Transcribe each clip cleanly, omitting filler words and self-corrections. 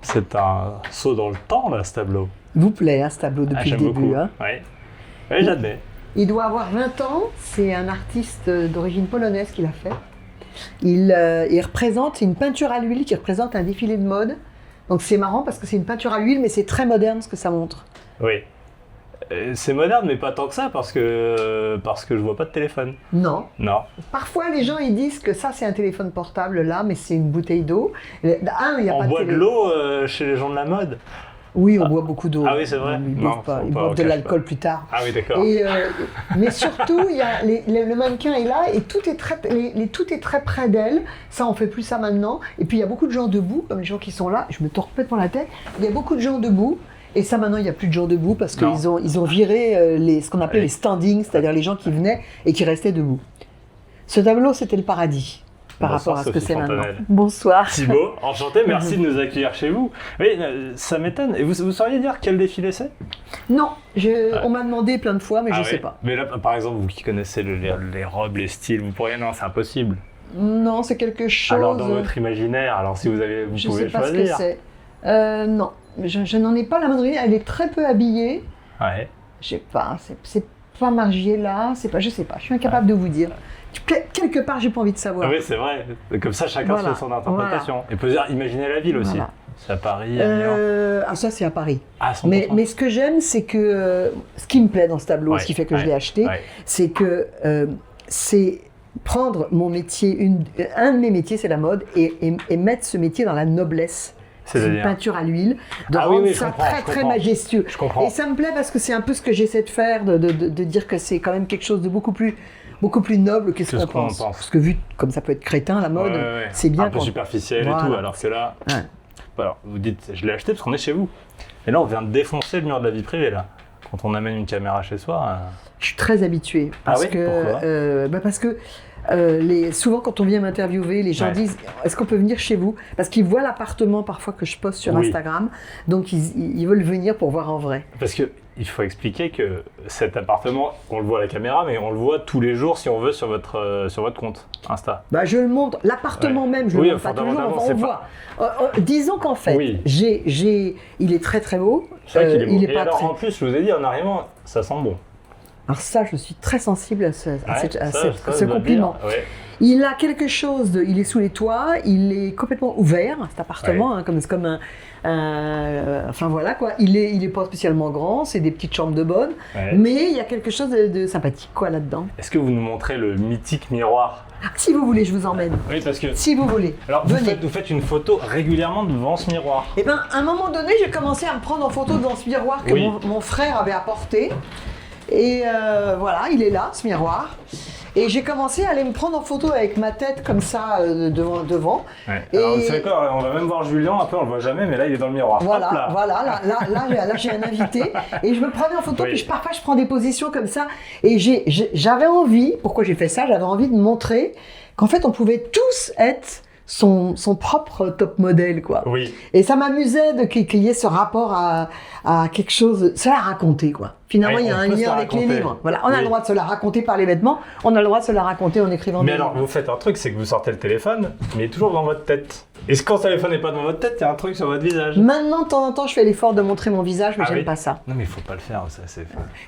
C'est un saut dans le temps, là, ce tableau. Il vous plaît, ce tableau, depuis le j'aime début. beaucoup. Hein. Oui, j'admets. Il doit avoir 20 ans. C'est un artiste d'origine polonaise qui l'a fait. Il représente une peinture à l'huile qui représente un défilé de mode. Donc c'est marrant parce que c'est une peinture à l'huile, mais c'est très moderne ce que ça montre. Oui. C'est moderne, mais pas tant que ça, parce que je vois pas de téléphone. Non. Non. Parfois, les gens ils disent que ça, c'est un téléphone portable, là, mais c'est une bouteille d'eau. Il y a On pas boit de de l'eau chez les gens de la mode. Oui, on boit beaucoup d'eau. Ah oui, c'est vrai. Ils Non, boivent pas. faut Ils pas, boivent on de cache l'alcool pas. plus tard. Ah oui, d'accord. Mais surtout, il y a le mannequin est là et tout est très près d'elle. Ça, on fait plus ça maintenant. Et puis, il y a beaucoup de gens debout, comme les gens qui sont là. Je me tords complètement la tête. Il y a beaucoup de gens debout. Et ça, maintenant, il n'y a plus de gens debout parce qu'ils ont viré ce qu'on appelait les standings, c'est-à-dire les gens qui venaient et qui restaient debout. Ce tableau, c'était le paradis par rapport à ce que c'est maintenant. Bonsoir. Thibaut, enchanté, merci de nous accueillir chez vous. Oui, ça m'étonne. Et vous sauriez dire quel défilé c'est ? Non, on m'a demandé plein de fois, mais je ne sais pas. Mais là, par exemple, vous qui connaissez les robes, les styles, vous pourriez... Non, c'est impossible. Non, c'est quelque chose... Alors, dans votre imaginaire, alors si vous pouvez choisir. Je ne sais pas ce que c'est. Non, je n'en ai pas la moindre idée. Elle est très peu habillée. Ouais. Je sais pas, c'est pas Margiela, je sais pas, je suis incapable de vous dire. Quelque part, j'ai pas envie de savoir. Ah oui, c'est vrai. Comme ça, chacun fait son interprétation. Et peut dire, imaginez la ville aussi. Voilà. C'est à Paris, à Milan. Ça, c'est à Paris. Ah, mais ce que j'aime, c'est que ce qui me plaît dans ce tableau, ce qui fait que je l'ai acheté, c'est que c'est prendre mon métier, un de mes métiers, c'est la mode, et mettre ce métier dans la noblesse. C'est une peinture à l'huile, de rendre ça très majestueux. Je comprends. Et ça me plaît parce que c'est un peu ce que j'essaie de faire, de dire que c'est quand même quelque chose de beaucoup plus noble que ce qu'on pense. Parce que vu comme ça peut être crétin, la mode, c'est bien. Un peu superficiel et tout, alors que là... Alors, vous dites, je l'ai acheté parce qu'on est chez vous. Et là, on vient de défoncer le mur de la vie privée, là. Quand on amène une caméra chez soi... Je suis très habituée. Parce que, parce que souvent, quand on vient m'interviewer, les gens disent « Est-ce qu'on peut venir chez vous ?» Parce qu'ils voient l'appartement parfois que je poste sur Instagram, donc ils veulent venir pour voir en vrai. Parce qu'il faut expliquer que cet appartement, on le voit à la caméra, mais on le voit tous les jours si on veut sur votre compte Insta. Je le montre, l'appartement même, je le montre pas toujours, on voit. Disons qu'en fait, il est très très beau. C'est vrai qu'il est beau. Et alors en plus, je vous ai dit en arrivant, ça sent bon. Alors ça, je suis très sensible à ce compliment. Il a quelque chose il est sous les toits, il est complètement ouvert, cet appartement, c'est comme un... enfin voilà quoi, il est pas spécialement grand, c'est des petites chambres de bonne, mais il y a quelque chose de sympathique quoi là-dedans. Est-ce que vous nous montrez le mythique miroir ? Si vous voulez, je vous emmène. Oui, parce que... Si vous voulez. Alors, vous faites une photo régulièrement devant ce miroir. Eh bien, à un moment donné, j'ai commencé à me prendre en photo devant ce miroir que mon frère avait apporté. Et voilà, il est là, ce miroir. Et j'ai commencé à aller me prendre en photo avec ma tête comme ça devant. Et... Alors, vous savez quoi, on va même voir Julien, après on le voit jamais, mais là il est dans le miroir. Voilà, là j'ai un invité. Et je me prenais en photo, puis parfois je prends des positions comme ça. Et j'avais envie, pourquoi j'ai fait ça ? J'avais envie de montrer qu'en fait on pouvait tous être son propre top modèle, quoi. Oui. Et ça m'amusait qu'il y ait ce rapport à quelque chose, se la raconter, quoi. Finalement, il y a un lien avec les livres. Voilà, on a le droit de se la raconter par les vêtements, on a le droit de se la raconter en écrivant des livres. Mais alors, vous faites un truc, c'est que vous sortez le téléphone, mais il est toujours dans votre tête. Et quand le téléphone n'est pas dans votre tête, il y a un truc sur votre visage. Maintenant, de temps en temps, je fais l'effort de montrer mon visage, mais j'aime pas ça. Non, mais il faut pas le faire, ça.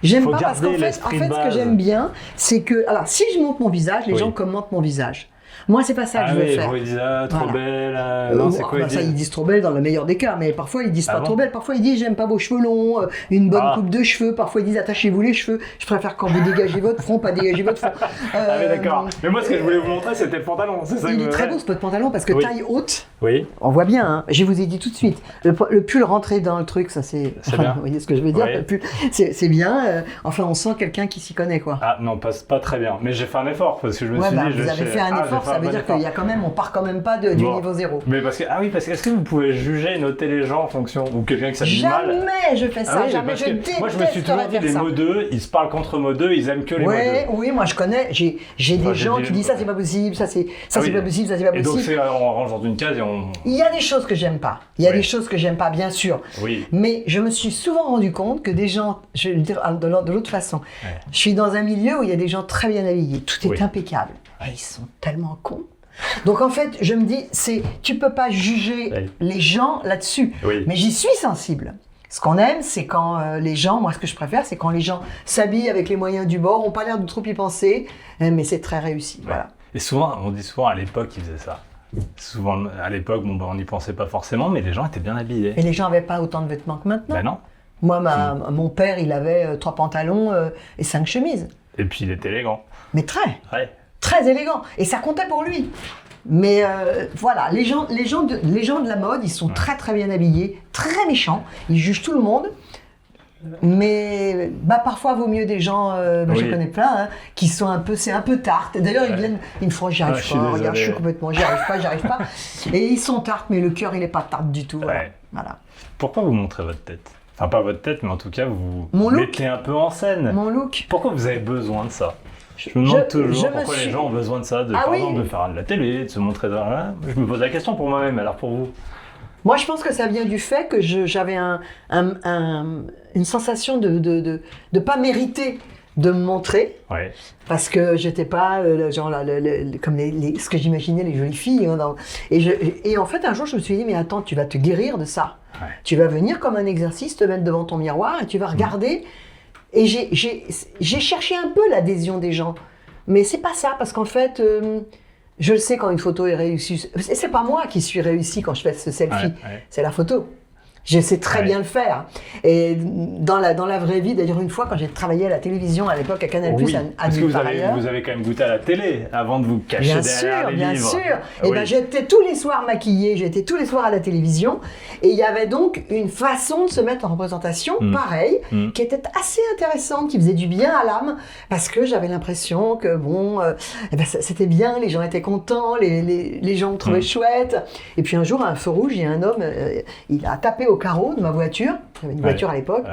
J'aime pas parce qu'en fait, ce que j'aime bien, c'est que... Alors, si je montre mon visage, les gens commentent mon visage. Moi, c'est pas ça que je veux faire. Ils disent trop belle. Non, c'est quoi ils disent trop belle dans le meilleur des cas, mais parfois ils disent pas trop belle. Parfois ils disent j'aime pas vos cheveux longs, une bonne coupe de cheveux. Parfois ils disent attachez-vous les cheveux. Je préfère quand vous dégagez votre front, pas dégager votre front. D'accord. Mais moi, ce que je voulais vous montrer, c'était le pantalon. C'est ça. Il est très beau ce pantalon parce que taille haute. Oui. On voit bien. Hein. Je vous ai dit tout de suite. Le pull rentré dans le truc, ça c'est. Bien. Vous voyez ce que je veux dire. Le pull, c'est bien. Enfin, on sent quelqu'un qui s'y connaît, quoi. Ah non, pas très bien. Mais j'ai fait un effort parce que je me suis dit. Vous avez fait un effort, ça veut dire qu'il y a quand même. On part quand même pas du niveau zéro. Mais parce que est-ce que vous pouvez juger et noter les gens en fonction ou quelqu'un qui s'habille mal ? Jamais je fais ça, jamais je déteste. Moi je me suis toujours dit les modeux, ils se parlent qu'entre modeux, ils aiment que les modeux. Oui, moi je connais, j'ai des gens qui disent ça c'est pas possible, ça c'est pas possible, ça c'est pas possible. Et donc on range dans une case et on... Il y a des choses que j'aime pas, des choses que j'aime pas bien sûr. Oui. Mais je me suis souvent rendu compte que des gens, je vais le dire de l'autre façon, je suis dans un milieu où il y a des gens très bien habillés, tout est impeccable. Et ils sont tellement cons. Donc en fait, je me dis, tu peux pas juger les gens là-dessus. Oui. Mais j'y suis sensible. Ce qu'on aime, c'est quand les gens, moi ce que je préfère, c'est quand les gens s'habillent avec les moyens du bord, ont pas l'air de trop y penser, mais c'est très réussi. Voilà. Et souvent, on dit souvent à l'époque, ils faisaient ça. Souvent, à l'époque, on n'y pensait pas forcément, mais les gens étaient bien habillés. Et les gens n'avaient pas autant de vêtements que maintenant. Ben non. Moi, mon père, il avait 3 pantalons et 5 chemises. Et puis, il était élégant. Mais très élégant. Et ça comptait pour lui. Mais voilà, les gens de la mode, ils sont très très bien habillés, très méchants, ils jugent tout le monde. Mais parfois, vaut mieux des gens, je connais plein, qui sont c'est un peu tarte. D'ailleurs, ils viennent une fois, j'y arrive pas, regarde, je suis complètement, j'y arrive pas. Et ils sont tartes, mais le cœur, il est pas tarte du tout. Voilà. Pourquoi vous montrez votre tête ? Enfin, pas votre tête, mais en tout cas, vous mettez un peu en scène. Mon look. Pourquoi vous avez besoin de ça ? Je me demande toujours pourquoi les gens ont besoin de ça, par exemple, de faire de la télé, de se montrer dans la... Je me pose la question pour moi-même, alors pour vous ? Moi, je pense que ça vient du fait que j'avais une sensation de pas mériter de me montrer, parce que j'étais pas comme ce que j'imaginais les jolies filles. Et en fait, un jour, je me suis dit, mais attends, tu vas te guérir de ça. Tu vas venir comme un exercice, te mettre devant ton miroir et tu vas regarder. Et j'ai cherché un peu l'adhésion des gens, mais c'est pas ça, parce qu'en fait, je le sais quand une photo est réussie. C'est pas moi qui suis réussi quand je fais ce selfie, c'est la photo. Je sais très bien le faire. Et dans la vraie vie, d'ailleurs, une fois, quand j'ai travaillé à la télévision, à l'époque, à Canal+, parce que vous avez quand même goûté à la télé avant de vous cacher derrière les livres. Bien sûr. Et j'étais tous les soirs maquillée, j'étais tous les soirs à la télévision. Et il y avait donc une façon de se mettre en représentation, pareil, qui était assez intéressante, qui faisait du bien à l'âme, parce que j'avais l'impression que, c'était bien, les gens étaient contents, les gens me trouvaient chouette. Et puis un jour, à un feu rouge, il y a un homme, il a tapé au carreau de ma voiture, j'avais une voiture à l'époque,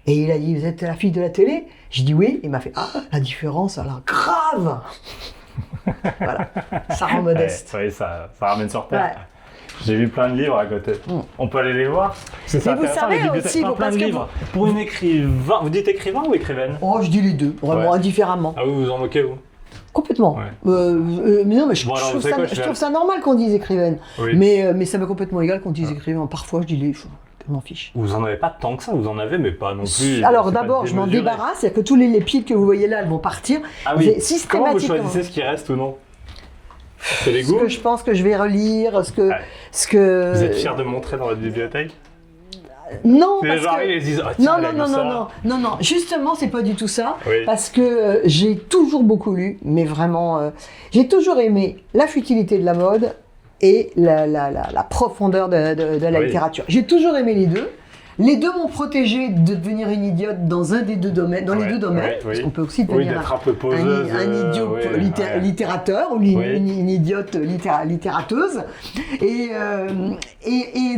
et il a dit, vous êtes la fille de la télé ? J'ai dit oui, il m'a fait, la différence, alors grave. Voilà, ça rend modeste. Ça ramène sur terre. J'ai vu plein de livres à côté. On peut aller les voir ? Mais vous savez aussi, plein de livres. Pour une écrivain, vous dites écrivain ou écrivaine ? Oh, je dis les deux, vraiment indifféremment. Ah oui, vous en moquez, vous ? Complètement. Mais non, mais je trouve ça normal qu'on dise écrivaine. Mais ça m'est complètement égal qu'on dise écrivain. Parfois, je dis les... Je m'en fiche. Vous en avez pas tant que ça, vous en avez, mais pas non plus. Alors d'abord, je m'en débarrasse, c'est-à-dire que tous les piles que vous voyez là, elles vont partir. Ah oui. Comment vous choisissez ce qui reste ou non ? C'est les goûts ? Ce que je pense que je vais relire, ce que... Vous êtes fier de montrer dans votre bibliothèque ? Non, parce que... ils disent, non, justement, c'est pas du tout ça, parce que j'ai toujours beaucoup lu, mais vraiment, j'ai toujours aimé la futilité de la mode et la profondeur de la littérature. J'ai toujours aimé les deux. Les deux m'ont protégée de devenir une idiote dans un des deux domaines, parce qu'on peut aussi devenir un idiot littérateur ou une idiote littérateuse. Et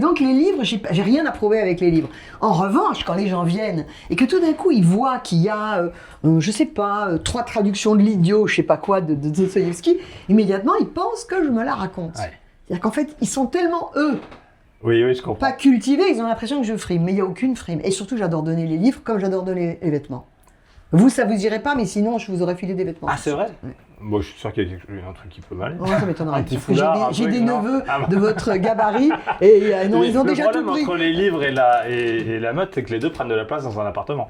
donc les livres, j'ai rien à prouver avec les livres. En revanche, quand les gens viennent et que tout d'un coup ils voient qu'il y a, je sais pas, 3 traductions de l'idiot, je sais pas quoi, de Dostoïevski, immédiatement ils pensent que je me la raconte. C'est-à-dire qu'en fait, ils sont tellement oui, je comprends. Pas cultivés, ils ont l'impression que je frime, mais il n'y a aucune frime. Et surtout, j'adore donner les livres comme j'adore donner les vêtements. Vous, ça vous irait pas, mais sinon, je vous aurais filé des vêtements. Ah, c'est vrai ? Bon, je suis sûr qu'il y a un truc qui peut m'aller. Oh, ça m'étonnerait. Un petit foulard, j'ai des neveux de votre gabarit, et ils ont déjà tout pris. Le problème entre les livres et la mode, c'est que les deux prennent de la place dans un appartement.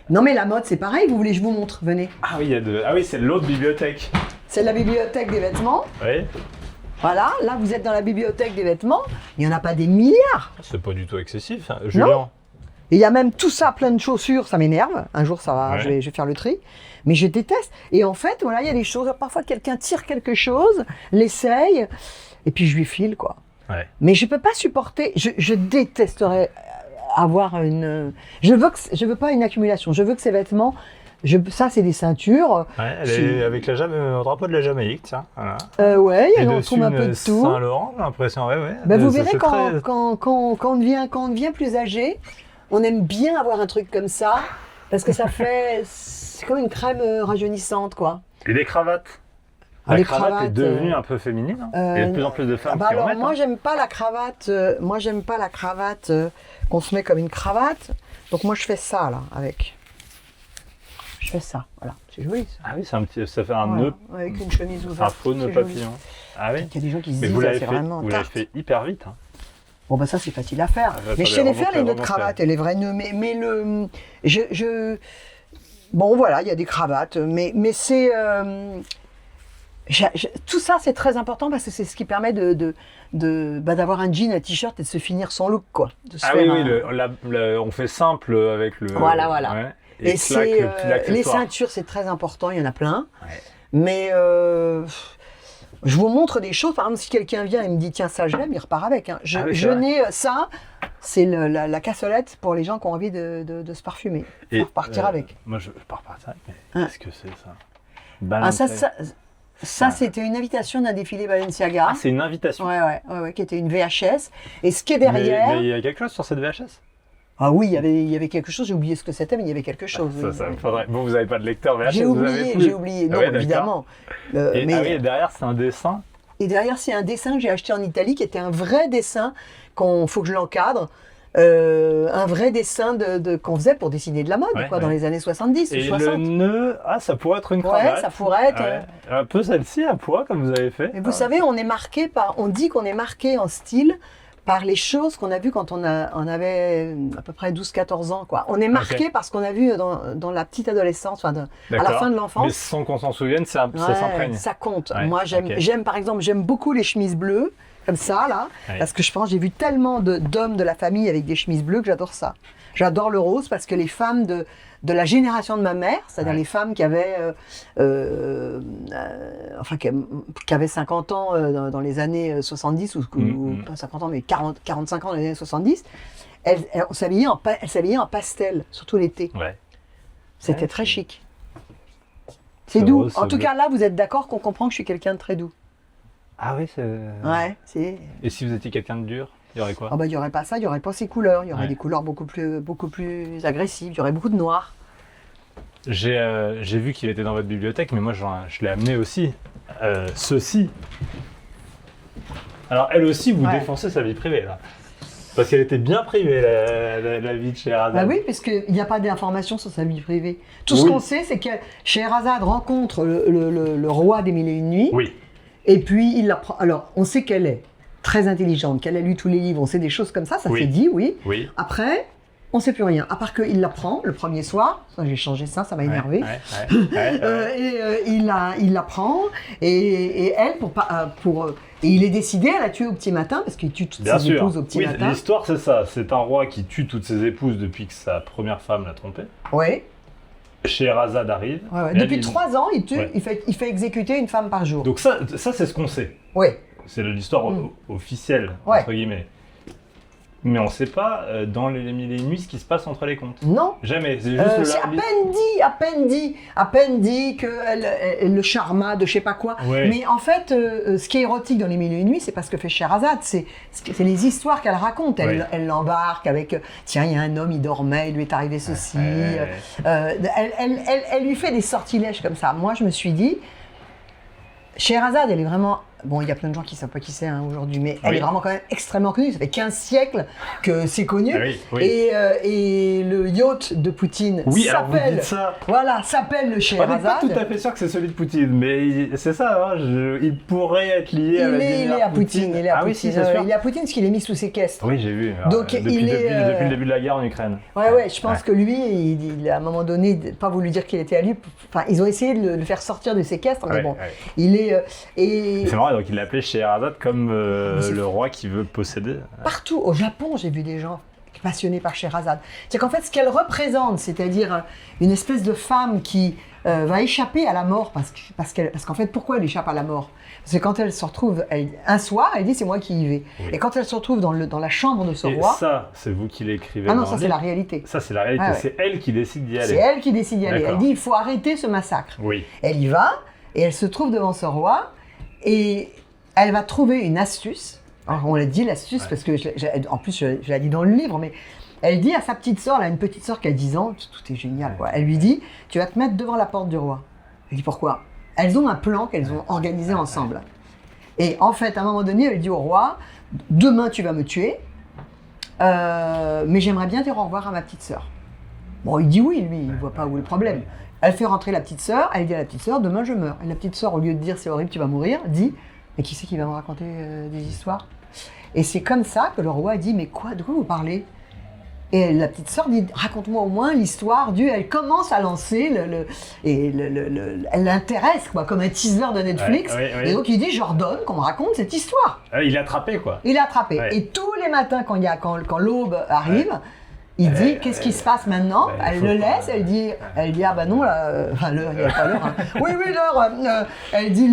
Non, mais la mode, c'est pareil, vous voulez que je vous montre, venez. Ah oui, c'est l'autre bibliothèque. C'est la bibliothèque des vêtements. Oui. Voilà, là vous êtes dans la bibliothèque des vêtements, il n'y en a pas des milliards. C'est pas du tout excessif, hein. Julien. Non. Et il y a même tout ça, plein de chaussures, ça m'énerve. Un jour ça va, je vais faire le tri. Mais je déteste. Et en fait, voilà, il y a des choses, parfois quelqu'un tire quelque chose, l'essaye, et puis je lui file, quoi. Mais je peux pas supporter, je détesterais avoir une... Je veux pas une accumulation, je veux que ces vêtements... ça, c'est des ceintures. Elle est avec le drapeau de la Jamaïque, tiens. Voilà. On trouve un peu de tout. Saint-Laurent, j'ai l'impression, vous verrez, quand on devient plus âgé, on aime bien avoir un truc comme ça, parce que c'est comme une crème rajeunissante, quoi. Et les cravates ? La cravate est devenue un peu féminine. Il y a de plus en plus de femmes qui en mettent. Moi, j'aime pas la cravate. Qu'on se met comme une cravate. Donc moi, je fais ça, là, avec... je fais ça. Voilà, c'est joli ça. Ah oui, ça fait un nœud. Avec une chemise ouverte. Un faux nœud papillon. Ah oui. Il y a des gens qui se Mais disent vous l'avez c'est vraiment vous l'avez fait hyper vite. Hein. Bon, bah ça, c'est facile à faire. Mais je sais les faire, les nœuds de cravate et les vrais nœuds. Mais le. Bon, voilà, il y a des cravates. Mais c'est. Tout ça, c'est très important parce que c'est ce qui permet d'avoir un jean, un t-shirt et de se finir son look, quoi. On fait simple avec le. Voilà. Ouais, et les ceintures, c'est très important, il y en a plein. Ouais. Mais je vous montre des choses. Par exemple, si quelqu'un vient et me dit tiens, ça j'aime, il repart avec. Hein. Je n'ai ça, c'est la cassolette pour les gens qui ont envie de se parfumer. Et repartir avec. Moi, je pars partir avec, mais qu'est-ce que c'est ça? Ça, c'était une invitation d'un défilé Balenciaga. Ah, c'est une invitation? Ouais, qui était une VHS. Et ce qui est derrière. Mais il y a quelque chose sur cette VHS? Ah oui, il y avait quelque chose, j'ai oublié ce que c'était, mais il y avait quelque chose. Ça me faudrait. Bon, vous n'avez pas de lecteur VHS? J'ai oublié. Non, évidemment. Et derrière, c'est un dessin? Et derrière, c'est un dessin que j'ai acheté en Italie, qui était un vrai dessin, faut que je l'encadre. Un vrai dessin qu'on faisait pour dessiner de la mode, dans les années 70 ou 60. Et le nœud, ça pourrait être une cravate. Ouais, ça pourrait être. Un peu celle-ci à poids, comme vous avez fait. Mais vous savez, on dit qu'on est marqué en style par les choses qu'on a vues quand on avait à peu près 12-14 ans. Quoi. On est marqué par ce qu'on a vu dans la petite adolescence, à la fin de l'enfance. Mais sans qu'on s'en souvienne, ça s'imprègne. Ça compte. Ouais, moi, j'aime par exemple, beaucoup les chemises bleues. Comme ça, là, parce que j'ai vu tellement d'hommes de la famille avec des chemises bleues que j'adore ça. J'adore le rose parce que les femmes de la génération de ma mère, c'est-à-dire les femmes qui avaient, qui avaient 50 ans dans les années 70, ou pas 50 ans, mais 45 ans dans les années 70, elles s'habillaient en pastel, surtout l'été. Ouais. C'était très chic. C'est doux. Rose, en tout cas, là, vous êtes d'accord qu'on comprend que je suis quelqu'un de très doux. Ah oui, c'est... Ouais, c'est... Et si vous étiez quelqu'un de dur, il y aurait quoi? Il n'y aurait pas ça, il n'y aurait pas ces couleurs. Il y aurait des couleurs beaucoup plus agressives, il y aurait beaucoup de noir. J'ai vu qu'il était dans votre bibliothèque, mais moi je l'ai amené aussi. Ceci. Alors elle aussi, vous défoncez sa vie privée, là. Parce qu'elle était bien privée, la vie de Scheherazade. Bah oui, parce qu'il n'y a pas d'informations sur sa vie privée. Tout ce qu'on sait, c'est que Scheherazade rencontre le roi des Mille et Une Nuits. Oui. Et puis, il l'apprend. Alors, on sait qu'elle est très intelligente, qu'elle a lu tous les livres, on sait des choses comme ça s'est dit, oui. Après, on ne sait plus rien, à part qu'il l'apprend le premier soir. J'ai changé ça m'a énervé. Il l'apprend, et elle, et il est décidé à la tuer au petit matin, parce qu'il tue toutes ses épouses au petit matin. L'histoire, c'est ça. C'est un roi qui tue toutes ses épouses depuis que sa première femme l'a trompé. Oui. Scheherazade arrive. Depuis 3 ans, il fait exécuter une femme par jour. Donc ça c'est ce qu'on sait. Oui. C'est l'histoire officielle, entre guillemets. Mais on ne sait pas dans les Mille et Une Nuits ce qui se passe entre les contes. Non. Jamais. C'est juste c'est à peine dit que le charma de je sais pas quoi. Ouais. Mais en fait, ce qui est érotique dans les Mille et Une Nuits, c'est pas ce que fait Scheherazade, c'est les histoires qu'elle raconte. Elle l'embarque avec tiens, il y a un homme, il dormait, il lui est arrivé ceci. Elle lui fait des sortilèges comme ça. Moi, je me suis dit, Scheherazade, elle est vraiment... Bon, il y a plein de gens qui ne savent pas qui c'est aujourd'hui, mais elle est vraiment quand même extrêmement connue. Ça fait 15 siècles que c'est connu. Et le yacht de Poutine s'appelle le Scheherazade. On n'est pas tout à fait sûr que c'est celui de Poutine, mais c'est ça, il pourrait être lié à il est à Poutine. Il est à Poutine parce qu'il est mis sous séquestre. Oui, j'ai vu. Alors, depuis le début de la guerre en Ukraine. Je pense que lui, il a à un moment donné, pas voulu dire qu'il était à lui. Enfin, ils ont essayé de le faire sortir de séquestre, mais bon, il est... C'est marrant, donc il l'a appelé Scheherazade comme le roi qui veut posséder. Partout, au Japon, j'ai vu des gens passionnés par Scheherazade. C'est qu'en fait, ce qu'elle représente, c'est-à-dire une espèce de femme qui va échapper à la mort, parce qu'en fait, pourquoi elle échappe à la mort? Parce que quand elle se retrouve, un soir, elle dit c'est moi qui y vais. Oui. Et quand elle se retrouve dans la chambre de ce roi... ça, c'est vous qui l'écrivez. Ah non, ça c'est la réalité. Ça c'est la réalité, c'est elle qui décide d'y aller. C'est elle qui décide d'y aller. Elle dit il faut arrêter ce massacre. Oui. Elle y va, et elle se trouve devant ce roi, et elle va trouver une astuce. Alors, on l'a dit l'astuce, parce que en plus je l'ai dit dans le livre, mais elle dit à sa petite sœur, elle a une petite sœur qui a 10 ans, tout est génial, quoi. Elle lui dit, tu vas te mettre devant la porte du roi. Elle dit pourquoi? Elles ont un plan qu'elles ont organisé ensemble. Et en fait, à un moment donné, elle dit au roi, demain tu vas me tuer, mais j'aimerais bien dire au revoir à ma petite sœur. Bon, il dit oui, lui, il ne voit pas où est le problème. Elle fait rentrer la petite sœur, elle dit à la petite sœur, demain je meurs. Et la petite sœur, au lieu de dire c'est horrible, tu vas mourir, dit, mais qui c'est qui va me raconter des histoires? Et c'est comme ça que le roi dit, mais quoi, de quoi vous parlez? Et la petite sœur dit, raconte-moi au moins l'histoire du... Elle commence à lancer, elle l'intéresse, quoi, comme un teaser de Netflix. Et donc il dit, je ordonne qu'on me raconte cette histoire. Il est attrapé, quoi. Il est attrapé. Et tous les matins, quand l'aube arrive, il dit, qu'est-ce qui se passe maintenant? Elle le laisse, elle dit, ah bah non, là, l'heure, il n'y a pas l'heure. Hein. Oui, l'heure. Elle dit,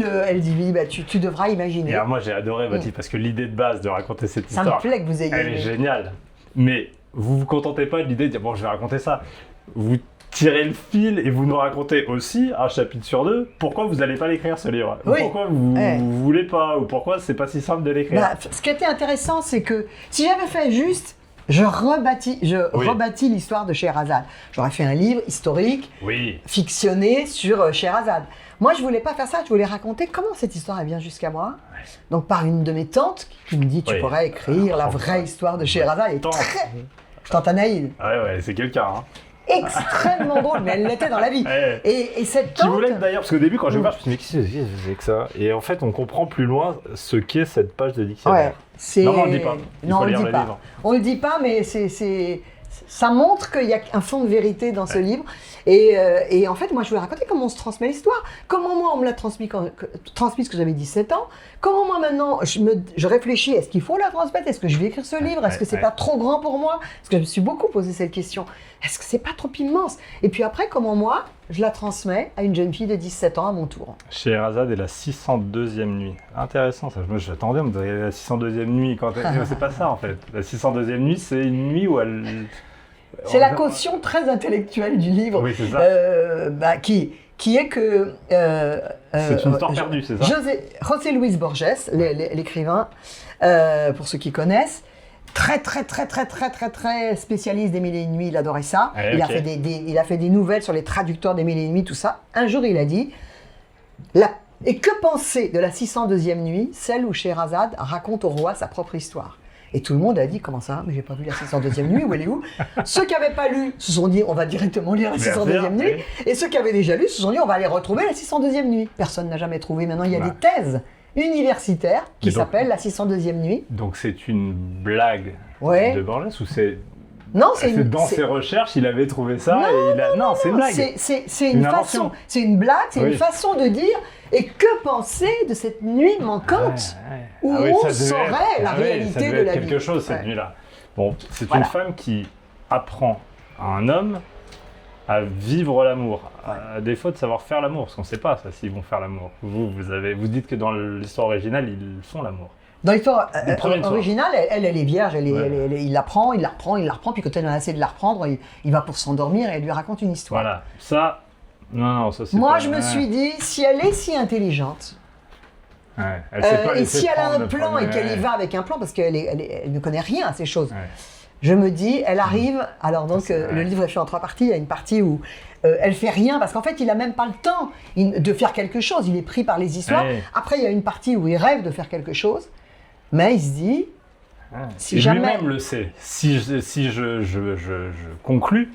oui, bah, tu devras imaginer. Et alors, moi, j'ai adoré votre livre, parce que l'idée de base de raconter cette histoire, ça me plaît que vous ayez elle est géniale. Mais vous vous contentez pas de l'idée de dire, bon, je vais raconter ça. Vous tirez le fil et vous nous racontez aussi, un chapitre sur 2, pourquoi vous n'allez pas l'écrire, ce livre. Oui. Pourquoi vous voulez pas, ou pourquoi c'est pas si simple de l'écrire. Bah, ce qui était intéressant, c'est que si j'avais fait juste... Je rebâtis l'histoire de Scheherazade. J'aurais fait un livre historique, fictionné sur Scheherazade. Moi, je voulais pas faire ça, je voulais raconter comment cette histoire elle vient jusqu'à moi. Donc, par une de mes tantes qui me dit, tu pourrais écrire la vraie histoire de Scheherazade. Et je tente Anaïd. Ouais, c'est quelqu'un. Hein. Extrêmement drôle, mais elle l'était dans la vie. Et cette tante... Qui voulait d'ailleurs, parce qu'au début, quand je vois, je me suis dit, mais qu'est-ce que c'est que ça? Et en fait, on comprend plus loin ce qu'est cette page de dictionnaire. Non, on ne le dit pas. Non, on ne le dit pas. On ne le dit pas, mais ça montre qu'il y a un fond de vérité dans ce livre. Et en fait, moi, je voulais raconter comment on se transmet l'histoire. Comment moi, on me l'a transmis parce que j'avais 17 ans. Comment moi, maintenant, je réfléchis, est-ce qu'il faut la transmettre? Est-ce que je vais écrire ce livre? Est-ce que c'est pas trop grand pour moi? Parce que je me suis beaucoup posé cette question. Est-ce que c'est pas trop immense? Et puis après, comment moi, je la transmets à une jeune fille de 17 ans à mon tour. Scheherazade est la 602e nuit. Intéressant ça. Moi, j'attendais, on me disait la 602e nuit. C'est pas ça, en fait. La 602e nuit, c'est une nuit où elle... C'est la caution très intellectuelle du livre, c'est ça. Qui est que... c'est une histoire perdue, c'est ça? José Luis Borges, l'écrivain, pour ceux qui connaissent, très spécialiste des Mille et une nuits, il adorait ça. Il a fait des nouvelles sur les traducteurs des Mille et une nuits, tout ça. Un jour, il a dit, et que penser de la 602e nuit, celle où Scheherazade raconte au roi sa propre histoire? Et tout le monde a dit, comment ça? Mais j'ai pas vu la 602e nuit, où elle est où? Ceux qui n'avaient pas lu se sont dit, on va directement lire la 602e nuit. Et ceux qui avaient déjà lu se sont dit, on va aller retrouver la 602e nuit. Personne n'a jamais trouvé. Maintenant, il y a des thèses universitaires qui s'appellent la 602e nuit. Donc c'est une blague de Borges ou c'est... Non, dans ses recherches, il avait trouvé ça Non, c'est une blague. C'est une façon, c'est une blague, c'est une façon de dire. Et que penser de cette nuit manquante où on saurait la réalité de la vie? Quelque chose cette nuit-là. Bon, c'est une femme qui apprend à un homme à vivre l'amour, à défaut de savoir faire l'amour, parce qu'on ne sait pas ça s'ils vont faire l'amour. Vous dites que dans l'histoire originale, ils font l'amour. Dans l'histoire originale, elle est vierge, il la reprend, puis quand elle a assez de la reprendre, il va pour s'endormir et elle lui raconte une histoire. Voilà, ça... Non, ça c'est moi, pas... je me suis dit, si elle est si intelligente, et si elle a un plan et qu'elle y va avec un plan, parce qu'elle ne connaît rien à ces choses, je me dis, elle arrive, alors donc le livre est fait en 3 parties, il y a une partie où elle fait rien, parce qu'en fait, il n'a même pas le temps de faire quelque chose, il est pris par les histoires. Après, il y a une partie où il rêve de faire quelque chose, mais il se dit, si jamais... Lui-même le sait, si je conclus,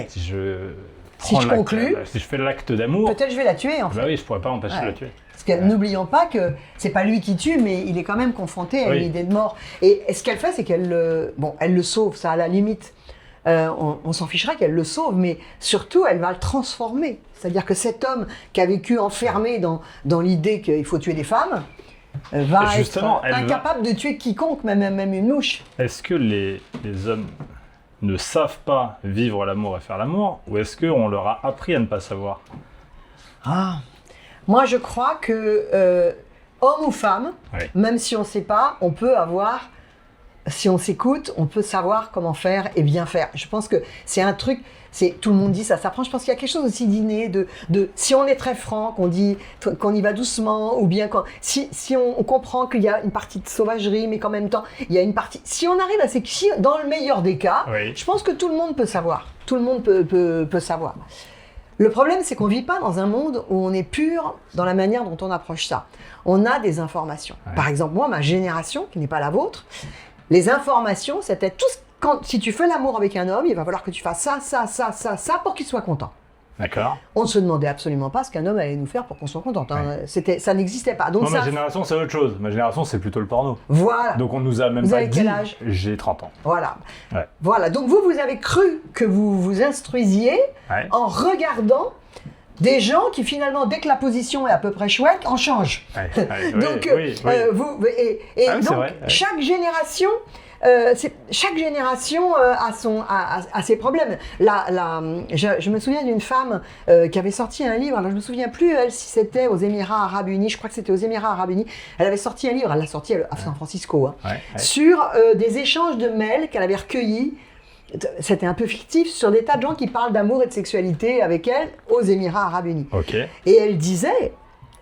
si je conclus, si je fais l'acte d'amour, peut-être je vais la tuer en fait. Bah oui, je pourrais pas empêcher de la tuer. Parce que n'oublions pas que c'est pas lui qui tue, mais il est quand même confronté à une idée de mort. Et ce qu'elle fait, c'est qu'elle elle le sauve, ça à la limite. On s'en ficherait qu'elle le sauve, mais surtout, elle va le transformer. C'est-à-dire que cet homme qui a vécu enfermé dans l'idée qu'il faut tuer des femmes, va être incapable de tuer quiconque, même une mouche. Est-ce que les hommes ne savent pas vivre l'amour et faire l'amour, ou est-ce qu'on leur a appris à ne pas savoir? Moi, je crois que, homme ou femme, même si on ne sait pas, on peut avoir, si on s'écoute, on peut savoir comment faire et bien faire. Je pense que c'est un truc, tout le monde dit ça s'apprend. Je pense qu'il y a quelque chose aussi d'inné, si on est très franc, qu'on dit qu'on y va doucement, ou bien si on comprend qu'il y a une partie de sauvagerie, mais qu'en même temps, il y a une partie... Si on arrive à s'écrire, dans le meilleur des cas, je pense que tout le monde peut savoir. Tout le monde peut savoir. Le problème, c'est qu'on ne vit pas dans un monde où on est pur dans la manière dont on approche ça. On a des informations. Par exemple, moi, ma génération, qui n'est pas la vôtre, les informations, c'était tout si tu fais l'amour avec un homme, il va falloir que tu fasses ça pour qu'il soit content. D'accord. On ne se demandait absolument pas ce qu'un homme allait nous faire pour qu'on soit content. Hein. Ça n'existait pas. Donc non, ma génération, c'est autre chose. Ma génération, c'est plutôt le porno. Voilà. Donc on nous a même vous pas avez dit... quel âge? J'ai 30 ans. Voilà. Ouais. Voilà. Donc vous avez cru que vous vous instruisiez en regardant des gens qui finalement, dès que la position est à peu près chouette, en changent. Donc, chaque génération... chaque génération a ses problèmes. Je me souviens d'une femme qui avait sorti un livre, alors je me souviens plus elle si c'était aux Émirats Arabes Unis, je crois que c'était aux Émirats Arabes Unis, elle avait sorti un livre, elle l'a sorti à San Francisco, sur des échanges de mails qu'elle avait recueillis, c'était un peu fictif, sur des tas de gens qui parlent d'amour et de sexualité avec elle aux Émirats Arabes Unis. Okay. Et elle disait,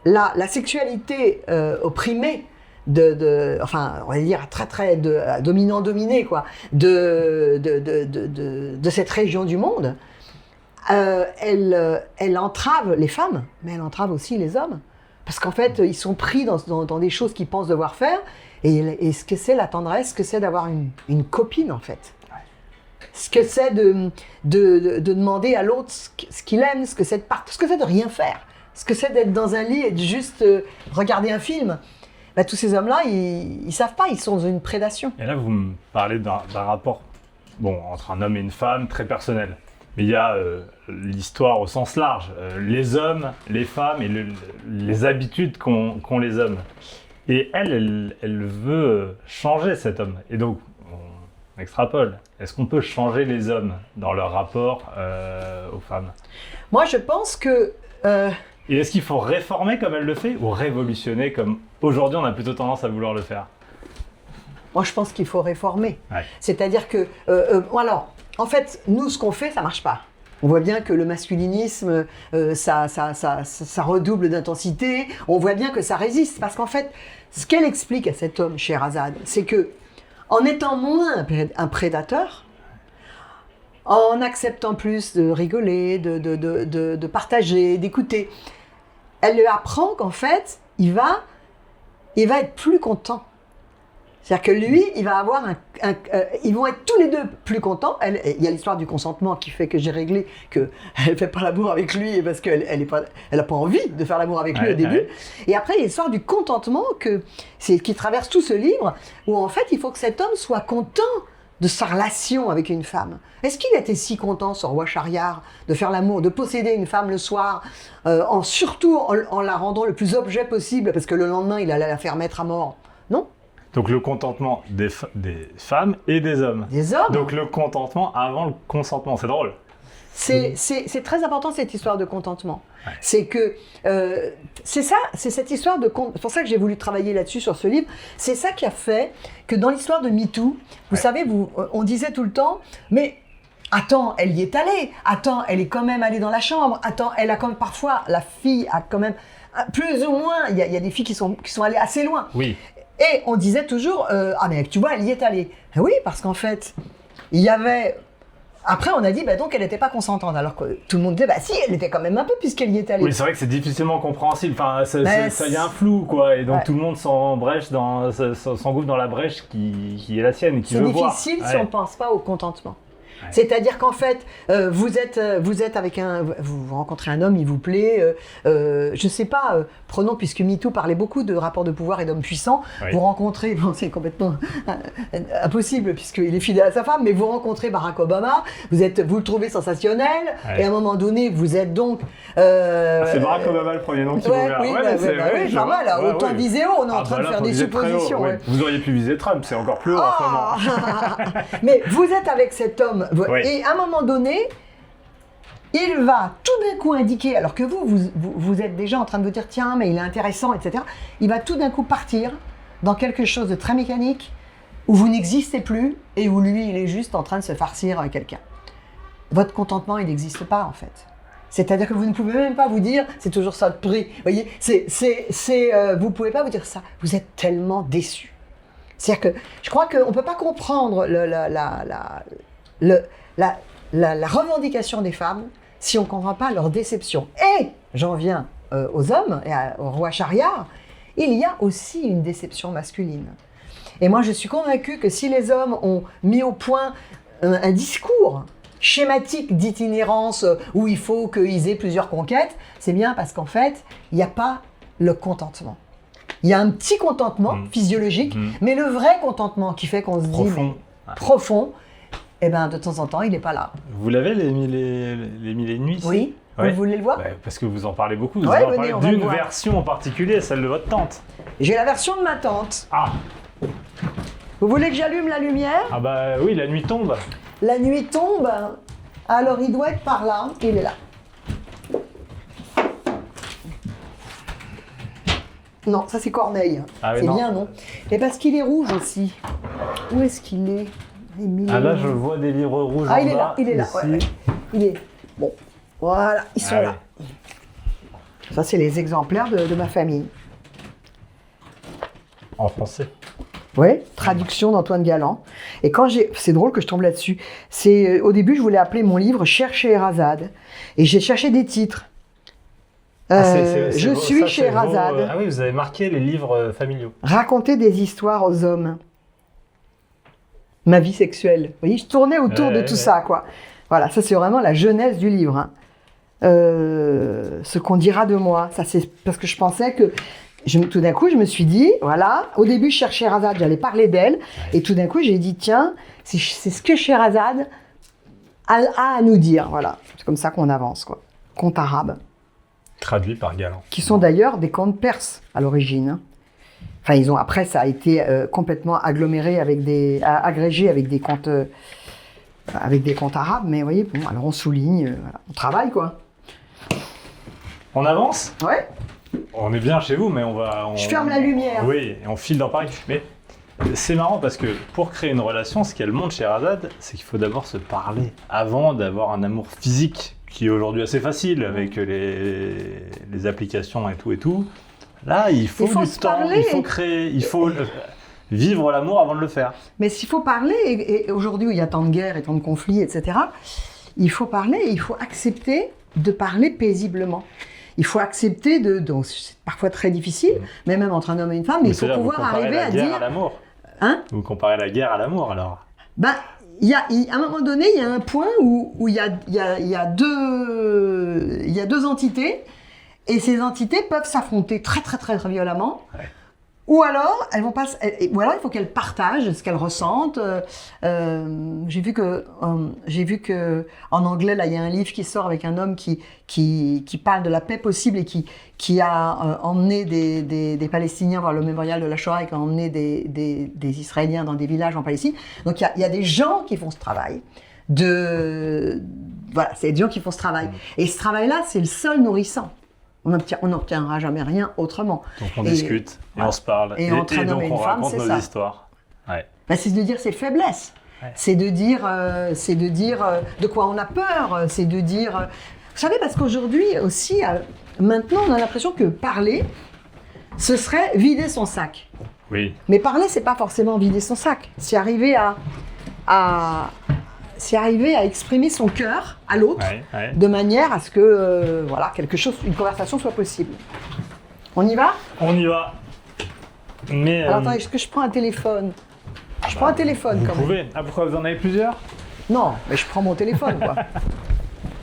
la sexualité opprimée, enfin, on va dire très dominant-dominé, quoi, de cette région du monde, elle entrave les femmes, mais elle entrave aussi les hommes. Parce qu'en fait, ils sont pris dans des choses qu'ils pensent devoir faire, et ce que c'est la tendresse, ce que c'est d'avoir une copine, en fait. Ce que c'est de demander à l'autre ce qu'il aime, ce que c'est de rien faire, ce que c'est d'être dans un lit et de juste regarder un film. Bah, tous ces hommes-là, ils ne savent pas, ils sont dans une prédation. Et là, vous me parlez d'un rapport entre un homme et une femme très personnel. Mais il y a l'histoire au sens large, les hommes, les femmes et les habitudes qu'ont les hommes. Et elle veut changer cet homme. Et donc, on extrapole. Est-ce qu'on peut changer les hommes dans leur rapport aux femmes? Moi, je pense que... Et est-ce qu'il faut réformer comme elle le fait ou révolutionner comme aujourd'hui on a plutôt tendance à vouloir le faire? Moi, je pense qu'il faut réformer. Ouais. C'est-à-dire que... alors, en fait, nous, ce qu'on fait, ça ne marche pas. On voit bien que le masculinisme, ça redouble d'intensité. On voit bien que ça résiste. Parce qu'en fait, ce qu'elle explique à cet homme, Scheherazade, c'est que en étant moins un prédateur, en acceptant plus de rigoler, de partager, d'écouter, elle lui apprend qu'en fait, il va être plus content. C'est-à-dire que lui, il va avoir ils vont être tous les deux plus contents. Il y a l'histoire du consentement qui fait que j'ai réglé qu'elle ne fait pas l'amour avec lui parce qu'elle n'a pas envie de faire l'amour avec lui au début. Et après, il y a l'histoire du contentement qui traverse tout ce livre, où en fait, il faut que cet homme soit content de sa relation avec une femme. Est-ce qu'il était si content, ce roi Shahryar, de faire l'amour, de posséder une femme le soir, surtout en la rendant le plus objet possible, parce que le lendemain, il allait la faire mettre à mort? Non. Donc le contentement des femmes et des hommes. Des hommes. Donc le contentement avant le consentement, c'est drôle. C'est très important cette histoire de contentement. Ouais. C'est que c'est cette histoire de c'est pour ça que j'ai voulu travailler là-dessus sur ce livre. C'est ça qui a fait que dans l'histoire de MeToo, vous savez, on disait tout le temps, mais attends, elle y est allée. Attends, elle est quand même allée dans la chambre. Attends, elle a quand même parfois la fille a quand même plus ou moins. Il y a des filles qui sont allées assez loin. Oui. Et on disait toujours, ah mais tu vois, elle y est allée. Oui, parce qu'en fait, il y avait... Après, on a dit, donc elle n'était pas consentante, alors que tout le monde disait, si, elle était quand même un peu, puisqu'elle y est allée. Oui, c'est vrai que c'est difficilement compréhensible, enfin, ça y a un flou, quoi, et donc tout le monde s'engouffre dans la brèche qui est la sienne, et qui veut voir. C'est difficile si on ne pense pas au contentement. Ouais. C'est-à-dire qu'en fait, vous êtes avec vous rencontrez un homme, il vous plaît, je sais pas, prenons, puisque MeToo parlait beaucoup de rapports de pouvoir et d'hommes puissants, vous rencontrez, c'est complètement impossible puisqu'il est fidèle à sa femme, mais vous rencontrez Barack Obama, vous le trouvez sensationnel, et à un moment donné, vous êtes donc... c'est Barack Obama le premier nom qui vous vient. Oui, pas mal, autant viser haut, on est en train de faire des suppositions. Vous auriez pu viser Trump, c'est encore plus haut en ce moment. Mais vous êtes avec cet homme, et à un moment donné, il va tout d'un coup indiquer, alors que vous êtes déjà en train de vous dire, tiens, mais il est intéressant, etc. Il va tout d'un coup partir dans quelque chose de très mécanique, où vous n'existez plus, et où lui, il est juste en train de se farcir avec quelqu'un. Votre contentement, il n'existe pas, en fait. C'est-à-dire que vous ne pouvez même pas vous dire, c'est toujours ça de prix. Vous voyez, vous ne pouvez pas vous dire ça. Vous êtes tellement déçu. C'est-à-dire que je crois qu'on ne peut pas comprendre la revendication des femmes si on ne comprend pas leur déception. Et j'en viens aux hommes et au roi Shahryar, il y a aussi une déception masculine. Et moi, je suis convaincue que si les hommes ont mis au point un discours schématique d'itinérance où il faut qu'ils aient plusieurs conquêtes, c'est bien parce qu'en fait, il n'y a pas le contentement. Il y a un petit contentement physiologique, mais le vrai contentement qui fait qu'on se dit profond, eh ben, de temps en temps, il n'est pas là. Vous l'avez, les mille et une nuits ici? Oui, vous voulez le voir? Parce que vous en parlez beaucoup, vous en parlez d'une version en particulier, celle de votre tante. J'ai la version de ma tante. Ah. Vous voulez que j'allume la lumière? Ah bah oui, la nuit tombe. La nuit tombe, alors il doit être par là, il est là. Non, ça c'est Corneille. Ah, c'est bien, non? Et parce qu'il est rouge aussi. Où est-ce qu'il est? Ah là, je vois des livres rouges en bas. Il est là, ouais. Il est... Bon, voilà, ils sont là. Ouais. Ça, c'est les exemplaires de ma famille. En français. Oui, traduction d'Antoine Galland. Et quand c'est drôle que je tombe là-dessus. Au début, je voulais appeler mon livre Cher Scheherazade. Et j'ai cherché des titres. Je suis Scheherazade. Ah oui, vous avez marqué les livres familiaux. Raconter des histoires aux hommes. Ma vie sexuelle. Vous voyez, je tournais autour de tout ça, quoi. Voilà, ça c'est vraiment la jeunesse du livre. Hein. Ce qu'on dira de moi. Ça, c'est parce que je pensais que... tout d'un coup, je me suis dit, voilà, au début, je cherchais Scheherazade, j'allais parler d'elle. Et tout d'un coup, j'ai dit, tiens, c'est ce que Scheherazade a à nous dire. Voilà, c'est comme ça qu'on avance, quoi. Contes arabes. Traduits par Galland. Qui sont d'ailleurs des contes perses à l'origine. Hein. Enfin, après, ça a été complètement aggloméré agrégé avec des contes arabes. Mais vous voyez, bon, alors on souligne, voilà, on travaille, quoi. On avance? Ouais. On est bien chez vous, mais on va... Je ferme la lumière. Oui, et on file dans Paris. Mais c'est marrant parce que pour créer une relation, ce qu'elle montre chez Scheherazade, c'est qu'il faut d'abord se parler avant d'avoir un amour physique qui est aujourd'hui assez facile avec les applications et tout. Là, il faut du temps, il faut créer, il faut vivre l'amour avant de le faire. Mais s'il faut parler, et aujourd'hui où il y a tant de guerres et tant de conflits, etc., il faut parler et il faut accepter de parler paisiblement. Il faut accepter donc c'est parfois très difficile, mais même entre un homme et une femme, mais il faut pouvoir arriver à dire... Vous comparez la guerre à l'amour. Hein? Vous comparez la guerre à l'amour, alors. Ben, à un moment donné, il y a un point où il y a deux entités, et ces entités peuvent s'affronter très, très, très, très violemment. Ouais. Ou alors, il faut qu'elles partagent ce qu'elles ressentent. J'ai vu que en anglais, là, il y a un livre qui sort avec un homme qui parle de la paix possible et qui a emmené des Palestiniens voir le mémorial de la Shoah et qui a emmené des Israéliens dans des villages en Palestine. Donc il y a des gens qui font ce travail. Voilà, c'est des gens qui font ce travail. Et ce travail-là, c'est le seul nourrissant. On n'obtiendra jamais rien autrement. Donc on discute, et on se parle, et donc on raconte nos histoires. Ouais. Ben, c'est de dire ses faiblesses, c'est de dire de quoi on a peur, c'est de dire... Vous savez, parce qu'aujourd'hui aussi, maintenant on a l'impression que parler, ce serait vider son sac. Oui. Mais parler, c'est pas forcément vider son sac, c'est arriver à exprimer son cœur à l'autre de manière à ce que une conversation soit possible. On y va? On y va. Mais alors attendez, est-ce que je prends un téléphone? Je prends un téléphone quand même. Vous pouvez. Ah, pourquoi vous en avez plusieurs? Non, mais je prends mon téléphone, quoi.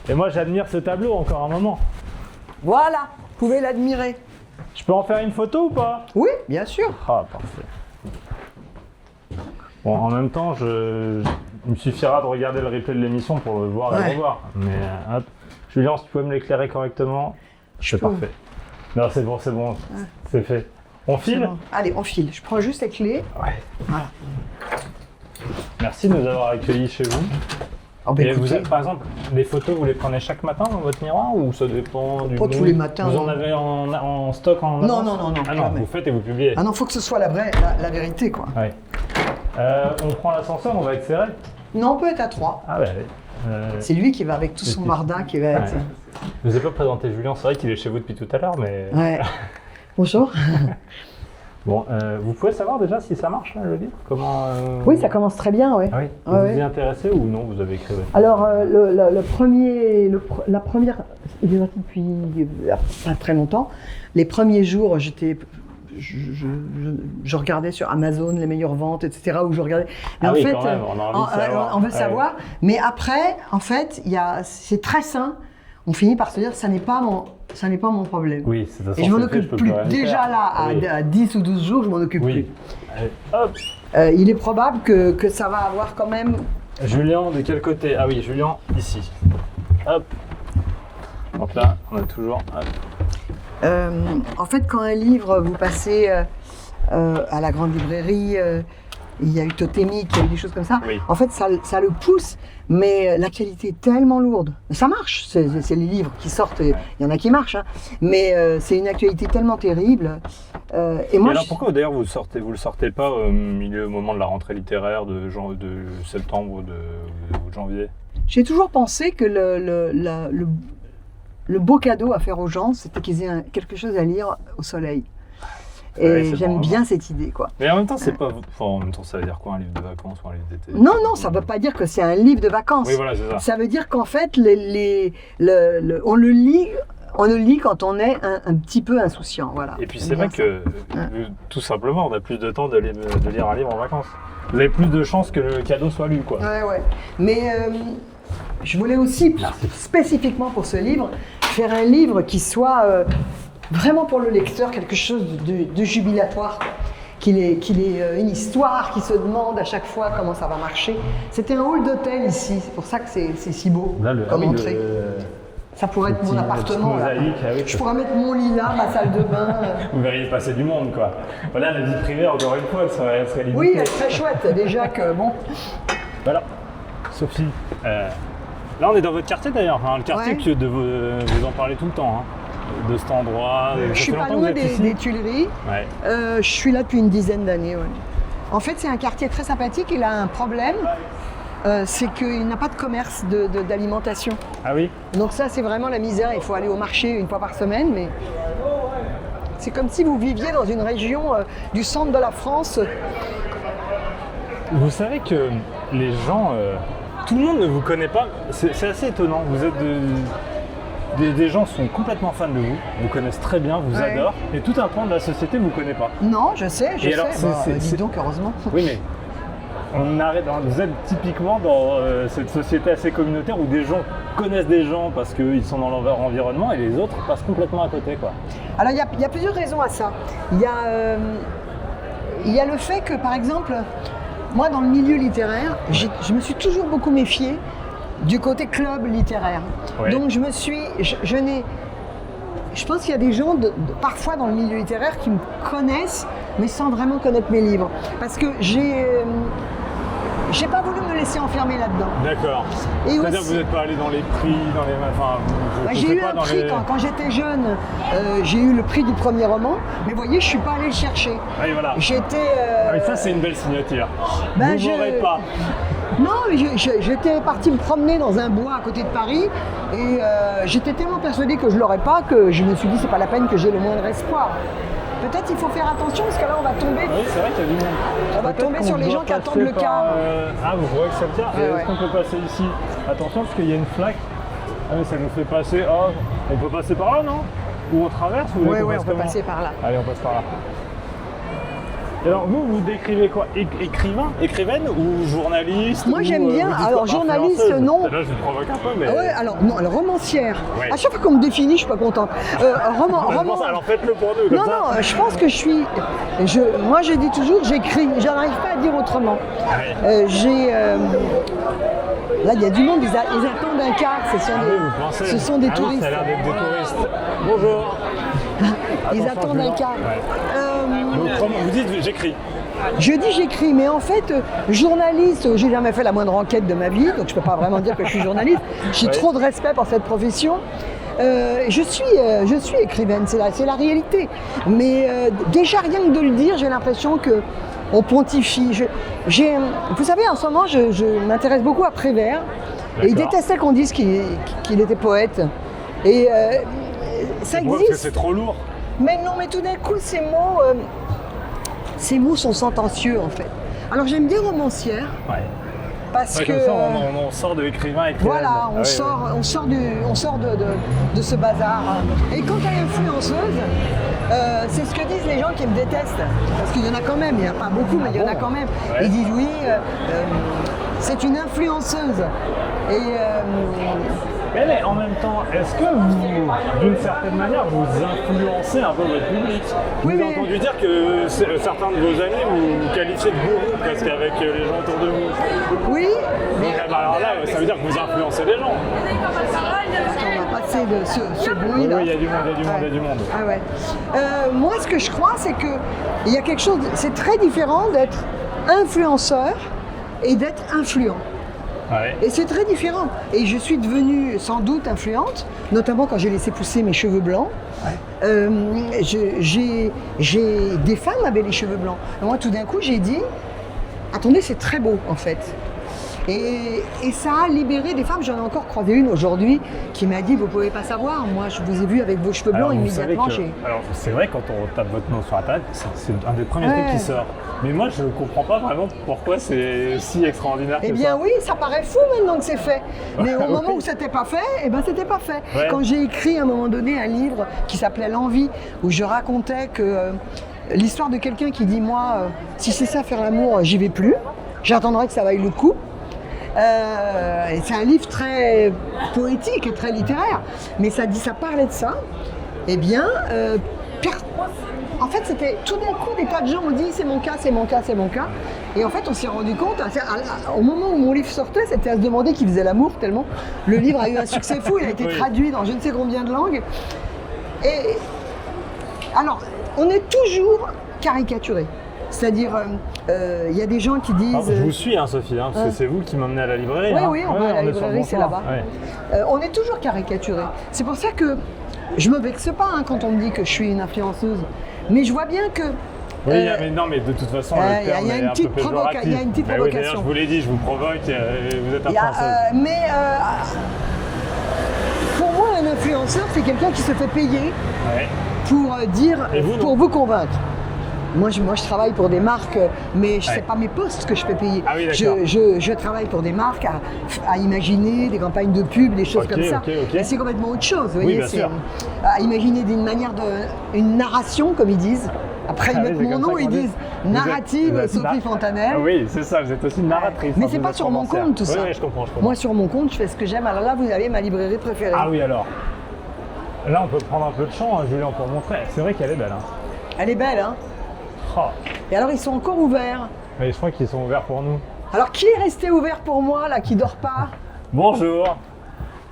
Et moi, j'admire ce tableau encore un moment. Voilà, vous pouvez l'admirer. Je peux en faire une photo ou pas? Oui, bien sûr. Ah, parfait. Bon, en même temps, il me suffira de regarder le replay de l'émission pour le voir et le revoir. Mais hop. Julien, si tu peux me l'éclairer correctement, c'est parfait. Non, c'est bon, c'est fait. On file? Bon. Allez, on file. Je prends juste les clés. Ouais. Voilà. Merci de nous avoir accueillis chez vous. Oh, bah, et par exemple, les photos, vous les prenez chaque matin dans votre miroir ou ça dépend du... Pas tous les matins. Vous en avez en stock en avance? Non. Ah non, vous faites et vous publiez. Ah non, faut que ce soit la vérité, quoi. Ouais. On prend l'ascenseur, on va accélérer? Non, on peut être à 3. Ah bah oui. C'est lui qui va avec tout son marda qui va être... Je vous ai pas présenté Julien, c'est vrai qu'il est chez vous depuis tout à l'heure, mais... Ouais. Bonjour. Bon, vous pouvez savoir déjà si ça marche, là, le livre? Comment Oui, ça commence très bien, oui. Ah oui. Vous vous y intéressez ou non? Vous avez écrit votre... Alors, la première, il est sorti depuis pas très longtemps. Les premiers jours, je regardais sur Amazon les meilleures ventes, etc. Où je regardais. Mais ah en oui, fait, quand même, on a envie de savoir. On veut savoir. Mais après, en fait, c'est très sain. On finit par se dire, ça n'est pas mon problème. Oui, c'est ça. Et je m'en occupe plus. Déjà là, à 10 ou 12 jours, je m'en occupe plus. Allez, hop. Il est probable que ça va avoir quand même... Julien, de quel côté? Ah oui, Julien, ici. Hop. Donc là, on a toujours... en fait, quand un livre, vous passez à la grande librairie, il y a eu Totémique, il y a eu des choses comme ça. Oui. En fait, ça le pousse, mais l'actualité est tellement lourde. Ça marche, c'est les livres qui sortent, il y en a qui marchent, hein. Mais c'est une actualité tellement terrible. Et moi, alors pourquoi d'ailleurs vous le sortez pas au moment de la rentrée littéraire de septembre ou de janvier? J'ai toujours pensé que le beau cadeau à faire aux gens, c'était qu'ils aient quelque chose à lire au soleil. Et j'aime bien cette idée, quoi. Mais en même temps, c'est pas. Enfin, en même temps, ça veut dire quoi, un livre de vacances ou un livre d'été? Non, ça ne veut pas dire que c'est un livre de vacances. Oui, voilà, c'est ça. Ça veut dire qu'en fait, on le lit quand on est un petit peu insouciant, voilà. Et puis c'est vrai que, tout simplement, on a plus de temps de lire un livre en vacances. Vous avez plus de chances que le cadeau soit lu, quoi. Ouais. Mais je voulais aussi, spécifiquement pour ce livre, faire un livre qui soit vraiment pour le lecteur quelque chose de jubilatoire, quoi. Qu'il ait une histoire qui se demande à chaque fois comment ça va marcher. C'était un hall d'hôtel ici, c'est pour ça que c'est si beau comme entrée. Ça pourrait être mon appartement. Mosaïque, je pourrais mettre mon lit là, ma salle de bain. Vous verriez passer du monde, quoi. Voilà, la vie privée, encore une fois, elle serait limitée. Oui, elle est très chouette, déjà que bon. Voilà, Sophie. Là, on est dans votre quartier d'ailleurs, le quartier que vous en parlez tout le temps. De cet endroit. Je suis pas loin des Tuileries. Ouais. Je suis là depuis une dizaine d'années. Ouais. En fait, c'est un quartier très sympathique. Il a un problème, c'est qu'il n'a pas de commerce d'alimentation. Ah oui. Donc ça, c'est vraiment la misère. Il faut aller au marché une fois par semaine, mais c'est comme si vous viviez dans une région du centre de la France. Vous savez que les gens, tout le monde ne vous connaît pas. C'est assez étonnant. Vous êtes des gens sont complètement fans de vous connaissent très bien, vous adorent, et tout un pan de la société ne vous connaît pas. Non, je sais. Alors, dis donc, heureusement. Oui, mais vous êtes typiquement dans cette société assez communautaire où des gens connaissent des gens parce qu'ils sont dans leur environnement et les autres passent complètement à côté, quoi. Alors, il y a plusieurs raisons à ça. Il y a le fait que, par exemple, moi, dans le milieu littéraire, je me suis toujours beaucoup méfiée du côté club littéraire. Ouais. Donc je pense qu'il y a des gens parfois dans le milieu littéraire qui me connaissent mais sans vraiment connaître mes livres. Parce que j'ai pas voulu me laisser enfermer là-dedans. D'accord. C'est-à-dire que vous n'êtes pas allé dans les prix, j'ai eu un prix quand j'étais jeune, j'ai eu le prix du premier roman, mais vous voyez, je ne suis pas allée le chercher. Oui, voilà. Mais ça, c'est une belle signature. Vous n'aurez pas. Non, j'étais partie me promener dans un bois à côté de Paris et j'étais tellement persuadée que je ne l'aurais pas que je me suis dit c'est pas la peine que j'ai le moindre espoir. Peut-être il faut faire attention parce que là on va tomber. Oui, c'est vrai qu'il y a du monde. On va tomber sur les gens qui attendent le car. Vous voyez que ça tient. Est-ce qu'on peut passer ici? Attention parce qu'il y a une flaque. Ah mais ça nous fait passer. Oh, on peut passer par là, non? Ou on traverse? Oui, on peut passer par là. Allez, on passe par là. Et alors vous décrivez quoi? Écrivaine ou journaliste? Moi j'aime bien, alors journaliste non. Là je vous provoque un peu mais... Ouais, alors non, romancière. Ouais. À chaque fois qu'on me définit, je suis pas contente. roman... Alors faites-le pour nous comme ça. Non, je pense que moi je dis toujours, j'écris, j'arrive pas à dire autrement. Ouais. Là il y a du monde, ils attendent un car, ce sont des touristes. Ça a l'air d'être des touristes. Bonjour. Ils attendent un car. Vous dites j'écris. Je dis j'écris, mais en fait, journaliste, j'ai jamais fait la moindre enquête de ma vie, donc je peux pas vraiment dire que je suis journaliste. J'ai trop de respect pour cette profession. Je suis écrivaine, c'est la réalité. Mais déjà rien que de le dire, j'ai l'impression qu'on pontifie. Vous savez, en ce moment, je m'intéresse beaucoup à Prévert. Et il détestait qu'on dise qu'il était poète. Et ça existe. Parce que c'est trop lourd. Mais non, mais tout d'un coup, ces mots sont sentencieux en fait. Alors j'aime bien romancière. Ouais. Parce que comme ça, on sort de l'écrivain écrivaine. Voilà, on sort de ce bazar. Et quand elle est influenceuse, C'est ce que disent les gens qui me détestent. Parce qu'il y en a quand même, il n'y en a pas beaucoup, mais il y en a quand même. Ouais. Ils disent oui, c'est une influenceuse. Et mais en même temps, est-ce que vous, d'une certaine manière, vous influencez un peu votre public? Oui, J'ai mais- entendu dire que certains de vos amis vous qualifiez de gourou presque avec les gens autour de vous. oui, Donc, alors là, ça veut dire que vous influencez les gens. on va passer de ce Oui, bruit-là. il y a du monde, il y a du monde, il y a du monde. Ah ouais. Moi, ce que je crois, c'est que il y a quelque chose. C'est très différent d'être influenceur et d'être influent. Ouais. Et c'est très différent. Et je suis devenue sans doute influente, notamment quand j'ai laissé pousser mes cheveux blancs. J'ai des femmes avaient les cheveux blancs. Et moi, tout d'un coup, j'ai dit, attendez, c'est très beau en fait. Et ça a libéré des femmes. J'en ai encore croisé une aujourd'hui qui m'a dit, vous pouvez pas savoir, moi je vous ai vu avec vos cheveux blancs Alors, vous savez immédiatement. alors c'est vrai, quand on tape votre nom sur Internet, c'est un des premiers Ouais. trucs qui sort. Mais moi, je ne comprends pas vraiment pourquoi c'est si extraordinaire Eh que bien ça. oui, ça paraît fou maintenant que c'est fait. Mais au moment Oui. où c'était pas fait, eh ben c'était pas fait. Ouais. Quand j'ai écrit à un moment donné un livre qui s'appelait L'Envie, où je racontais que l'histoire de quelqu'un qui dit moi, si c'est ça faire l'amour, j'y vais plus. J'attendrai que ça vaille le coup. Et c'est un livre très poétique et très littéraire, mais ça parlait de ça. Eh bien, en fait, c'était tout d'un coup, des tas de gens ont dit c'est mon cas, c'est mon cas, c'est mon cas. Et en fait, on s'est rendu compte, au moment où mon livre sortait, c'était à se demander qui faisait l'amour, tellement le livre a eu un succès fou, il a été Oui. traduit dans je ne sais combien de langues. Et alors, on est toujours caricaturé. C'est-à-dire, il y a des gens qui disent. Alors, je vous suis, hein, Sophie, parce que c'est vous qui m'emmenez à la librairie. Oui, hein. oui, on va à la est sur le librairie, bon c'est chemin. là-bas. Ouais. On est toujours caricaturé. C'est pour ça que je me vexe pas quand on me dit que je suis une influenceuse. Mais je vois bien que. Oui, mais non, mais de toute façon, le il y a terme une est un petite peu péjoratif. il y a une petite Mais oui, d'ailleurs, provocation. je vous l'ai dit, je vous provoque, vous êtes il y a, influenceuse. pour moi, un influenceur, c'est quelqu'un qui se fait payer Ouais. pour dire, Et vous, non? pour vous convaincre. Moi, je travaille pour des marques, mais ce n'est Ouais. pas mes postes que je fais payer. Ah oui, d'accord. Je travaille pour des marques à imaginer des campagnes de pub, des choses Ok, comme ça. ok, ok. Mais c'est complètement autre chose, vous Oui, voyez. bien sûr. À imaginer d'une manière une narration, comme ils disent. Après, ils Ah oui, mettent c'est mon comme ça nom, qu'on ils dit. disent Vous narrative êtes Sophie Fontanelle. Ah oui, c'est ça, vous êtes aussi une narratrice. Mais hein, c'est vous pas êtes sur mon romancière. compte tout ça. Oui, je comprends. Moi, sur mon compte, je fais ce que j'aime. Alors là, vous avez ma librairie préférée. Ah oui, alors. Là, on peut prendre un peu de champ, hein, Julien, pour montrer. C'est vrai qu'elle est belle. Hein. Elle est belle, hein. Oh. Et alors, ils sont encore ouverts. Mais je crois qu'ils sont ouverts pour nous. Alors, qui est resté ouvert pour moi, là, qui dort pas? Bonjour.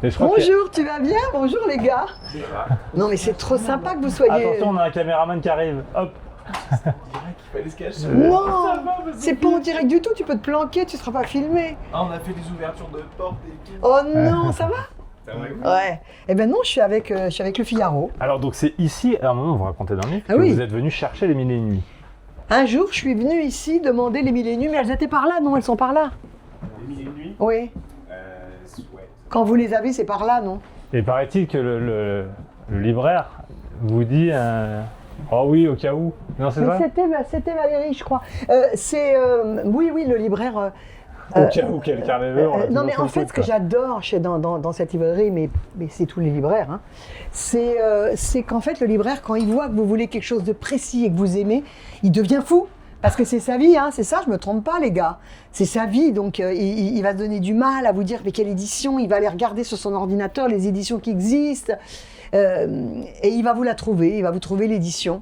Et je crois que- Bonjour, tu vas bien? Bonjour les gars. Non mais c'est trop sympa que vous soyez. Attention, on a un caméraman qui arrive. Hop. Non, c'est pas en direct du tout. Tu peux te planquer, tu seras pas filmé. Ah, on a fait des ouvertures de portes et tout. Oh non, ça va? Ça va, oui. Ouais. Eh ben non, je suis avec le Figaro. Alors, donc, c'est ici, à un moment, vous racontez dans le livre, Ah que oui. vous êtes venu chercher les mille et une nuits. Un jour, je suis venue ici demander les mille et une nuits, mais elles étaient par là, non? Elles sont par là. Les mille et une nuits. Oui. Ouais. Quand vous les avez, c'est par là, non? Et paraît-il que le libraire vous dit oh oui, au cas où. Non, c'est Mais ça? c'était Valérie, je crois. Oui, le libraire. Au cas où quelqu'un avait vu. Non, mais en fait, ce que j'adore dans cette librairie, mais c'est tous les libraires, hein, c'est qu'en fait, le libraire, quand il voit que vous voulez quelque chose de précis et que vous aimez, il devient fou. Parce que c'est sa vie, hein, c'est ça, je me trompe pas, les gars. C'est sa vie, donc il va se donner du mal à vous dire mais quelle édition. Il va aller regarder sur son ordinateur les éditions qui existent et il va vous la trouver, il va vous trouver l'édition.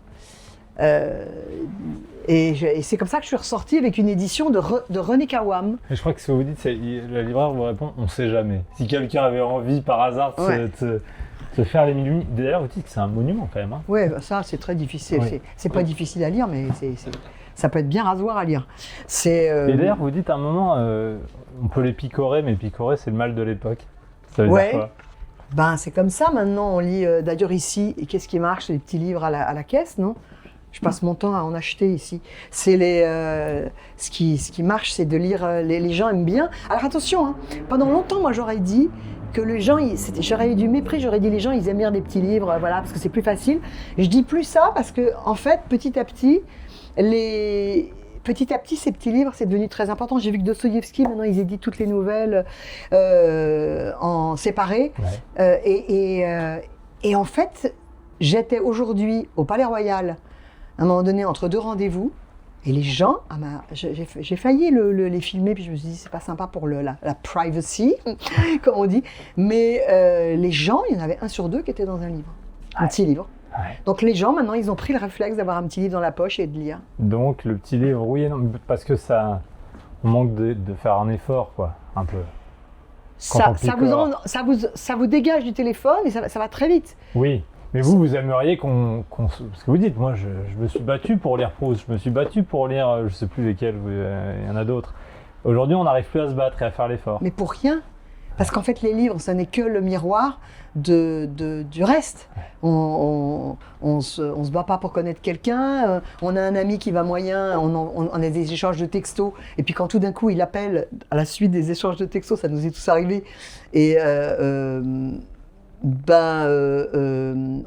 Et c'est comme ça que je suis ressortie avec une édition de René Kawam. Et je crois que ce que vous dites, c'est le libraire vous répond on sait jamais. Si quelqu'un avait envie par hasard de Ouais. se faire les mille et une nuits. D'ailleurs, vous dites que c'est un monument quand même. Hein. Ouais, bah ça c'est très difficile. Oui. C'est pas difficile à lire, mais ça peut être bien rasoir à lire. C'est. Et d'ailleurs, vous dites à un moment, on peut les picorer, mais picorer c'est le mal de l'époque. Ça veut Ouais. dire quoi? Ben, c'est comme ça maintenant, on lit d'ailleurs ici, et qu'est-ce qui marche? Les petits livres à la caisse, non? Je passe mon temps à en acheter ici. C'est ce qui marche, c'est de lire, les gens aiment bien. Alors attention, hein, pendant longtemps, moi j'aurais dit que les gens, j'aurais eu du mépris, j'aurais dit les gens, ils aiment lire des petits livres, voilà, parce que c'est plus facile. Je dis plus ça parce que, en fait, petit à petit, ces petits livres, c'est devenu très important. J'ai vu que Dostoïevski, maintenant, ils éditent toutes les nouvelles en séparé. Ouais. Et en fait, j'étais aujourd'hui au Palais Royal, à un moment donné, entre 2 rendez-vous, et les gens, j'ai failli les filmer, puis je me suis dit, c'est pas sympa pour la privacy, comme on dit, mais les gens, il y en avait 1 sur 2 qui était dans un livre, un petit livre. Ouais. Donc les gens, maintenant, ils ont pris le réflexe d'avoir un petit livre dans la poche et de lire. Donc le petit livre, oui et non, parce que ça, on manque de faire un effort, quoi, un peu. Ça vous dégage du téléphone et ça va très vite. Oui. Mais vous aimeriez parce que vous dites, moi je me suis battu pour lire Proust, je me suis battu pour lire, je sais plus lesquels, il y en a d'autres. Aujourd'hui on n'arrive plus à se battre et à faire l'effort. Mais pour rien. Parce qu'en fait les livres, ce n'est que le miroir du reste. On se bat pas pour connaître quelqu'un, on a un ami qui va moyen, on a des échanges de textos, et puis quand tout d'un coup il appelle à la suite des échanges de textos, ça nous est tous arrivé, et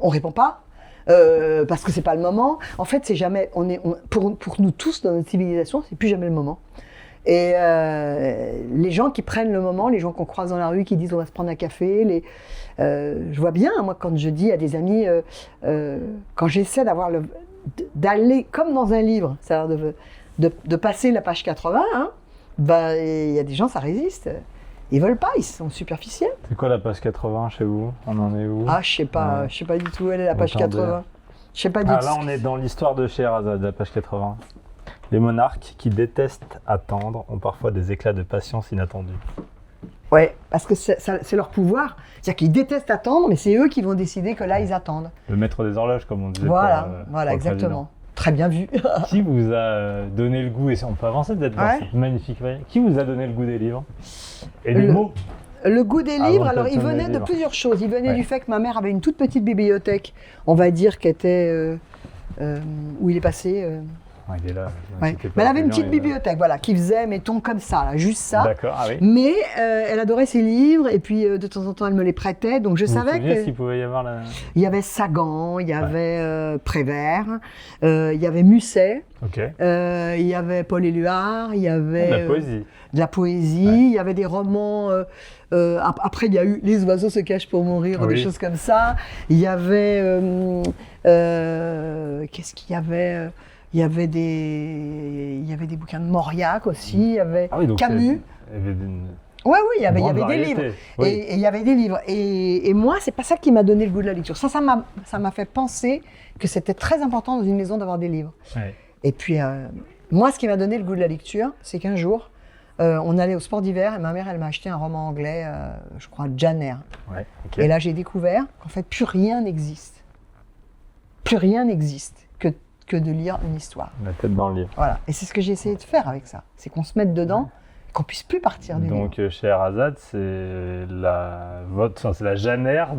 on répond pas parce que c'est pas le moment. En fait, c'est jamais. Pour nous tous dans notre civilisation, c'est plus jamais le moment. Et les gens qui prennent le moment, les gens qu'on croise dans la rue, qui disent on va se prendre un café. Je vois bien, moi, quand je dis à des amis, quand j'essaie d'aller comme dans un livre, c'est-à-dire de passer la page 80, hein, il y a des gens, ça résiste. Ils veulent pas, ils sont superficiels. C'est quoi la page 80 chez vous? On en est où? Ah, je sais pas du tout où elle est la page 80. Je sais pas du tout. Là, on est dans l'histoire de Scheherazade, la page 80. Les monarques qui détestent attendre ont parfois des éclats de patience inattendus. Ouais, parce que c'est leur pouvoir. C'est-à-dire qu'ils détestent attendre, mais c'est eux qui vont décider que là, ils attendent. Le maître des horloges, comme on disait. Voilà, exactement. Très bien vu. Qui vous a donné le goût, et on peut avancer peut-être dans cette magnifique veille, qui vous a donné le goût des livres et des mots? Le goût des livres, alors il venait de plusieurs choses. Il venait du fait que ma mère avait une toute petite bibliothèque, on va dire, qui était où il est passé. Il est là. Mais elle avait une petite bibliothèque, voilà, qui faisait, mettons, comme ça, là, juste ça. D'accord, ah oui. Mais elle adorait ses livres, et puis de temps en temps, elle me les prêtait, donc je savais que... s'il pouvait y avoir Il y avait Sagan, il y avait Prévert, il y avait Musset, il y avait Paul Éluard, il y avait... De la poésie, il y avait des romans... après, il y a eu Les oiseaux se cachent pour mourir, des choses comme ça. Il y avait... qu'est-ce qu'il y avait il y avait des bouquins de Mauriac aussi, il y avait Camus. Oui, il y avait des livres. Et il y avait des livres. Et moi, c'est pas ça qui m'a donné le goût de la lecture. Ça m'a fait penser que c'était très important dans une maison d'avoir des livres. Ouais. Et puis, moi, ce qui m'a donné le goût de la lecture, c'est qu'un jour, on allait au sport d'hiver et ma mère, elle m'a acheté un roman anglais, je crois, Jane Eyre. Ouais, et là, j'ai découvert qu'en fait, plus rien n'existe. Plus rien n'existe que de lire une histoire. La tête dans le livre. Voilà. Et c'est ce que j'ai essayé de faire avec ça. C'est qu'on se mette dedans, qu'on puisse plus partir du livre. Donc Scheherazade, c'est la Jane Eyre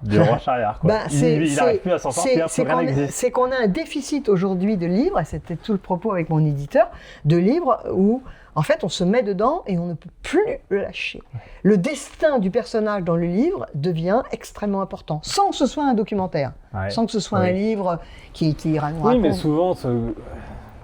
du roi Schahriar. Il n'arrive plus à s'en sortir, rien n'existe. C'est qu'on a un déficit aujourd'hui de livres, et c'était tout le propos avec mon éditeur, de livres où en fait on se met dedans et on ne peut plus le lâcher. Le destin du personnage dans le livre devient extrêmement important, sans que ce soit un documentaire, sans que ce soit un livre qui raconte. Oui, mais souvent,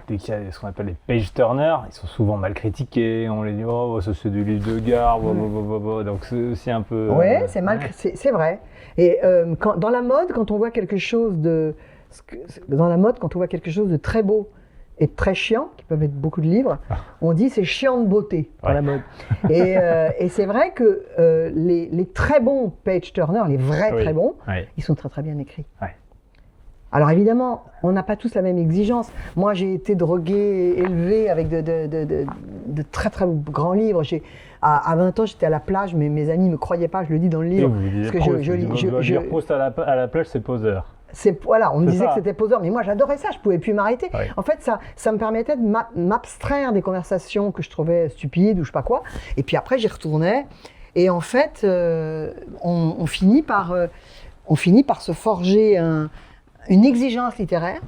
dès qu'il y a ce qu'on appelle les page-turners, ils sont souvent mal critiqués, on les dit « Oh, ça c'est du livre de gare, donc c'est aussi un peu... Oui, c'est vrai. Et dans la mode, quand on voit quelque chose de... Dans la mode, quand on voit quelque chose de très beau et de très chiant, qui peuvent être beaucoup de livres, on dit c'est chiant de beauté dans la mode. Et c'est vrai que les très bons page-turners, les vrais très bons, ils sont très très bien écrits. Alors évidemment, on n'a pas tous la même exigence. Moi, j'ai été droguée, élevée avec de très très grands livres. À 20 ans, j'étais à la plage, mais mes amis ne me croyaient pas, je le dis dans le livre. Lire Proust à la plage, c'est poseur. Voilà, on me disait que c'était poseur, mais moi j'adorais ça, je ne pouvais plus m'arrêter. En fait, ça me permettait de m'abstraire des conversations que je trouvais stupides ou je ne sais pas quoi. Et puis après, j'y retournais. Et en fait, on finit par se forger une exigence littéraire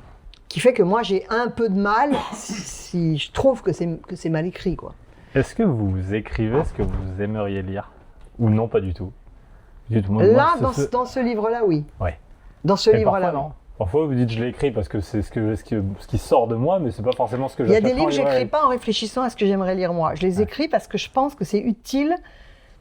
qui fait que moi j'ai un peu de mal si je trouve que c'est mal écrit, quoi. Est-ce que vous écrivez ce que vous aimeriez lire ou non, pas du tout? Dans ce livre-là, oui. Dans ce livre-là, non. Parfois vous dites je l'ai écrit parce que c'est ce qui sort de moi, mais c'est pas forcément ce que j'achèterais. Il y a des livres que j'écris pas en réfléchissant à ce que j'aimerais lire moi. Je les écris parce que je pense que c'est utile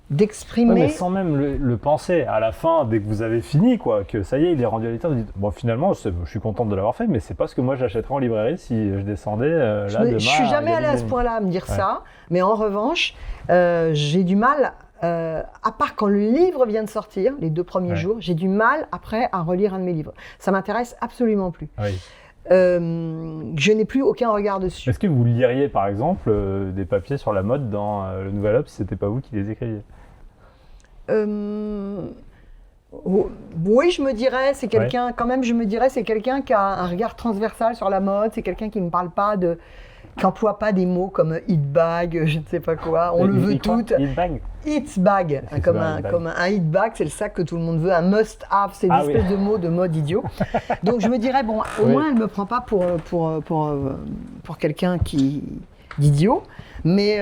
d'exprimer... Ouais, mais sans même le penser, à la fin, dès que vous avez fini, quoi, que ça y est, il est rendu à l'état, vous dites, bon, finalement, je suis contente de l'avoir fait, mais c'est pas ce que moi j'achèterais en librairie si je descendais là demain. Je suis jamais allée à ce point-là à me dire ça, mais en revanche, j'ai du mal, à part quand le livre vient de sortir, les 2 premiers jours, j'ai du mal après à relire un de mes livres. Ça m'intéresse absolument plus. Oui. Je n'ai plus aucun regard dessus. Est-ce que vous liriez, par exemple, des papiers sur la mode dans le Nouvel Obs si c'était pas vous qui les écriviez? Oui, je me dirais, c'est quelqu'un, quand même, je me dirais, c'est quelqu'un qui a un regard transversal sur la mode, c'est quelqu'un qui ne parle pas qui n'emploie pas des mots comme hit bag, je ne sais pas quoi, on le veut tout. Hit bag. Hit bag, comme un hit bag, c'est le sac que tout le monde veut, un must have, c'est une espèce de mot de mode idiot. Donc je me dirais, bon, au moins elle ne me prend pas pour quelqu'un d'idiot, mais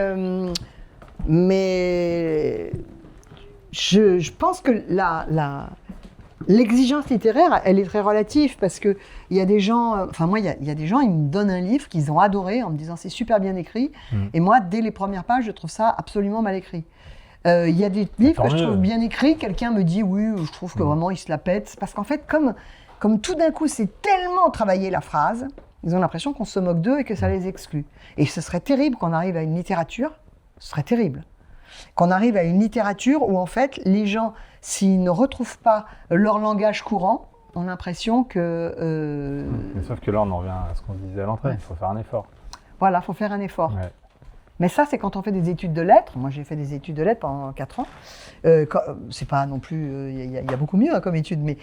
je pense que l'exigence littéraire, elle est très relative parce que il y a des gens, moi, il y a des gens, ils me donnent un livre qu'ils ont adoré en me disant c'est super bien écrit, et moi, dès les premières pages, je trouve ça absolument mal écrit. Il y a des livres que je trouve bien écrits, quelqu'un me dit oui, je trouve que vraiment il se la pète, c'est parce qu'en fait, comme tout d'un coup, c'est tellement travaillé la phrase, ils ont l'impression qu'on se moque d'eux et que ça les exclut. Et ce serait terrible qu'on arrive à une littérature, ce serait terrible. Qu'on arrive à une littérature où en fait les gens, s'ils ne retrouvent pas leur langage courant, ont l'impression que... Mais sauf que là on en revient à ce qu'on disait à l'entrée, il faut faire un effort. Voilà, il faut faire un effort. Ouais. Mais ça c'est quand on fait des études de lettres, moi j'ai fait des études de lettres pendant 4 ans, c'est pas non plus, il y a beaucoup mieux comme études, mais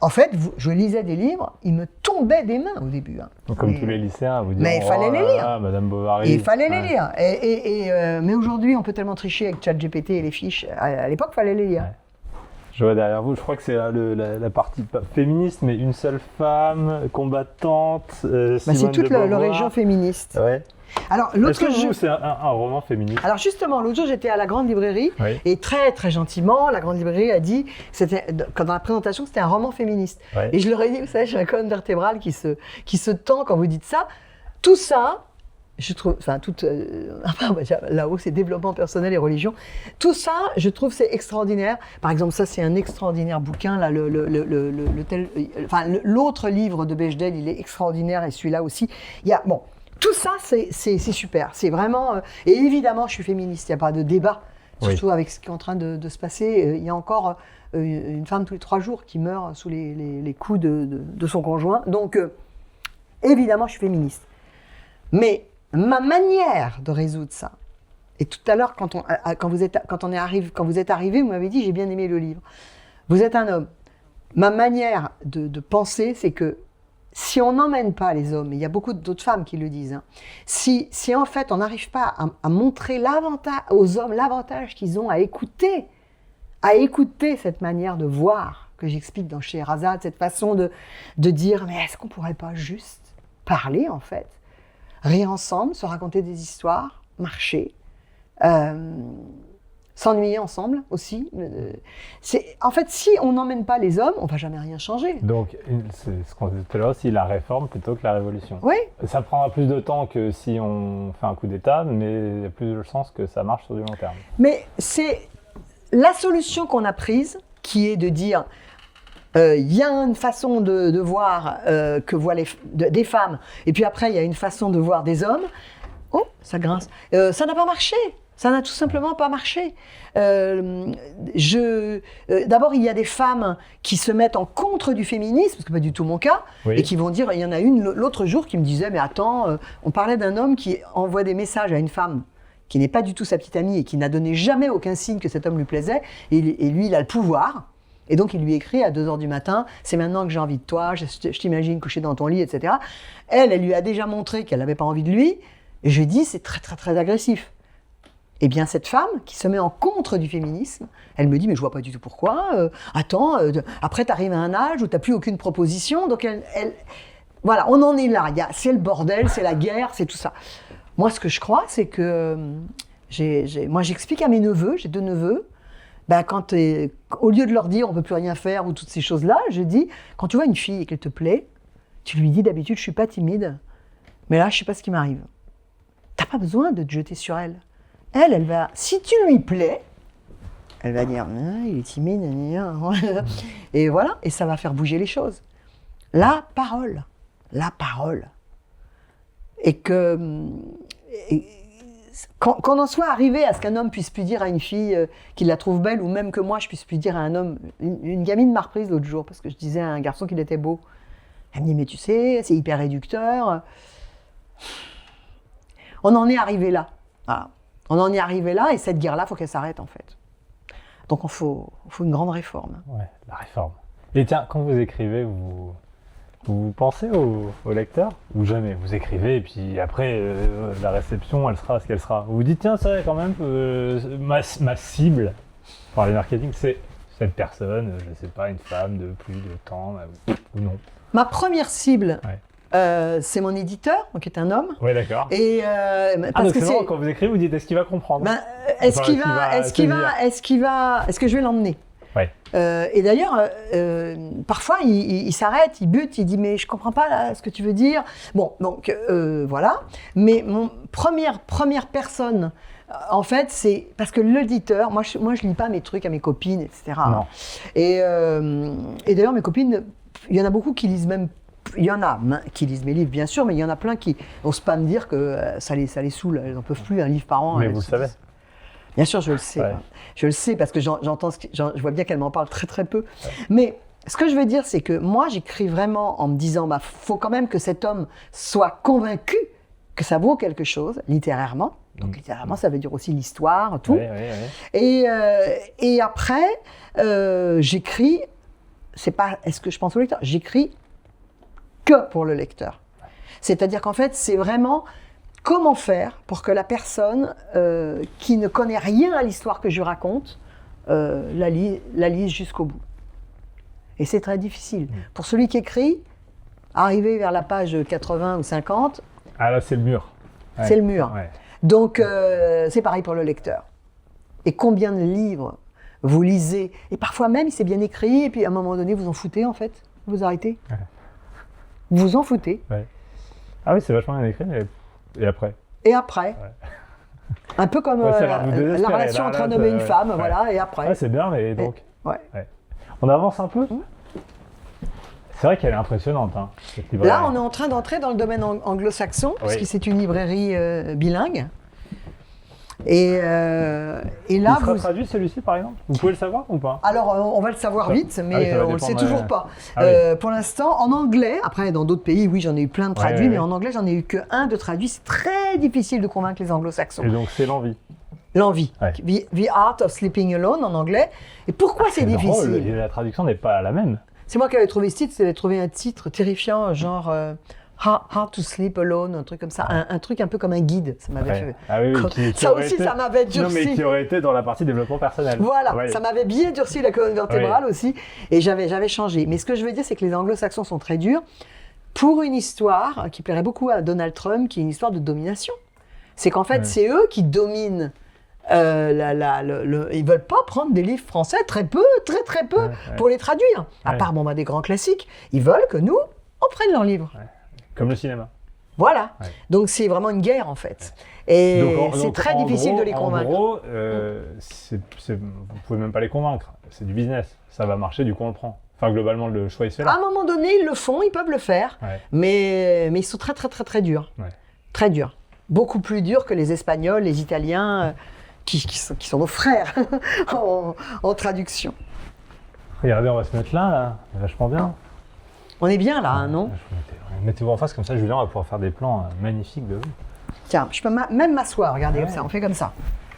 en fait je lisais des livres, ils me tombaient des mains au début. Donc, comme tous les lycéens, vous dites mais il fallait les lire. Madame Bovary. Il fallait les lire. Mais aujourd'hui, on peut tellement tricher avec ChatGPT et les fiches. À l'époque, il fallait les lire. Ouais. Je vois derrière vous, je crois que c'est la partie féministe, mais une seule femme, combattante. C'est toute la région féministe. Ouais. Alors, est-ce que c'est un roman féministe? Alors justement, l'autre jour, j'étais à la Grande Librairie et très très gentiment, la Grande Librairie a dit, dans la présentation, que c'était un roman féministe. Ouais. Et je leur ai dit, vous savez, j'ai la colonne vertébrale qui se tend quand vous dites ça. Tout ça, je trouve, là-haut, c'est développement personnel et religion. Tout ça, je trouve, c'est extraordinaire. Par exemple, ça, c'est un extraordinaire bouquin. Là, l'autre livre de Bechdel, il est extraordinaire et celui-là aussi. Tout ça, c'est super. C'est vraiment... et évidemment, je suis féministe, il n'y a pas de débat. Surtout avec ce qui est en train de se passer. Il y a encore une femme tous les 3 jours qui meurt sous les coups de son conjoint. Donc, évidemment, je suis féministe. Mais ma manière de résoudre ça, et tout à l'heure, quand vous êtes arrivé, vous m'avez dit, j'ai bien aimé le livre. Vous êtes un homme. Ma manière de penser, c'est que si on n'emmène pas les hommes, et il y a beaucoup d'autres femmes qui le disent, si en fait on n'arrive pas à montrer aux hommes l'avantage qu'ils ont à écouter cette manière de voir que j'explique dans Scheherazade, cette façon de dire mais est-ce qu'on pourrait pas juste parler en fait, rire ensemble, se raconter des histoires, marcher, s'ennuyer ensemble aussi. En fait, si on n'emmène pas les hommes, on ne va jamais rien changer. Donc, c'est ce qu'on disait tout à l'heure aussi, la réforme plutôt que la révolution. Oui. Ça prendra plus de temps que si on fait un coup d'État, mais il y a plus de chances que ça marche sur du long terme. Mais c'est la solution qu'on a prise, qui est de dire il y a une façon de voir que voient des femmes, et puis après, il y a une façon de voir des hommes. Oh, ça grince. Ça n'a pas marché. Ça n'a tout simplement pas marché. D'abord, il y a des femmes qui se mettent en contre du féminisme, ce qui n'est pas du tout mon cas, et qui vont dire, il y en a une l'autre jour qui me disait, mais attends, on parlait d'un homme qui envoie des messages à une femme qui n'est pas du tout sa petite amie et qui n'a donné jamais aucun signe que cet homme lui plaisait, et lui, il a le pouvoir. Et donc, il lui écrit à 2h du matin, c'est maintenant que j'ai envie de toi, je t'imagine coucher dans ton lit, etc. Elle lui a déjà montré qu'elle n'avait pas envie de lui, et je dis, c'est très, très, très agressif. Eh bien, cette femme qui se met en contre du féminisme, elle me dit, mais je vois pas du tout pourquoi. Après, tu arrives à un âge où tu n'as plus aucune proposition. Donc, voilà, on en est là. C'est le bordel, c'est la guerre, c'est tout ça. Moi, ce que je crois, c'est que moi, j'explique à mes neveux, j'ai 2 neveux, au lieu de leur dire, on ne peut plus rien faire ou toutes ces choses-là, je dis, quand tu vois une fille et qu'elle te plaît, tu lui dis, d'habitude, je ne suis pas timide, mais là, je ne sais pas ce qui m'arrive. Tu n'as pas besoin de te jeter sur elle. Elle va, si tu lui plais, Elle va dire, il est timide, et voilà, et ça va faire bouger les choses. La parole. Et que qu'on en soit arrivé à ce qu'un homme puisse plus dire à une fille qu'il la trouve belle, ou même que moi je puisse plus dire à un homme, une gamine m'a reprise l'autre jour parce que je disais à un garçon qu'il était beau. Elle me dit, mais tu sais, c'est hyper réducteur. On en est arrivé là. Voilà. On en est arrivé là, et cette guerre-là, il faut qu'elle s'arrête en fait. Donc il faut une grande réforme. Ouais, la réforme. Et tiens, quand vous écrivez, vous pensez au lecteur ou jamais? Vous écrivez et puis après, la réception, elle sera ce qu'elle sera. Vous vous dites, tiens, ça quand même, ma cible, par le marketing, c'est cette personne, je sais pas, une femme de plus de temps, ou non. Ma première cible, c'est mon éditeur, donc qui est un homme. Oui, d'accord. Et donc c'est marrant, quand vous écrivez, vous dites, est-ce qu'il va comprendre? Est-ce que je vais l'emmener? Ouais. Et d'ailleurs, parfois, il s'arrête, il bute, il dit, mais je comprends pas là, ce que tu veux dire. Bon, donc voilà. Mais mon première personne, en fait, c'est parce que l'éditeur, moi je lis pas mes trucs à mes copines, etc. Non. Et d'ailleurs, mes copines, il y en a beaucoup qui lisent même. Il y en a qui lisent mes livres, bien sûr, mais il y en a plein qui n'osent pas me dire que ça les saoule. Elles n'en peuvent plus, un livre par an. Mais vous le savez. Bien sûr, je le sais. Ouais. Je le sais parce que je vois bien qu'elle m'en parle très très peu. Ouais. Mais ce que je veux dire, c'est que moi, j'écris vraiment en me disant, faut quand même que cet homme soit convaincu que ça vaut quelque chose, littérairement. Donc littéralement, ça veut dire aussi l'histoire, tout. Et après, j'écris, c'est pas est-ce que je pense au lecteur, j'écris que pour le lecteur. C'est-à-dire qu'en fait, c'est vraiment comment faire pour que la personne qui ne connaît rien à l'histoire que je raconte la lise jusqu'au bout. Et c'est très difficile. Pour celui qui écrit, arriver vers la page 80 ou 50... Ah là, c'est le mur. Ouais. C'est le mur. Ouais. Donc, c'est pareil pour le lecteur. Et combien de livres vous lisez? Et parfois même, c'est bien écrit, et puis à un moment donné, vous en foutez, en fait. Vous arrêtez. Ouais. Vous en foutez. Ouais. Ah oui, c'est vachement bien écrit, mais... Et après? Et après. Ouais. Un peu comme la relation entre un homme et une femme, voilà, et après. Ah, c'est bien, mais donc... Ouais. On avance un peu. C'est vrai qu'elle est impressionnante, hein, cette librairie. Là, on est en train d'entrer dans le domaine anglo-saxon, parce que c'est une librairie bilingue. Et là, il sera traduit celui-ci, par exemple? Vous pouvez le savoir ou pas? Alors, on va le savoir vite, mais on ne le sait toujours pas. Pour l'instant, en anglais, après, dans d'autres pays, oui, j'en ai eu plein de traduits, mais en anglais, j'en ai eu qu'un de traduit. C'est très difficile de convaincre les anglo-saxons. Et donc, c'est l'envie. L'envie. The Art of Sleeping Alone, en anglais. Et pourquoi c'est difficile? Drôle, la traduction n'est pas la même. C'est moi qui avais trouvé ce titre, j'avais trouvé un titre terrifiant, genre... How to Sleep Alone, un truc comme ça, un truc un peu comme un guide, ça m'avait fait. Ah oui, ça aussi, ça m'avait durci. Non, mais qui aurait été dans la partie développement personnel. Voilà, ça m'avait bien durci la colonne vertébrale aussi, et j'avais changé. Mais ce que je veux dire, c'est que les anglo-saxons sont très durs pour une histoire qui plairait beaucoup à Donald Trump, qui est une histoire de domination. C'est qu'en fait, c'est eux qui dominent. Ils veulent pas prendre des livres français, très peu, très peu, pour les traduire. À part des grands classiques, ils veulent que nous, on prenne leurs livres. Comme le cinéma. Voilà. Donc c'est vraiment une guerre en fait. Et c'est très difficile de les convaincre. En gros, vous pouvez même pas les convaincre. C'est du business. Ça va marcher, du coup on le prend. Enfin globalement le choix est fait là. À un moment donné, ils le font, ils peuvent le faire, mais ils sont très durs. Très durs. Beaucoup plus durs que les Espagnols, les Italiens, qui sont nos frères en traduction. Regardez, on va se mettre là. C'est vachement bien. On est bien là, non? Mettez-vous en face, comme ça, Julien va pouvoir faire des plans magnifiques de vous. Tiens, je peux même m'asseoir, regardez, comme ça, on fait comme ça.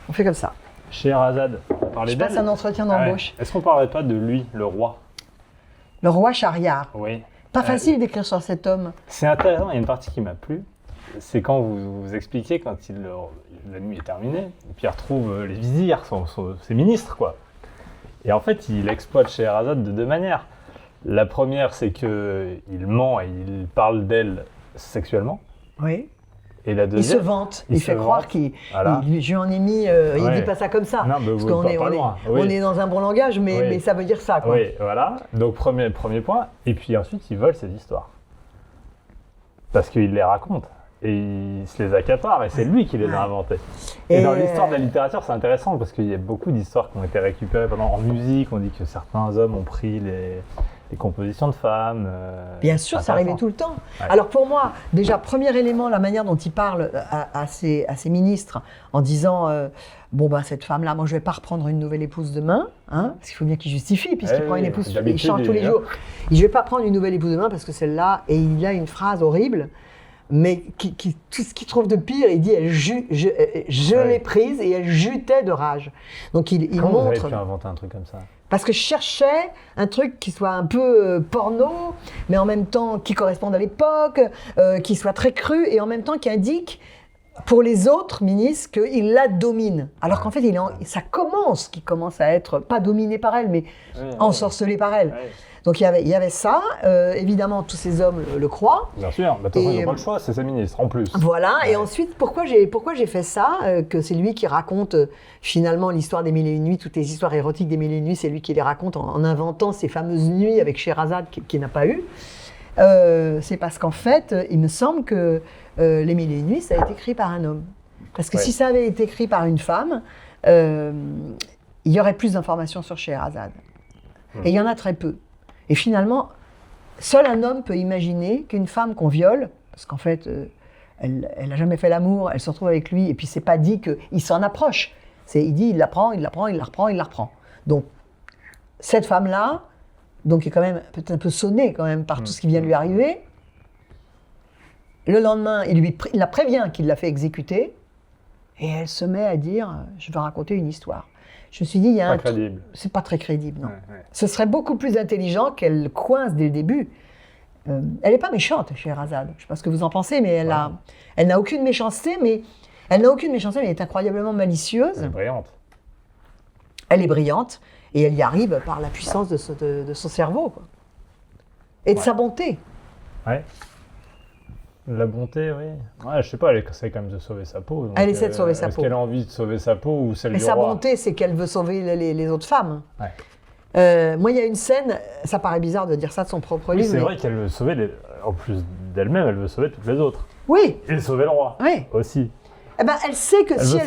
On fait comme ça. Scheherazade, je passe un entretien d'embauche. Est-ce qu'on ne parlerait pas de lui, le roi? Le roi Shahriar. Oui. Pas facile d'écrire sur cet homme. C'est intéressant, il y a une partie qui m'a plu. C'est quand vous expliquez, quand la nuit est terminée, et puis il retrouve les vizirs, ses ministres, quoi. Et en fait, il exploite Scheherazade de deux manières. La première, c'est qu'il ment et il parle d'elle sexuellement. Oui. Et la deuxième, il se vante. Il fait croire qu'il... Voilà. Je lui en ai mis... Il dit pas ça comme ça. Non, mais parce qu'on on est dans un bon langage, mais ça veut dire ça, quoi. Oui, voilà. Donc, premier point. Et puis ensuite, il vole ses histoires. Parce qu'il les raconte. et il se les accapare, et c'est lui qui les a inventés. Et dans l'histoire de la littérature, c'est intéressant, parce qu'il y a beaucoup d'histoires qui ont été récupérées en musique. On dit que certains hommes ont pris les compositions de femmes. Bien sûr, ça arrivait tout le temps. Ouais. Alors pour moi, déjà, premier élément, la manière dont il parle à ses ministres, en disant cette femme-là, moi je ne vais pas reprendre une nouvelle épouse demain, hein, parce qu'il faut bien qu'il justifie, puisqu'il prend une épouse, il change tous les jours. Je ne vais pas prendre une nouvelle épouse demain, parce que celle-là, et il a une phrase horrible, mais tout ce qu'il trouve de pire, il dit je l'ai prise et elle jutait de rage. Donc il Comment montre. Vous avez pu inventer un truc comme ça? Parce que je cherchais un truc qui soit un peu porno, mais en même temps qui corresponde à l'époque, qui soit très cru, et en même temps qui indique pour les autres ministres qu'il la domine. Alors qu'en fait, qu'il commence à être, pas dominé par elle, mais ensorcelé par elle. Ouais. Donc il y avait ça, évidemment tous ces hommes le croient. Bien sûr, de toute façon ils n'ont pas le choix, c'est ces ministres en plus. Voilà, et ensuite pourquoi j'ai fait ça, que c'est lui qui raconte finalement l'histoire des Mille et Une Nuits, toutes les histoires érotiques des Mille et Une Nuits, c'est lui qui les raconte en inventant ces fameuses nuits avec Scheherazade qui n'a pas eu. C'est parce qu'en fait, il me semble que les Mille et Une Nuits, ça a été écrit par un homme. Parce que si ça avait été écrit par une femme, il y aurait plus d'informations sur Scheherazade. Et il y en a très peu. Et finalement, seul un homme peut imaginer qu'une femme qu'on viole, parce qu'en fait, elle n'a jamais fait l'amour, elle se retrouve avec lui, et puis c'est pas dit qu'il s'en approche. Il dit, il la prend, il la reprend. Donc, cette femme-là, donc est quand même peut-être un peu sonnée quand même par tout ce qui vient de lui arriver. Le lendemain, il la prévient qu'il l'a fait exécuter, et elle se met à dire, je vais raconter une histoire. Je me suis dit, il y a un truc. C'est pas très crédible, non. Ouais. Ce serait beaucoup plus intelligent qu'elle coince dès le début. Elle n'est pas méchante, Scheherazade. Je ne sais pas ce que vous en pensez, mais elle n'a aucune méchanceté, mais elle est incroyablement malicieuse. Elle est brillante. Elle est brillante, et elle y arrive par la puissance de son cerveau, quoi. Et de sa bonté. Ouais. La bonté, oui. Ouais, je sais pas, elle essaie quand même de sauver sa peau. Donc, elle essaie de sauver sa peau. Est-ce qu'elle a envie de sauver sa peau ou celle du roi? Mais sa bonté, c'est qu'elle veut sauver les autres femmes. Ouais. Moi, il y a une scène, ça paraît bizarre de dire ça de son propre livre. C'est vrai qu'elle veut sauver, en plus d'elle-même, elle veut sauver toutes les autres. Oui. Et sauver le roi. Oui. Aussi. Eh ben, elle sait que si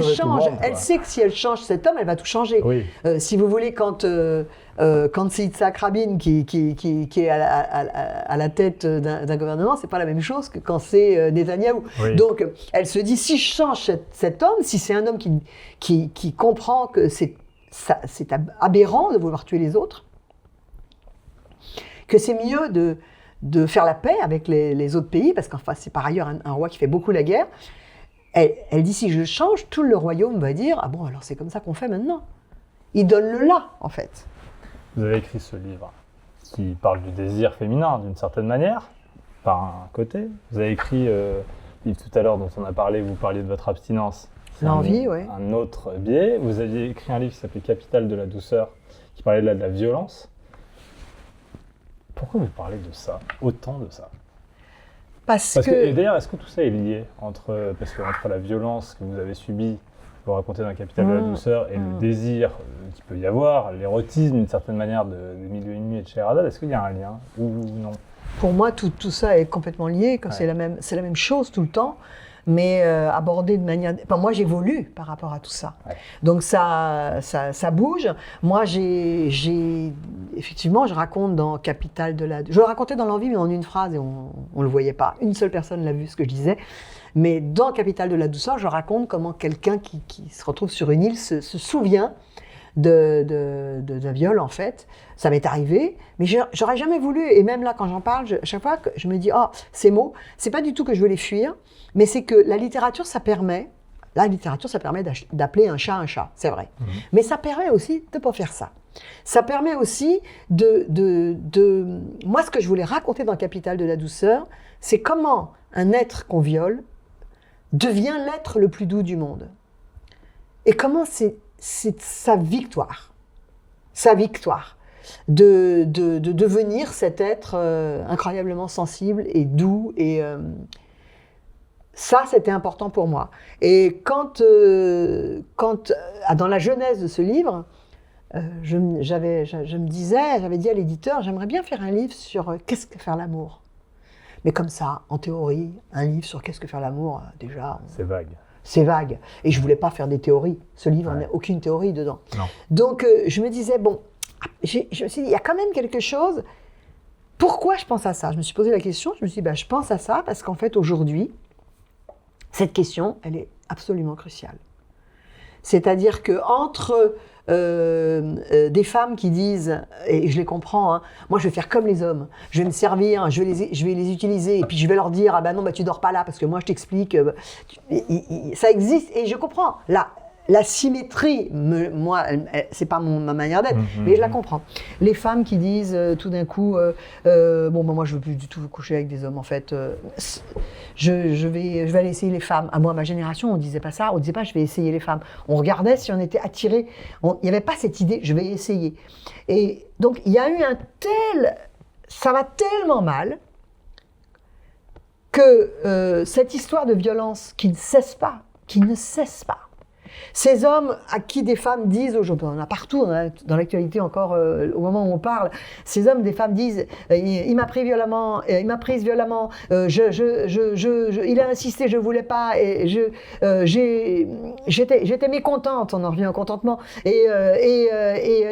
elle change cet homme, elle va tout changer. Oui. Si vous voulez, quand c'est Yitzhak Rabin qui est à la tête d'un gouvernement, c'est pas la même chose que quand c'est Netanyahou. Oui. Donc, elle se dit, si je change cet homme, si c'est un homme qui comprend que c'est aberrant de vouloir tuer les autres, que c'est mieux de faire la paix avec les autres pays, parce qu'enfin, c'est par ailleurs un roi qui fait beaucoup la guerre. Elle dit, si je change, tout le royaume va dire, ah bon, alors c'est comme ça qu'on fait maintenant. Il donne le là, en fait. Vous avez écrit ce livre qui parle du désir féminin, d'une certaine manière, par un côté. Vous avez écrit, livre tout à l'heure dont on a parlé, vous parliez de votre abstinence. L'envie, oui. Un autre biais. Vous aviez écrit un livre qui s'appelait Capital de la douceur, qui parlait de la violence. Pourquoi vous parlez de ça, autant de ça? Parce que et d'ailleurs, est-ce que tout ça est lié entre la violence que vous avez subie, vous racontez dans Capital de la douceur, et le désir qu'il peut y avoir, l'érotisme d'une certaine manière des Mille et Une Nuits et de Scheherazade, est-ce qu'il y a un lien ou non? Pour moi, tout ça est complètement lié, c'est la même chose tout le temps, mais abordé de manière... Enfin, moi, j'évolue par rapport à tout ça. Ouais. Donc ça bouge. Moi, effectivement, je raconte dans Capital de la... Je le racontais dans l'envie, mais en une phrase, et on ne le voyait pas. Une seule personne l'a vu, ce que je disais. Mais dans Capital de la douceur, je raconte comment quelqu'un qui se retrouve sur une île se souvient d'un viol, en fait. Ça m'est arrivé, mais j'aurais jamais voulu, et même là, quand j'en parle, chaque fois que je me dis, oh, ces mots, c'est pas du tout que je veux les fuir, mais c'est que la littérature, ça permet d'appeler un chat, c'est vrai. Mmh. Mais ça permet aussi de ne pas faire ça. Ça permet aussi Moi, ce que je voulais raconter dans Capital de la douceur, c'est comment un être qu'on viole devient l'être le plus doux du monde. Et comment c'est sa victoire de devenir cet être incroyablement sensible et doux, et ça, c'était important pour moi. Et quand dans la genèse de ce livre, j'avais dit à l'éditeur, j'aimerais bien faire un livre sur qu'est-ce que faire l'amour. Mais comme ça, en théorie, un livre sur qu'est-ce que faire l'amour, déjà... C'est vague. C'est vague. Et je voulais pas faire des théories. Ce livre n'a aucune théorie dedans. Non. Donc, je me disais, bon, je me suis dit, il y a quand même quelque chose. Pourquoi je pense à ça? Je me suis posé la question, je me suis dit, je pense à ça parce qu'en fait, aujourd'hui, cette question, elle est absolument cruciale. C'est-à-dire qu'entre des femmes qui disent, et je les comprends, moi je vais faire comme les hommes, je vais me servir, je vais les utiliser, et puis je vais leur dire, non, tu dors pas là, parce que moi je t'explique, ça existe, et je comprends. La symétrie, moi, c'est pas ma manière d'être, mais je la comprends. Les femmes qui disent tout d'un coup, moi je veux plus du tout coucher avec des hommes, en fait. Je vais aller essayer les femmes. À moi, ma génération, on disait pas ça, on disait pas je vais essayer les femmes. On regardait si on était attiré. Il n'y avait pas cette idée, je vais essayer. Et donc il y a eu ça va tellement mal que cette histoire de violence qui ne cesse pas. Ces hommes à qui des femmes disent aujourd'hui, on en a partout dans l'actualité encore au moment où on parle, ces hommes, des femmes disent il m'a pris violemment, il m'a prise violemment, il a insisté, je voulais pas, et j'étais mécontente, on en revient au contentement, et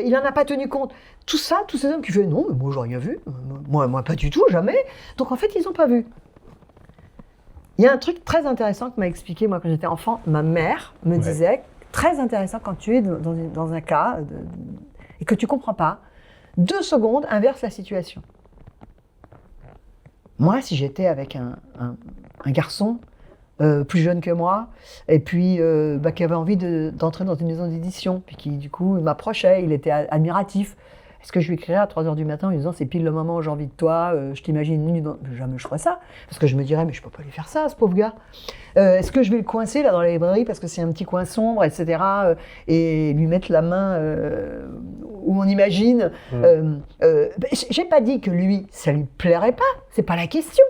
il en a pas tenu compte. Tout ça, tous ces hommes qui font non, mais moi j'aurais rien vu, moi pas du tout, jamais. Donc en fait ils n'ont pas vu. Il y a un truc très intéressant que m'a expliqué, moi, quand j'étais enfant. Ma mère me disait, très intéressant, quand tu es dans un cas et que tu ne comprends pas, 2 secondes, inverse la situation. Moi, si j'étais avec un garçon plus jeune que moi, et puis qui avait envie d'entrer dans une maison d'édition, puis qui, du coup, m'approchait, il était admiratif. Est-ce que je lui écrirais à 3h du matin en lui disant c'est pile le moment où j'ai envie de toi, je t'imagine nu dans... Jamais je ferais ça, parce que je me dirais mais je peux pas lui faire ça, ce pauvre gars. Est-ce que je vais le coincer là dans la librairie parce que c'est un petit coin sombre, etc. Et lui mettre la main où on imagine. J'ai pas dit que lui, ça lui plairait pas, c'est pas la question.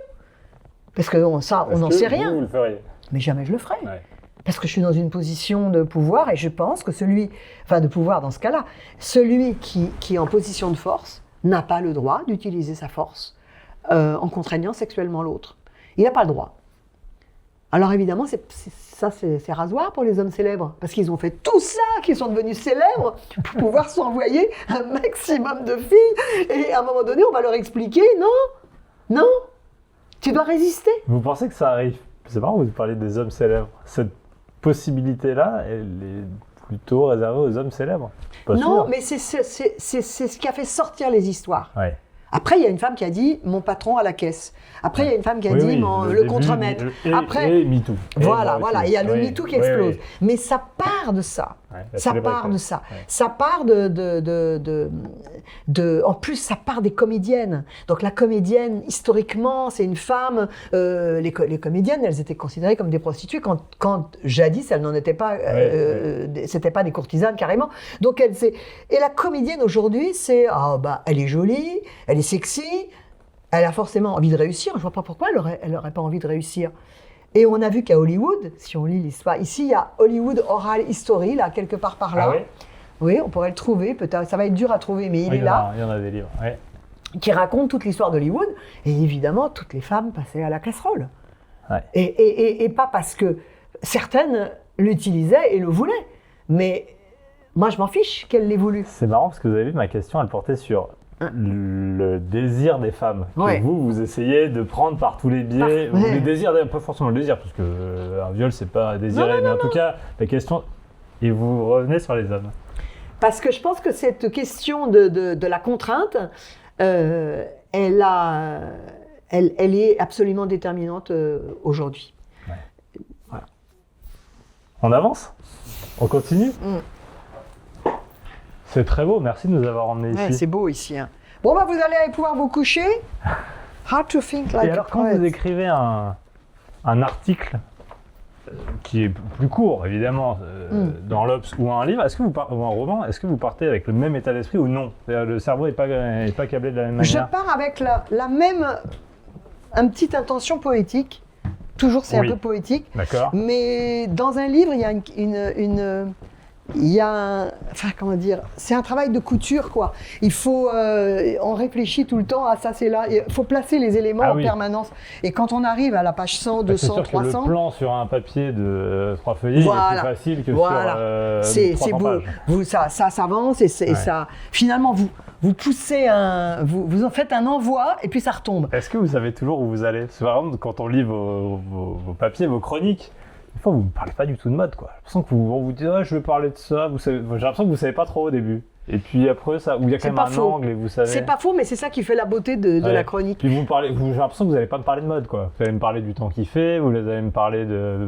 Parce que on n'en sait rien. Vous le feriez. Mais jamais je le ferais. Ouais. Parce que je suis dans une position de pouvoir et je pense que de pouvoir dans ce cas-là, celui qui est en position de force n'a pas le droit d'utiliser sa force en contraignant sexuellement l'autre. Il n'a pas le droit. Alors évidemment, c'est rasoir pour les hommes célèbres, parce qu'ils ont fait tout ça, qu'ils sont devenus célèbres pour pouvoir s'envoyer un maximum de filles. Et à un moment donné, on va leur expliquer, non, tu dois résister. Vous pensez que ça arrive? C'est marrant, vous parlez des hommes célèbres. Cette possibilité-là, elle est plutôt réservée aux hommes célèbres. Pas sûr. Mais c'est ce qui a fait sortir les histoires. Ouais. Après, il y a une femme qui a dit « mon patron à la caisse ». Après, il y a une femme qui a dit le contremaître. Après, et MeToo. Voilà, il y a le MeToo qui explose. Oui. Mais ça part de ça. Ça part de ça. Ouais. Ça part en plus, ça part des comédiennes. Donc la comédienne, historiquement, c'est une femme. Les comédiennes, elles étaient considérées comme des prostituées quand jadis, elles n'en étaient pas. C'était pas des courtisanes carrément. Donc et la comédienne aujourd'hui, c'est elle est jolie, elle est sexy. Elle a forcément envie de réussir. Je ne vois pas pourquoi elle n'aurait pas envie de réussir. Et on a vu qu'à Hollywood, si on lit l'histoire, ici il y a Hollywood Oral History, là, quelque part par là. Ah oui? Oui, on pourrait le trouver, peut-être. Ça va être dur à trouver, mais il est là. Il y en a des livres, ouais. Qui raconte toute l'histoire d'Hollywood. Et évidemment, toutes les femmes passaient à la casserole. Ouais. Et pas parce que certaines l'utilisaient et le voulaient. Mais moi, je m'en fiche qu'elles l'aient voulu. C'est marrant parce que vous avez vu, ma question, elle portait sur le désir des femmes. Ouais. Que vous essayez de prendre par tous les biais. Ou le désir, pas forcément le désir, parce que un viol, c'est pas désiré. Mais en tout cas, la question... Et vous revenez sur les hommes. Parce que je pense que cette question de la contrainte, elle est absolument déterminante aujourd'hui. Ouais. Voilà. On avance? On continue? C'est très beau, merci de nous avoir emmenés ici. C'est beau ici. Hein. Bon, vous allez pouvoir vous coucher. How to think like Et alors, quand vous écrivez un article qui est plus court, évidemment, dans l'Obs ou un livre, ou un roman, est-ce que vous partez avec le même état d'esprit ou non? Le cerveau n'est pas câblé de la même manière? Je pars avec la même, une petite intention poétique. Toujours, c'est un peu poétique. D'accord. Mais dans un livre, il y a il y a comment dire, c'est un travail de couture, quoi. Il faut, on réfléchit tout le temps à ça, c'est là. Il faut placer les éléments en permanence. Et quand on arrive à la page 100, 200, c'est sûr 300... que le plan sur un papier de 3 feuillets est plus facile que sur 300 pages. Ça s'avance et ça... Finalement, vous poussez vous en faites un envoi et puis ça retombe. Est-ce que vous savez toujours où vous allez? Par exemple, quand on lit vos papiers, vos chroniques, des fois, vous ne parlez pas du tout de mode, quoi. J'ai l'impression que vous dites, je vais parler de ça. J'ai l'impression que vous ne savez pas trop au début. Et puis après, ça, où il y a quand même un angle et vous savez. C'est pas faux, mais c'est ça qui fait la beauté de la chronique. Puis j'ai l'impression que vous n'allez pas me parler de mode, quoi. Vous allez me parler du temps qu'il fait, vous allez me parler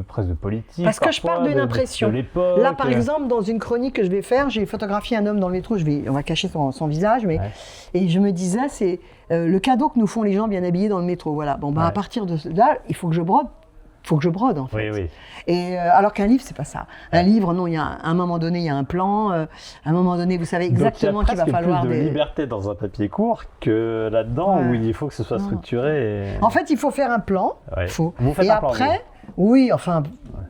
presque de politique. Parce que je parle d'une impression. De l'époque. Là, par exemple, dans une chronique que je vais faire, j'ai photographié un homme dans le métro, on va cacher son visage, mais et je me disais, c'est le cadeau que nous font les gens bien habillés dans le métro. Voilà. Bon, à partir de là, il faut que je brode. En fait. Oui. Et alors qu'un livre, c'est pas ça. Un livre, non, à un moment donné, il y a un plan. À un moment donné, vous savez exactement qu'il va falloir plus de liberté dans un papier court que là-dedans où il faut que ce soit structuré. En fait, il faut faire un plan. Vous faites un plan, oui, enfin,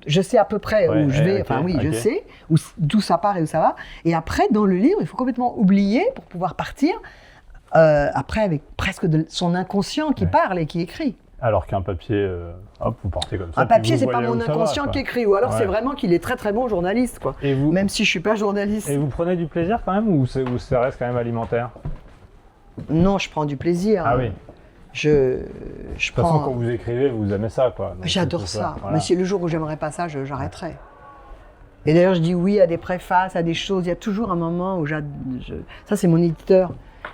je sais à peu près où je vais. Je sais d'où ça part et où ça va. Et après, dans le livre, il faut complètement oublier pour pouvoir partir. Après, avec presque son inconscient qui parle et qui écrit. Alors qu'un papier, vous partez comme ça. Un papier, c'est pas mon inconscient qui écrit, ou alors c'est vraiment qu'il est très très bon journaliste, quoi. Même si je suis pas journaliste. Et vous prenez du plaisir quand même, ou ça reste quand même alimentaire? Non, je prends du plaisir. Ah oui. De toute façon, quand vous écrivez, vous aimez ça, quoi. J'adore ça. Voilà. Mais si le jour où j'aimerais pas ça, j'arrêterai. Et d'ailleurs, je dis oui à des préfaces, à des choses. Il y a toujours un moment où ça, c'est mon éditeur.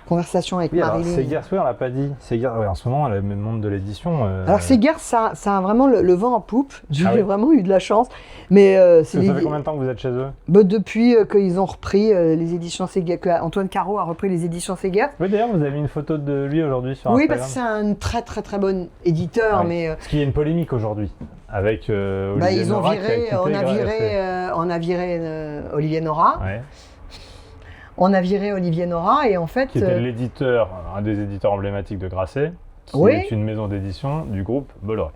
Conversation avec Marilyn. Séguers, on l'a pas dit. Séguers, en ce moment, elle est monde de l'édition. Alors Séguers, ça a vraiment le vent en poupe. J'ai vraiment eu de la chance. Mais ça fait combien de temps que vous êtes chez eux? Depuis qu'ils ont repris les éditions Séguers, qu'Antoine Caro a repris les éditions Séguers. Oui, d'ailleurs, vous avez mis une photo de lui aujourd'hui sur Instagram. Oui, parce que c'est un très très très bon éditeur. Mais parce qu'il y a une polémique aujourd'hui avec Olivier Nora. On a viré Olivier Nora. Ouais. On a viré Olivier Nora et en fait... Qui était l'éditeur, un des éditeurs emblématiques de Grasset, qui est une maison d'édition du groupe Bolloré.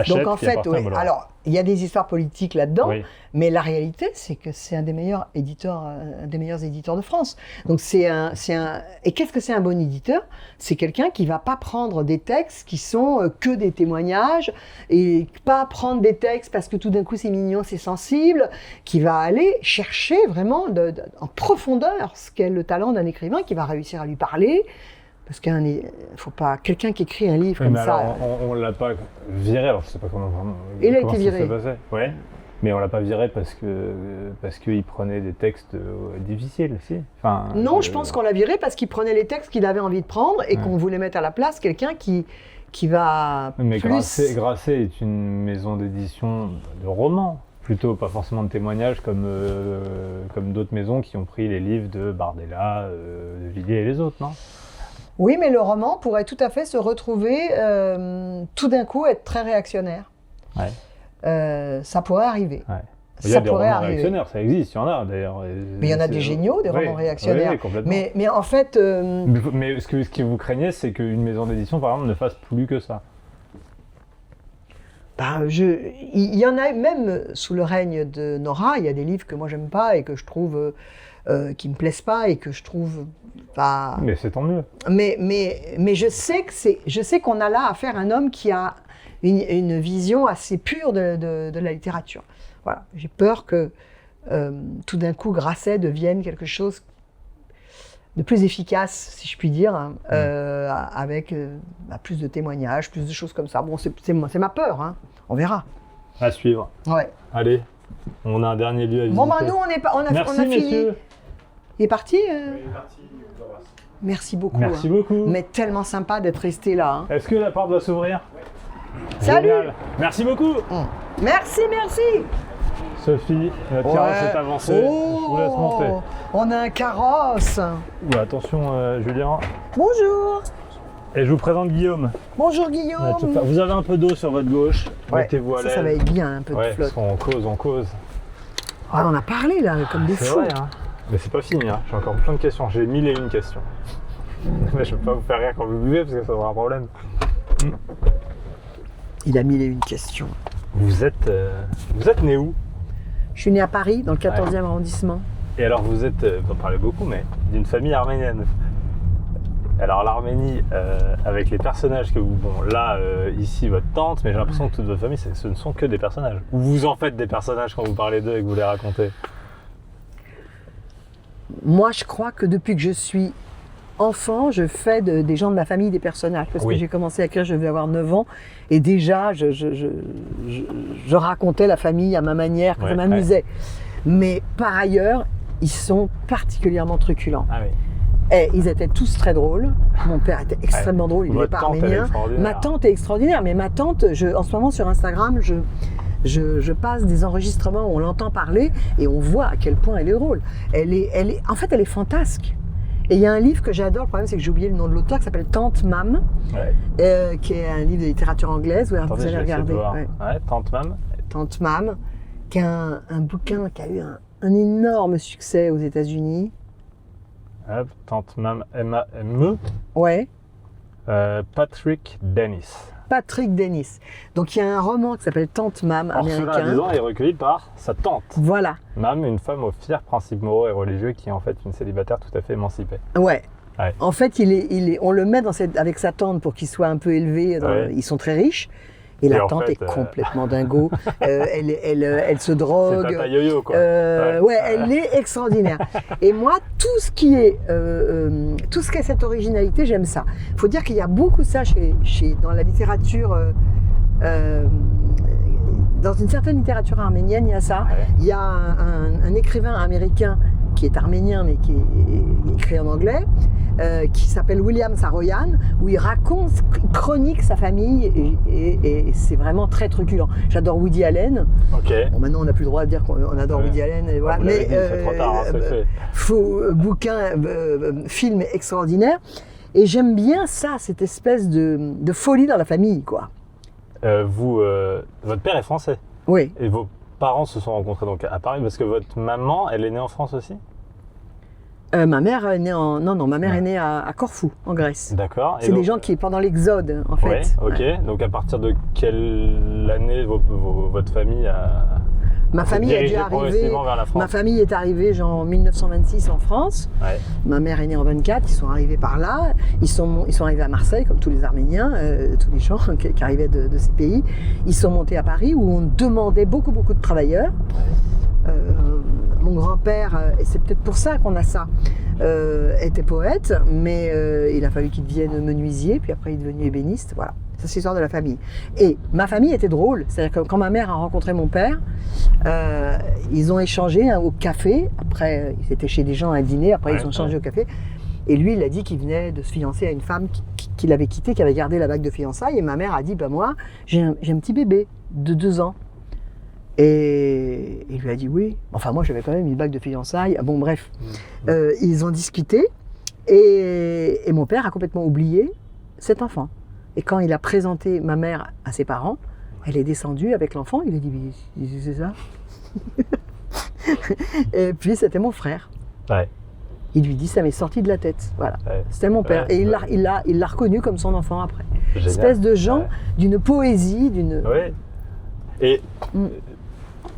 Donc en fait, alors il y a des histoires politiques là-dedans, mais la réalité c'est que c'est un des meilleurs éditeurs de France. Donc et qu'est-ce que c'est un bon éditeur? C'est quelqu'un qui va pas prendre des textes qui sont que des témoignages et pas prendre des textes parce que tout d'un coup c'est mignon, c'est sensible, qui va aller chercher vraiment en profondeur ce qu'est le talent d'un écrivain qui va réussir à lui parler. Parce qu'il faut pas quelqu'un qui écrit un livre comme ça. Alors, on l'a pas viré. Alors je sais pas comment. Il a été viré. Ouais. Mais on l'a pas viré parce qu'il prenait des textes difficiles aussi. Non, je pense qu'on l'a viré parce qu'il prenait les textes qu'il avait envie de prendre et qu'on voulait mettre à la place quelqu'un qui va. Mais Grasset est une maison d'édition de romans. Plutôt pas forcément de témoignages comme d'autres maisons qui ont pris les livres de Bardella, de Villiers et les autres, non? Oui, mais le roman pourrait tout à fait se retrouver, tout d'un coup, être très réactionnaire. Ça pourrait arriver. Il y a des romans réactionnaires, ça existe, il y en a d'ailleurs. Mais il y en a des géniaux, des romans réactionnaires. Oui, complètement. Mais en fait... Mais ce que vous craignez, c'est qu'une maison d'édition, par exemple, ne fasse plus que ça. Il y en a même sous le règne de Nora, il y a des livres que moi j'aime pas et que je trouve... qui me plaisent pas et que je trouve pas... Mais c'est tant mieux. Mais je sais qu'on a là affaire à un homme qui a une vision assez pure de la littérature. Voilà. J'ai peur que tout d'un coup Grasset devienne quelque chose de plus efficace, si je puis dire, avec plus de témoignages, plus de choses comme ça. Bon, c'est ma peur, hein. On verra. À suivre. Ouais. Allez, on a un dernier lieu à visiter. Bon, nous on a fini. Messieurs. Il est parti Il est parti, Merci beaucoup. Merci beaucoup. Mais tellement sympa d'être resté là. Hein. Est-ce que la porte va s'ouvrir? Salut. Génial. Merci beaucoup. Merci. Sophie, notre carrosse est avancé. Je vous laisse monter. On a un carrosse. Attention, Julien. Bonjour. Et je vous présente Guillaume. Bonjour Guillaume. Vous avez un peu d'eau sur votre gauche. Mettez-vous à l'aise. Ça va être bien, un peu de flotte. Parce qu'on cause. On a parlé là, comme des fous. C'est vrai, hein. Mais c'est pas fini, hein. J'ai encore plein de questions. J'ai 1001 questions. Mais je peux pas vous faire rire quand vous buvez parce que ça sera un problème. Il a 1001 questions. Vous êtes né où? Je suis née à Paris, dans le 14e arrondissement. Et alors vous êtes, vous en parlez beaucoup, mais d'une famille arménienne. Alors l'Arménie, avec les personnages que vous... Bon, là, ici, votre tante, mais j'ai l'impression que toute votre famille, ce ne sont que des personnages. Ou vous en faites des personnages quand vous parlez d'eux et que vous les racontez? Moi, je crois que depuis que je suis enfant, je fais des gens de ma famille des personnages. Parce que j'ai commencé à écrire, je devais avoir 9 ans. Et déjà, je racontais la famille à ma manière, que ça m'amusait. Mais par ailleurs, ils sont particulièrement truculents. Ah oui. Et ils étaient tous très drôles. Mon père était extrêmement drôle, il n'est pas arménien. Ma tante est extraordinaire, mais ma tante, en ce moment sur Instagram, je passe des enregistrements où on l'entend parler et on voit à quel point elle est drôle. En fait, elle est fantasque. Et il y a un livre que j'adore, le problème c'est que j'ai oublié le nom de l'auteur, qui s'appelle Tante Mam, qui est un livre de littérature anglaise. Ouais, vous allez regarder. Tante Mam. Tante Mam, qui est un bouquin qui a eu un énorme succès aux États-Unis. Tante Mam, M-A-M-E. Ouais. Patrick Dennis. Patrick Dennis. Donc il y a un roman qui s'appelle Tante Mam, américain. Orphelin à 10 ans est recueilli par sa tante. Voilà. Mam, une femme aux fiers principes moraux et religieux qui est en fait une célibataire tout à fait émancipée. Ouais. En fait, on le met avec sa tante pour qu'il soit un peu élevé. Ils sont très riches. Et la tante est complètement dingo. Elle se drogue. C'est Tata Yo-Yo, quoi. Elle est extraordinaire. Et moi, tout ce qui est cette originalité, j'aime ça. Il faut dire qu'il y a beaucoup ça dans la littérature. Dans une certaine littérature arménienne, il y a ça. Il y a un écrivain américain qui est arménien, mais qui est écrit en anglais, qui s'appelle William Saroyan, où il chronique sa famille, et c'est vraiment très truculent. J'adore Woody Allen. Bon, maintenant, on n'a plus le droit de dire qu'on adore Woody Allen. Et voilà. Mais c'est trop tard, c'est fait. Bouquin, film extraordinaire. Et j'aime bien ça, cette espèce de folie dans la famille, quoi. Votre père est français. Oui. Et vos parents se sont rencontrés donc à Paris parce que votre maman, elle est née en France aussi? Ma mère est née est née à Corfou, en Grèce. D'accord. C'est des gens qui, pendant l'exode, en fait. Donc à partir de quelle année votre famille a... Ma famille est arrivée en 1926 en France. Ma mère est née en 24, ils sont arrivés par là. Ils sont arrivés à Marseille, comme tous les Arméniens, tous les gens qui arrivaient de ces pays. Ils sont montés à Paris, où on demandait beaucoup de travailleurs. Mon grand-père, et c'est peut-être pour ça qu'on a ça, était poète, mais il a fallu qu'il devienne menuisier, puis après il est devenu ébéniste, voilà. Ça, c'est l'histoire de la famille. Et ma famille était drôle, c'est-à-dire que quand ma mère a rencontré mon père, ils ont échangé au café, après ils étaient chez des gens à un dîner, après ils ont changé au café, et lui il a dit qu'il venait de se fiancer à une femme qu'il avait quittée, qui avait gardé la bague de fiançailles, et ma mère a dit, moi j'ai un petit bébé de 2 ans. Et il lui a dit oui. Enfin, moi, j'avais quand même une bague de fiançailles. Bon, bref. Ils ont discuté et mon père a complètement oublié cet enfant. Et quand il a présenté ma mère à ses parents, elle est descendue avec l'enfant. Il a dit, mais c'est ça. Et puis, c'était mon frère. Il lui dit, ça m'est sorti de la tête. Voilà. C'était mon père. Et il l'a reconnu comme son enfant après. Génial. Espèce de gens d'une poésie, d'une... Et...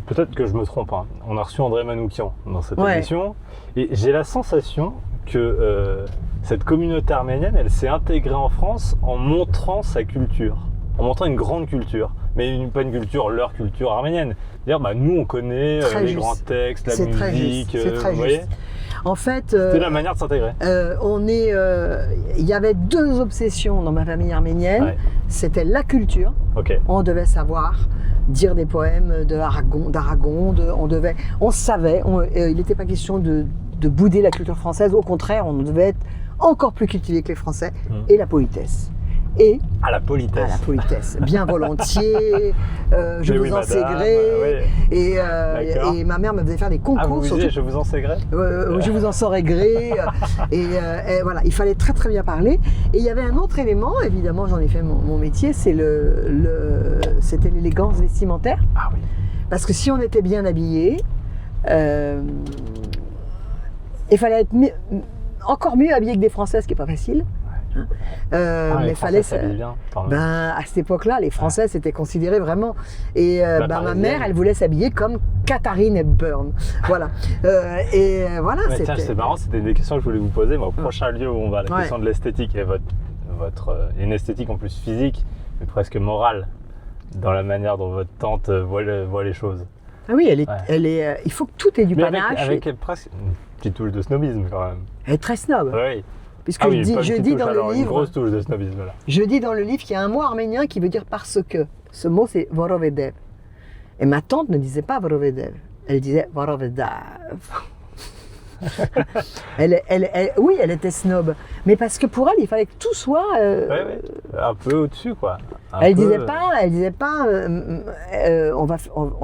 Peut-être que je me trompe, hein. On a reçu André Manoukian dans cette émission, et j'ai la sensation que cette communauté arménienne, elle s'est intégrée en France en montrant sa culture, en montrant une grande culture, mais pas une culture, leur culture arménienne. C'est-à-dire, nous on connaît les grands textes, la musique, c'est très juste. En fait, c'est la manière de s'intégrer. Il y avait 2 obsessions dans ma famille arménienne. C'était la culture. On devait savoir dire des poèmes d'Aragon. On savait. Il n'était pas question de bouder la culture française. Au contraire, on devait être encore plus cultivé que les Français. Et la politesse. À la politesse. Bien volontiers, je vous en sais gré. Et ma mère me faisait faire des concours. Vous disiez, je vous en sais gré je vous en saurais gré. Et voilà, il fallait très très bien parler. Et il y avait un autre élément, évidemment, j'en ai fait mon métier, c'était l'élégance vestimentaire. Parce que si on était bien habillé, il fallait être encore mieux habillé que des Français, ce qui n'est pas facile. Les Français s'habillaient bien. À cette époque-là, les Français c'était considéré vraiment. Et ma mère, elle voulait s'habiller comme Katharine Hepburn. Voilà. Voilà. Mais tiens, c'est marrant, c'était des questions que je voulais vous poser. Au prochain lieu où on va, la question de l'esthétique et une esthétique en plus physique, mais presque morale, dans la manière dont votre tante voit les choses. Ah oui, il faut que tout ait du panache. Avec presque une petite touche de snobisme quand même. Elle est très snob. Oui. Puisque je dis dans le livre. Une grosse touche de snobisme là. Je dis dans le livre qu'il y a un mot arménien qui veut dire parce que. Ce mot c'est Vorovedev. Et ma tante ne disait pas Vorovedev. Elle disait Vorovedav. Oui, elle était snob. Mais parce que pour elle, il fallait que tout soit. Un peu au-dessus quoi. Elle disait pas on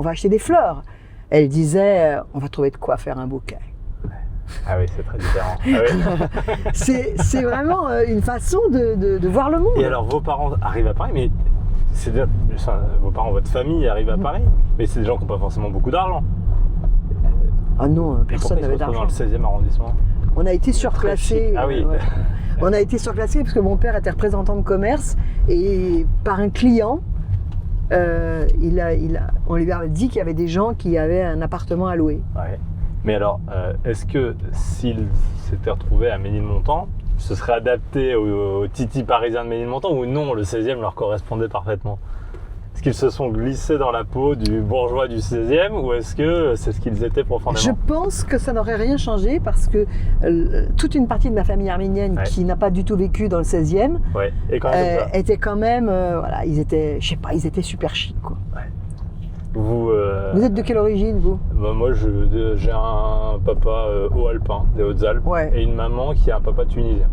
va acheter des fleurs. Elle disait on va trouver de quoi faire un bouquet. Ah oui, c'est très différent. C'est vraiment une façon de voir le monde. Et alors, vos parents arrivent à Paris, mais vos parents, votre famille arrive à Paris, mais c'est des gens qui n'ont pas forcément beaucoup d'argent. Ah non, personne n'avait d'argent. Dans le 16e arrondissement. On a été surclassés. Ah oui. On a été surclassés parce que mon père était représentant de commerce et par un client, on lui avait dit qu'il y avait des gens qui avaient un appartement à louer. Ouais. Mais alors, est-ce que s'ils s'étaient retrouvés à Ménilmontant, ce serait adapté au titi parisien de Ménilmontant ou non, le 16e leur correspondait parfaitement? Est-ce qu'ils se sont glissés dans la peau du bourgeois du 16e ou est-ce que c'est ce qu'ils étaient profondément? Je pense que ça n'aurait rien changé parce que toute une partie de ma famille arménienne qui n'a pas du tout vécu dans le 16e était quand même, ils étaient super chics quoi. Ouais. Vous êtes de quelle origine, vous? Moi, j'ai un papa haut-alpin, des Hautes-Alpes, et une maman qui a un papa tunisien.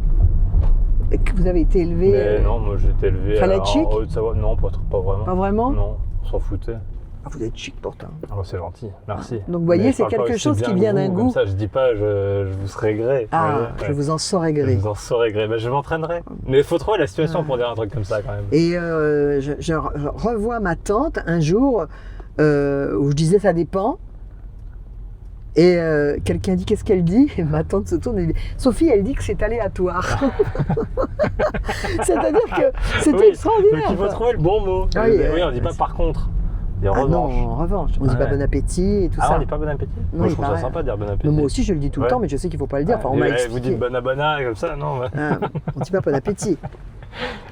Et que vous avez été élevé Non, moi j'ai été élevé en Haute-Savoie. Non, pas vraiment. Pas vraiment? Non, on s'en foutait. Ah, vous êtes chic pourtant. Ah, c'est gentil, merci. Donc vous voyez, c'est quelque chose qui vient d'un goût. Comme ça, je dis pas, je vous serai gré. Je vous en saurai gré. Je vous en saurai gré, je m'entraînerai. Mais il faut trouver la situation pour dire un truc comme ça quand même. Et je revois ma tante un jour où je disais ça dépend. Et quelqu'un dit qu'est-ce qu'elle dit? Et ma tante se tourne et dit Sophie, elle dit que c'est aléatoire. C'est-à-dire que c'était extraordinaire. Donc il faut trouver le bon mot. Oui, on ne dit pas par contre. Non, en revanche. On ne dit pas bon appétit et tout ça. On ne dit pas bon appétit? Non, je trouve ça sympa de dire bon appétit. Moi aussi je le dis tout le temps, mais je sais qu'il ne faut pas le dire. Enfin, on m'a expliqué. Vous dites bon abona comme ça, non? On ne dit pas bon appétit.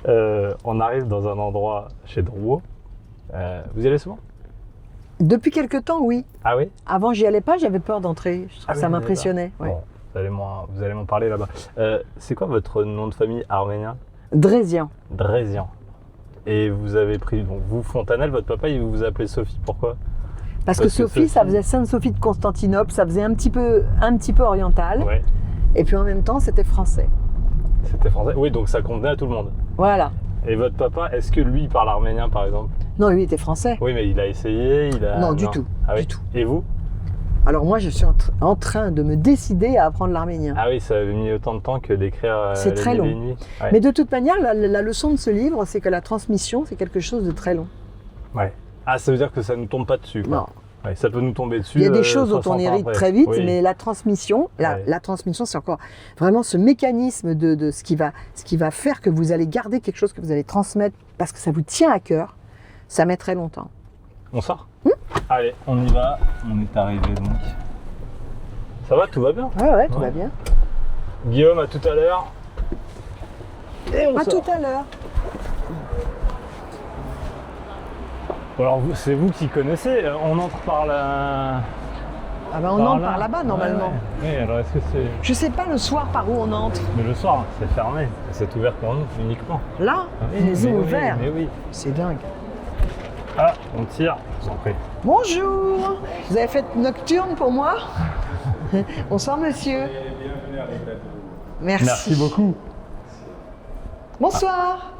On arrive dans un endroit chez Drouot. Vous y allez souvent? Depuis quelque temps, oui. Ah oui? Avant, j'y allais pas, j'avais peur d'entrer. Ça m'impressionnait. Ouais. Bon, vous allez m'en parler là-bas. C'est quoi votre nom de famille arménien? Drezian. Drezian. Et vous avez pris, donc vous, Fontanelle, votre papa, il vous appelait Sophie. Pourquoi? Parce que Sophie, ça faisait Sainte-Sophie de Constantinople, ça faisait un petit peu oriental. Ouais. Et puis en même temps, c'était français. C'était français? Oui, donc ça convenait à tout le monde. Voilà. Et votre papa, est-ce que lui, il parle arménien, par exemple? Non, lui, il était français. Oui, mais il a essayé, Non, du tout. Ah, oui. Du tout. Et vous? Alors moi, je suis en train de me décider à apprendre l'arménien. Ah oui, ça avait mis autant de temps que d'écrire C'est très long. Ouais. Mais de toute manière, la leçon de ce livre, c'est que la transmission, c'est quelque chose de très long. Ouais. Ah, ça veut dire que ça ne nous tombe pas dessus, quoi. Non. Ouais, ça peut nous tomber dessus. Il y a des choses dont on hérite très vite, mais la transmission, la transmission, c'est encore vraiment ce mécanisme de ce qui va faire que vous allez garder quelque chose que vous allez transmettre parce que ça vous tient à cœur. Ça met très longtemps. On sort? Allez, on y va. On est arrivé donc. Ça va, tout va bien? Ouais, tout va bien. Guillaume, à tout à l'heure. Et on sort. Tout à l'heure. Bon, alors, c'est vous qui connaissez. On entre par la... Ah ben on entre par là-bas normalement. Ouais. Oui, alors est-ce que c'est... Je sais pas le soir par où on entre. Mais le soir, c'est fermé. C'est ouvert pour nous uniquement. Là, ils ont ouvert. Mais oui. C'est dingue. Ah, on tire. Je vous en prie. Bonjour. Vous avez fait nocturne pour moi? Bonsoir monsieur. Bienvenue à l'État. Merci. Merci beaucoup. Bonsoir.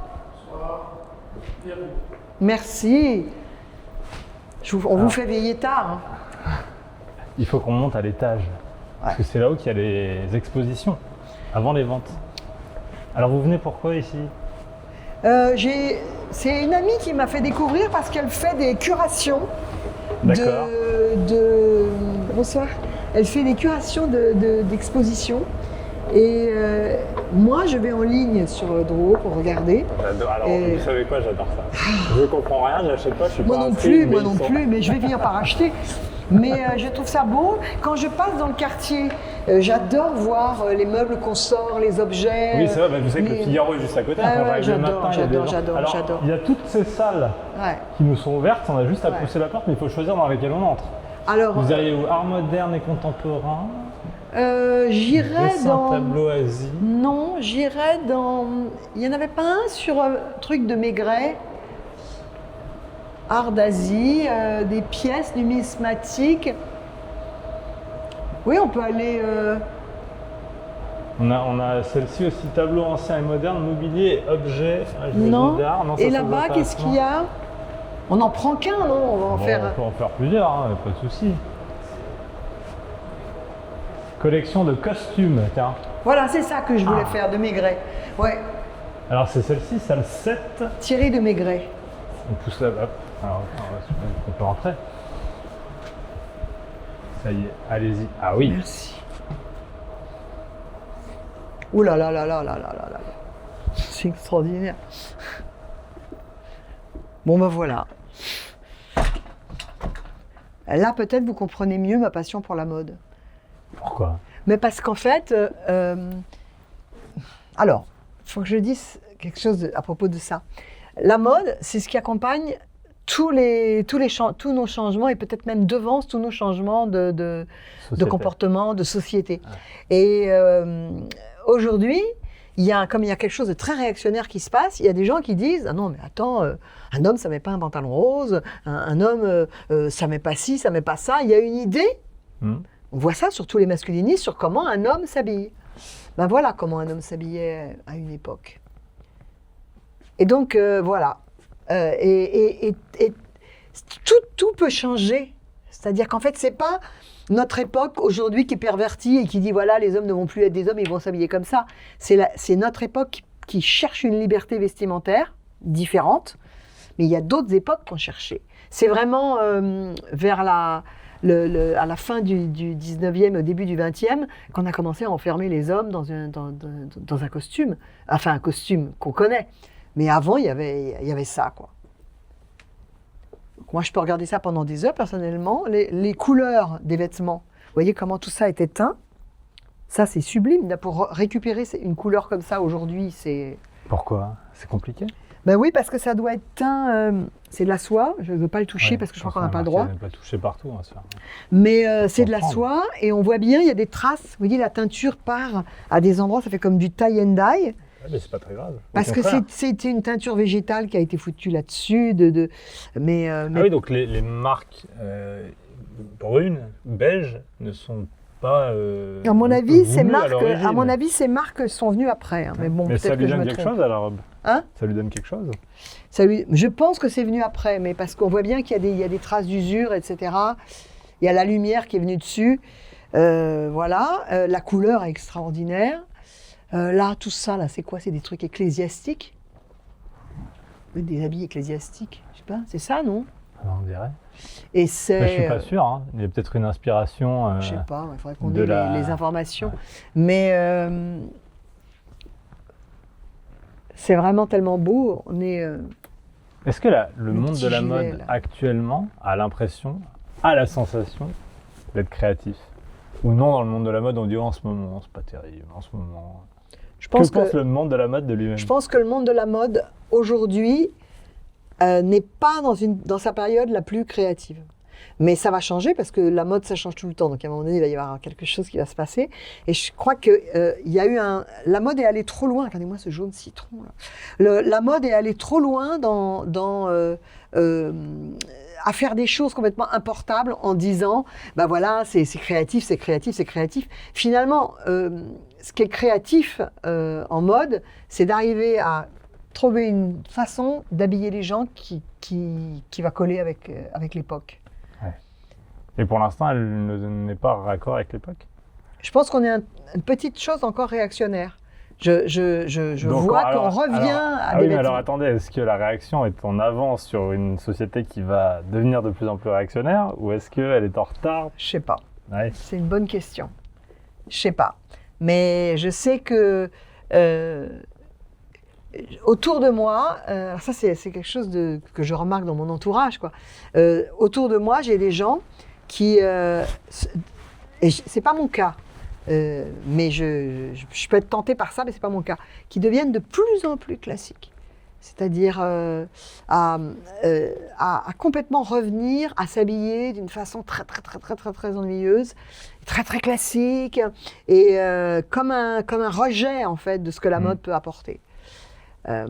Merci. On vous fait veiller tard. Il faut qu'on monte à l'étage. Parce que c'est là-haut qu'il y a les expositions, avant les ventes. Alors vous venez pourquoi ici? C'est une amie qui m'a fait découvrir parce qu'elle fait des curations. D'accord. Bonsoir. Elle fait des curations d'expositions. Et moi, je vais en ligne sur Drouot pour regarder. Alors, vous savez quoi, j'adore ça. Je comprends rien, j'achète pas, je suis Moi pas non inscrit, plus, mais mais je vais finir par acheter. Mais je trouve ça beau. Quand je passe dans le quartier, j'adore voir les meubles qu'on sort, les objets. Oui, c'est vrai, vous savez que le Figaro est juste à côté. J'adore. Il y a toutes ces salles qui nous sont ouvertes, on a juste à pousser la porte, mais il faut choisir dans lesquelles on entre. Alors, vous iriez où? Art moderne et contemporain? J'irais dans... tableau Asie? Non, j'irais dans... Il n'y en avait pas un sur un truc de Maigret? Art d'Asie, des pièces numismatiques. Oui, on peut aller... On a celle-ci aussi, tableau ancien et moderne, mobilier, objets, d'art. Non, et là-bas, qu'est-ce qu'il y a? On n'en prend qu'un, non? On va en faire... On peut en faire plusieurs, hein, pas de souci. Collection de costumes, tiens. Voilà, c'est ça que je voulais faire, de Maigret. Ouais. Alors c'est celle-ci, salle 7. Thierry de Maigret. On pousse là, hop. Alors, on peut rentrer. Ça y est, allez-y. Ah oui. Merci. Ouh là là là là là là là là. C'est extraordinaire. Bon ben voilà. Là peut-être vous comprenez mieux ma passion pour la mode. Pourquoi? Mais parce qu'en fait, alors, il faut que je dise quelque chose à propos de ça. La mode, c'est ce qui accompagne tous nos changements et peut-être même devance tous nos changements de comportement, de société. Ah. Et aujourd'hui, comme il y a quelque chose de très réactionnaire qui se passe, il y a des gens qui disent « Ah non, mais attends, un homme, ça ne met pas un pantalon rose, un homme, ça ne met pas ci, ça ne met pas ça. » Il y a une idée, on voit ça sur tous les masculinistes, sur comment un homme s'habille. Ben voilà comment un homme s'habillait à une époque. Et donc, voilà. Et tout peut changer. C'est-à-dire qu'en fait, ce n'est pas notre époque aujourd'hui qui est pervertie et qui dit voilà, les hommes ne vont plus être des hommes, ils vont s'habiller comme ça. C'est notre époque qui cherche une liberté vestimentaire différente, mais il y a d'autres époques qui ont cherché. C'est vraiment vers à la fin du 19e, au début du 20e, qu'on a commencé à enfermer les hommes dans un costume, enfin un costume qu'on connaît. Mais avant, il y avait ça, quoi. Moi, je peux regarder ça pendant des heures, personnellement. Les couleurs des vêtements, vous voyez comment tout ça est éteint? Ça, c'est sublime. Pour récupérer une couleur comme ça, aujourd'hui, c'est... Pourquoi? C'est compliqué? Ben oui, parce que ça doit être teint... c'est de la soie. Je ne veux pas le toucher parce que je crois qu'on n'a pas le droit. On ne pas toucher partout, hein, ça. Mais c'est de la soie et on voit bien, il y a des traces. Vous voyez, la teinture part à des endroits, ça fait comme du tie and dye. Mais c'est pas très grave. Parce que c'était une teinture végétale qui a été foutue là-dessus. Mais... Ah oui, donc les marques brunes, beiges, ne sont pas. À mon avis, ces marques sont venues après. Hein. Mais bon, mais ça lui donne quelque chose à la robe. Hein? Ça lui donne quelque chose? Je pense que c'est venu après, mais parce qu'on voit bien qu'il y a des traces d'usure, etc. Il y a la lumière qui est venue dessus. Voilà. La couleur est extraordinaire. Là, tout ça, là, c'est quoi? C'est des trucs ecclésiastiques? Des habits ecclésiastiques, je sais pas, c'est ça, non? Alors, on dirait. Et c'est... Je suis pas sûr, hein. Il y a peut-être une inspiration. Je sais pas, il faudrait qu'on ait les informations. Ouais. Mais c'est vraiment tellement beau, on est... Est-ce que le monde de la mode actuellement a la sensation d'être créatif? Ou non, dans le monde de la mode, on dit en ce moment, c'est pas terrible, en ce moment... Que pense le monde de la mode de lui-même? Je pense que le monde de la mode, aujourd'hui, n'est pas dans sa période la plus créative. Mais ça va changer parce que la mode, ça change tout le temps. Donc à un moment donné, il va y avoir quelque chose qui va se passer. Et je crois que la mode est allée trop loin. Regardez-moi ce jaune citron là. La mode est allée trop loin à faire des choses complètement importables en disant, ben voilà, c'est créatif, c'est créatif, c'est créatif. Finalement, ce qui est créatif en mode, c'est d'arriver à trouver une façon d'habiller les gens qui va coller avec l'époque. Ouais. Et pour l'instant, elle n'est pas raccord avec l'époque? Je pense qu'on est une petite chose encore réactionnaire. Je vois qu'on revient à des vêtements. Alors attendez, est-ce que la réaction est en avance sur une société qui va devenir de plus en plus réactionnaire ou est-ce qu'elle est en retard? Je sais pas. Ouais. C'est une bonne question. Je sais pas. Mais je sais que autour de moi, alors ça c'est quelque chose que je remarque dans mon entourage, quoi. Autour de moi, j'ai des gens qui, et c'est pas mon cas, mais je peux être tentée par ça, mais c'est pas mon cas, qui deviennent de plus en plus classiques. C'est-à-dire à complètement revenir à s'habiller d'une façon très ennuyeuse, très classique, et comme un rejet en fait de ce que la mode peut apporter. Mais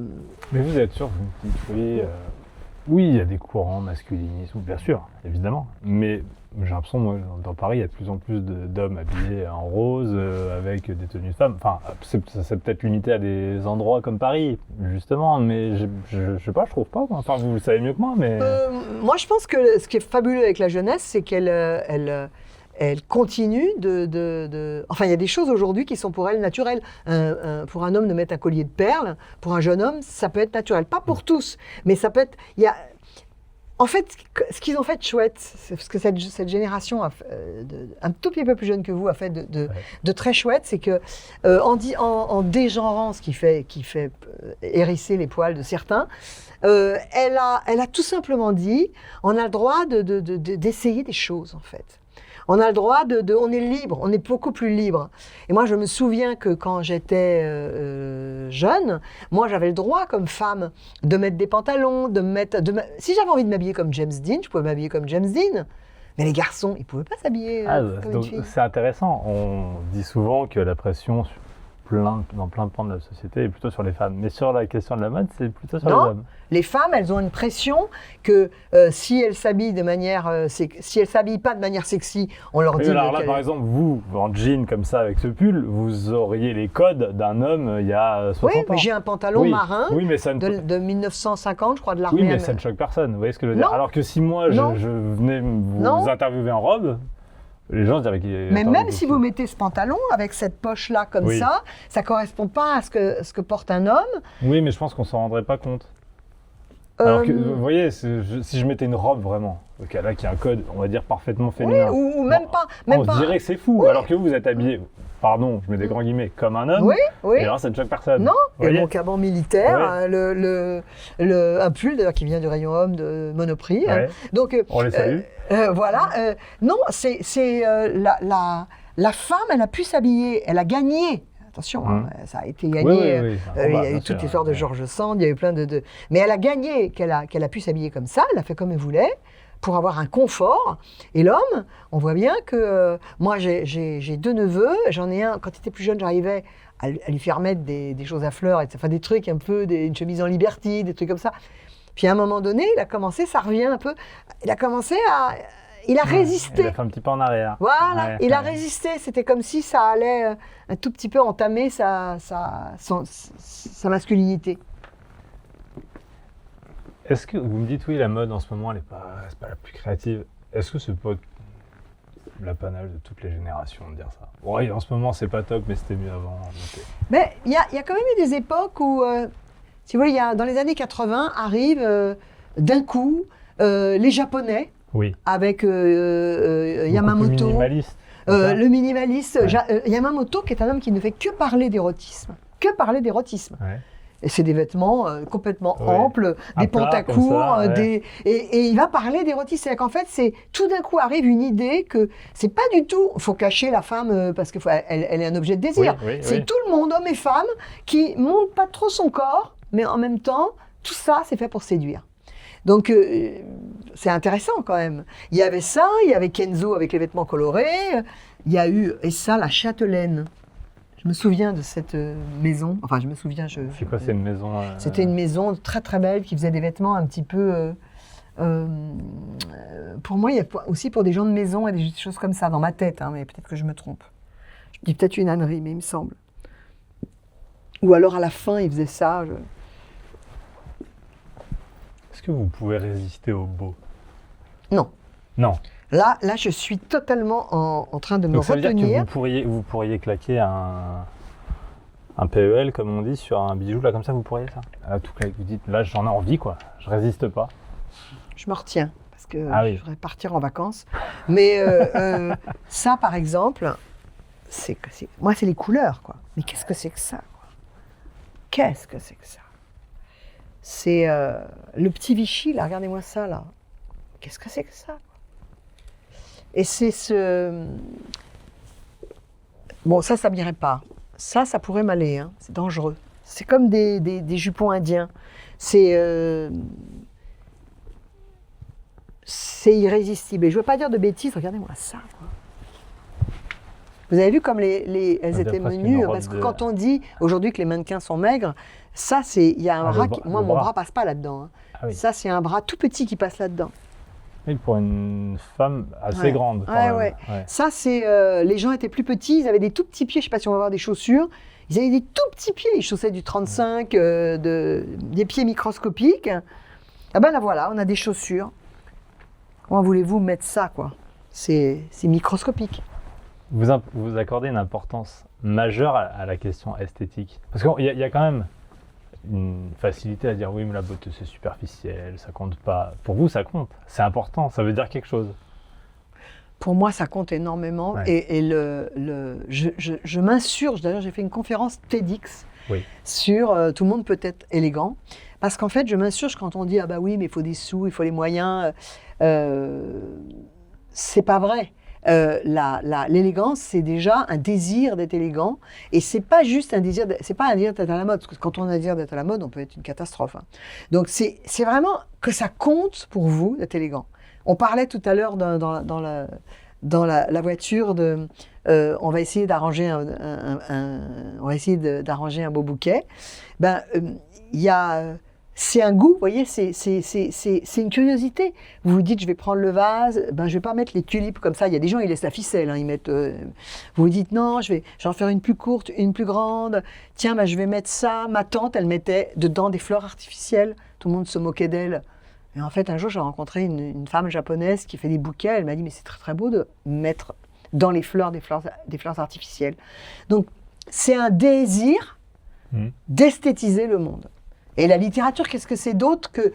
vous êtes sûr, vous me dites, oui, oui, il y a des courants masculinistes, bien sûr, évidemment, mais j'ai l'impression, moi, dans Paris, il y a de plus en plus d'hommes habillés en rose, avec des tenues de femmes. Enfin, c'est peut-être limité à des endroits comme Paris, justement, mais je sais pas, je trouve pas. Enfin, vous le savez mieux que moi, mais... Moi, je pense que ce qui est fabuleux avec la jeunesse, c'est qu'elle continue Enfin, il y a des choses aujourd'hui qui sont pour elle naturelles. Pour un homme de mettre un collier de perles, pour un jeune homme, ça peut être naturel. Pas pour tous, mais ça peut être... En fait, ce qu'ils ont fait de chouette, c'est parce que cette génération, un tout petit peu plus jeune que vous, a fait de très chouette, c'est que en dégenrant ce qui fait hérisser les poils de certains, elle a tout simplement dit, on a le droit d'essayer des choses, en fait. On a le droit on est libre, on est beaucoup plus libre. Et moi, je me souviens que quand j'étais jeune, moi, j'avais le droit, comme femme, de mettre des pantalons, si j'avais envie de m'habiller comme James Dean, je pouvais m'habiller comme James Dean. Mais les garçons, ils ne pouvaient pas s'habiller comme une fille. C'est intéressant. On dit souvent que la pression dans plein de pans de la société est plutôt sur les femmes. Mais sur la question de la mode, c'est plutôt sur les hommes. Les femmes, elles ont une pression que si elles s'habillent si elles s'habillent pas de manière sexy, on leur dit... Alors là, par exemple, vous, en jean comme ça, avec ce pull, vous auriez les codes d'un homme il y a 60 ans. Oui, mais j'ai un pantalon marin mais ça de 1950, je crois, de l'armée. Oui, mais ça ne choque personne, vous voyez ce que je veux dire. Alors que si moi, je venais vous interviewer en robe, les gens diraient qu'il... Mais même si vous mettez ce pantalon avec cette poche-là comme ça, ça ne correspond pas à ce que porte un homme. Oui, mais je pense qu'on ne s'en rendrait pas compte. Alors que, vous voyez, si je mettais une robe vraiment, là qui a un code, on va dire parfaitement féminin. Oui, ou même pas. On se dirait que c'est fou, alors que vous êtes habillé, pardon, je mets des grands guillemets, comme un homme. Oui. Et alors ça ne choque personne. Non, et mon caban militaire, un pull d'ailleurs qui vient du rayon homme de Monoprix. Ouais. Donc, on les salue. Voilà. Non, c'est la femme, elle a pu s'habiller, elle a gagné. Attention, ça a été gagné. Il y a eu toute l'histoire de George Sand, il y a eu plein de... Mais elle a gagné qu'elle a pu s'habiller comme ça, elle a fait comme elle voulait, pour avoir un confort. Et l'homme, on voit bien que... moi, j'ai 2 neveux, j'en ai un, quand il était plus jeune, j'arrivais à lui faire mettre des choses à fleurs, enfin des trucs un peu, une chemise en Liberty, des trucs comme ça. Puis à un moment donné, il a commencé, ça revient un peu, il a commencé à... Il a résisté. Il a fait un petit peu en arrière. Voilà, il a résisté. C'était comme si ça allait un tout petit peu entamer sa masculinité. Est-ce que vous me dites, oui, la mode en ce moment, c'est pas la plus créative. Est-ce que c'est pas l'apanage de toutes les générations de dire ça? Oui, en ce moment, c'est pas top, mais c'était mieux avant. Mais il y a quand même eu des époques où, si vous voulez, dans les années 80, arrivent d'un coup les Japonais. Oui. Avec Yamamoto. Le minimaliste. Yamamoto, qui est un homme qui ne fait que parler d'érotisme. Ouais. Et c'est des vêtements complètement amples, des pantacourts, et il va parler d'érotisme. C'est-à-dire qu'en fait, tout d'un coup arrive une idée que c'est pas du tout, il faut cacher la femme parce qu'elle est un objet de désir. C'est tout le monde, homme et femme, qui monte pas trop son corps, mais en même temps, tout ça, c'est fait pour séduire. Donc, c'est intéressant quand même. Il y avait ça, il y avait Kenzo avec les vêtements colorés, il y a eu, et ça, la Châtelaine. Je me souviens de cette maison, enfin je me souviens... C'est quoi, c'est une maison C'était une maison très très belle qui faisait des vêtements un petit peu... pour moi, il y a aussi pour des gens de maison et des choses comme ça dans ma tête, mais peut-être que je me trompe. Je dis peut-être une ânerie, mais il me semble. Ou alors à la fin, il faisait ça... Est-ce que vous pouvez résister au beau? Non. Non. Là, je suis totalement en train de me retenir. Donc ça veut dire que vous pourriez claquer un PEL, comme on dit, sur un bijou, là, comme ça, vous pourriez ça? Là, tout claque, vous dites, là, j'en ai envie, quoi. Je résiste pas. Je me retiens, parce que je voudrais partir en vacances. Mais ça, par exemple, moi, c'est les couleurs, quoi. Mais qu'est-ce que c'est que ça, quoi? Qu'est-ce que c'est que ça? C'est le petit Vichy, là, regardez-moi ça, là. Qu'est-ce que c'est que ça, quoi? Et c'est ce... Bon, ça m'irait pas. Ça pourrait m'aller, hein. C'est dangereux. C'est comme des jupons indiens. C'est irrésistible. Et je ne veux pas dire de bêtises, regardez-moi ça, quoi. Vous avez vu comme elles étaient menues, parce que quand on dit aujourd'hui que les mannequins sont maigres, ça c'est, il y a un bras, moi mon bras passe pas là-dedans. Hein. Ah oui. Ça c'est un bras tout petit qui passe là-dedans. Oui, pour une femme assez grande. Ouais. Ça c'est, les gens étaient plus petits, ils avaient des tout petits pieds, je ne sais pas si on va voir des chaussures, ils avaient des tout petits pieds, ils chaussaient du 35, des pieds microscopiques. Ah ben là voilà, on a des chaussures. Comment voulez-vous mettre ça, quoi? C'est microscopique. Vous accordez une importance majeure à la question esthétique. Parce qu'il y a quand même une facilité à dire oui, mais la beauté c'est superficiel, ça compte pas. Pour vous, ça compte. C'est important, ça veut dire quelque chose. Pour moi, ça compte énormément. Ouais. Et je m'insurge. D'ailleurs, j'ai fait une conférence TEDx sur tout le monde peut être élégant. Parce qu'en fait, je m'insurge quand on dit ah bah oui, mais il faut des sous, il faut les moyens. C'est pas vrai. L'élégance, c'est déjà un désir d'être élégant, et c'est pas juste un désir, c'est pas un désir d'être à la mode, parce que quand on a un désir d'être à la mode, on peut être une catastrophe. Hein. Donc c'est vraiment que ça compte pour vous d'être élégant. On parlait tout à l'heure dans la voiture de, on va essayer d'arranger un beau bouquet. Ben il y a c'est un goût, vous voyez, c'est une curiosité. Vous vous dites, je vais prendre le vase, ben je vais pas mettre les tulipes comme ça. Il y a des gens, ils laissent la ficelle, hein, ils mettent. Vous vous dites, non, je vais en faire une plus courte, une plus grande. Tiens, ben je vais mettre ça. Ma tante, elle mettait dedans des fleurs artificielles. Tout le monde se moquait d'elle. Et en fait, un jour, j'ai rencontré une femme japonaise qui fait des bouquets. Elle m'a dit, mais c'est très très beau de mettre dans les fleurs des fleurs artificielles. Donc, c'est un désir d'esthétiser le monde. Et la littérature, qu'est-ce que c'est d'autre que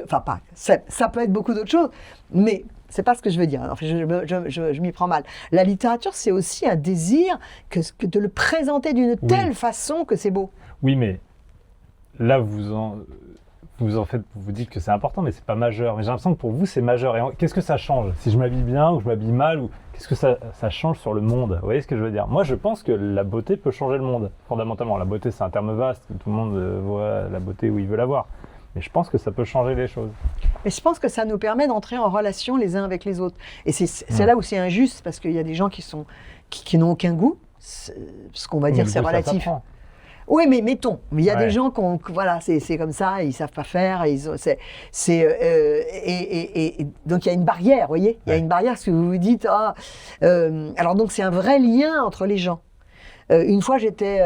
enfin, pas, ça peut être beaucoup d'autres choses, mais c'est pas ce que je veux dire. Enfin, je m'y prends mal. La littérature, c'est aussi un désir que de le présenter d'une telle façon que c'est beau. Oui, mais là, vous dites que c'est important, mais c'est pas majeur. Mais j'ai l'impression que pour vous, c'est majeur. Et qu'est-ce que ça change? Si je m'habille bien ou je m'habille mal, ou qu'est-ce que ça change sur le monde? Vous voyez ce que je veux dire? Moi, je pense que la beauté peut changer le monde, fondamentalement. La beauté, c'est un terme vaste. Tout le monde voit la beauté où il veut la voir. Mais je pense que ça peut changer les choses. Mais je pense que ça nous permet d'entrer en relation les uns avec les autres. Et c'est là où c'est injuste, parce qu'il y a des gens qui n'ont aucun goût. Ce qu'on va dire, c'est relatif. Oui, mais mettons, il y a des gens voilà, c'est comme ça, ils savent pas faire, et donc il y a une barrière, vous voyez, il y a une barrière parce que vous vous dites alors donc c'est un vrai lien entre les gens. Une fois j'étais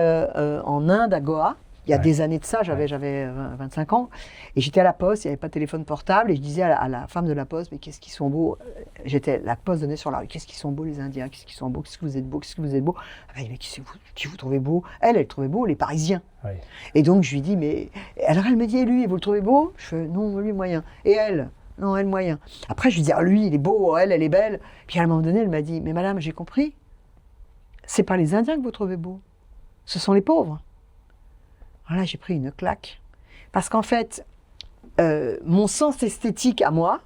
en Inde à Goa. Il y a des années de ça, j'avais 25 ans, et j'étais à la poste, il n'y avait pas de téléphone portable, et je disais à la femme de la poste, mais qu'est-ce qu'ils sont beaux. La poste donnait sur la rue, qu'est-ce qu'ils sont beaux les Indiens, qu'est-ce qu'ils sont beaux, qu'est-ce que vous êtes beaux, qu'est-ce que vous êtes beaux. Ah ben, mais qui vous trouvez beau? Elle trouvait beau les Parisiens. Oui. Et donc je lui dis, mais alors elle me dit, et lui, vous le trouvez beau? Je fais, non, lui moyen. Et elle? Non, elle moyen. Après je lui dis, ah, lui il est beau, elle est belle. Puis à un moment donné, elle m'a dit, mais madame, j'ai compris, c'est pas les Indiens que vous trouvez beaux, ce sont les pauvres. Voilà, j'ai pris une claque. Parce qu'en fait, mon sens esthétique à moi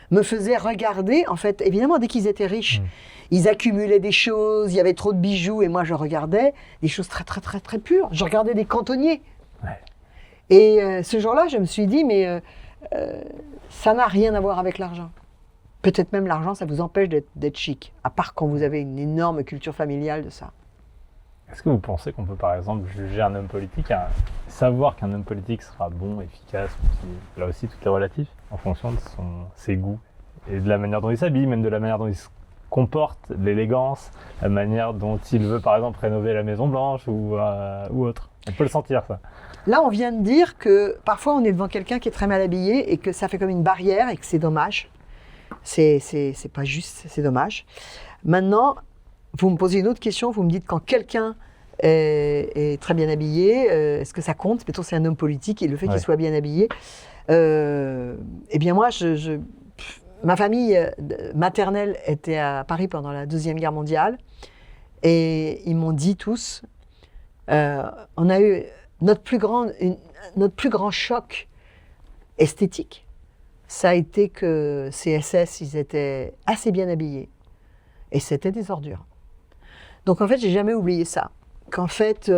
me faisait regarder, en fait, évidemment, dès qu'ils étaient riches, ils accumulaient des choses, il y avait trop de bijoux, et moi, je regardais des choses très, très, très, très pures. Je regardais des cantonniers. Ouais. Et ce jour-là, je me suis dit, mais ça n'a rien à voir avec l'argent. Peut-être même l'argent, ça vous empêche d'être chic, à part quand vous avez une énorme culture familiale de ça. Est-ce que vous pensez qu'on peut par exemple juger un homme politique, savoir qu'un homme politique sera bon, efficace, là aussi tout est relatif, en fonction de ses goûts et de la manière dont il s'habille, même de la manière dont il se comporte, l'élégance, la manière dont il veut par exemple rénover la Maison Blanche ou autre. On peut le sentir ça. Là on vient de dire que parfois on est devant quelqu'un qui est très mal habillé et que ça fait comme une barrière et que c'est dommage. C'est pas juste, c'est dommage. Maintenant, vous me posez une autre question, vous me dites quand quelqu'un est très bien habillé, est-ce que ça compte? Mettons c'est un homme politique et le fait qu'il soit bien habillé. Eh bien moi, ma famille maternelle était à Paris pendant la Deuxième Guerre mondiale Et ils m'ont dit tous, on a eu notre plus grand choc esthétique, ça a été que ces SS, ils étaient assez bien habillés. Et c'était des ordures. Donc en fait, j'ai jamais oublié ça. Qu'en fait,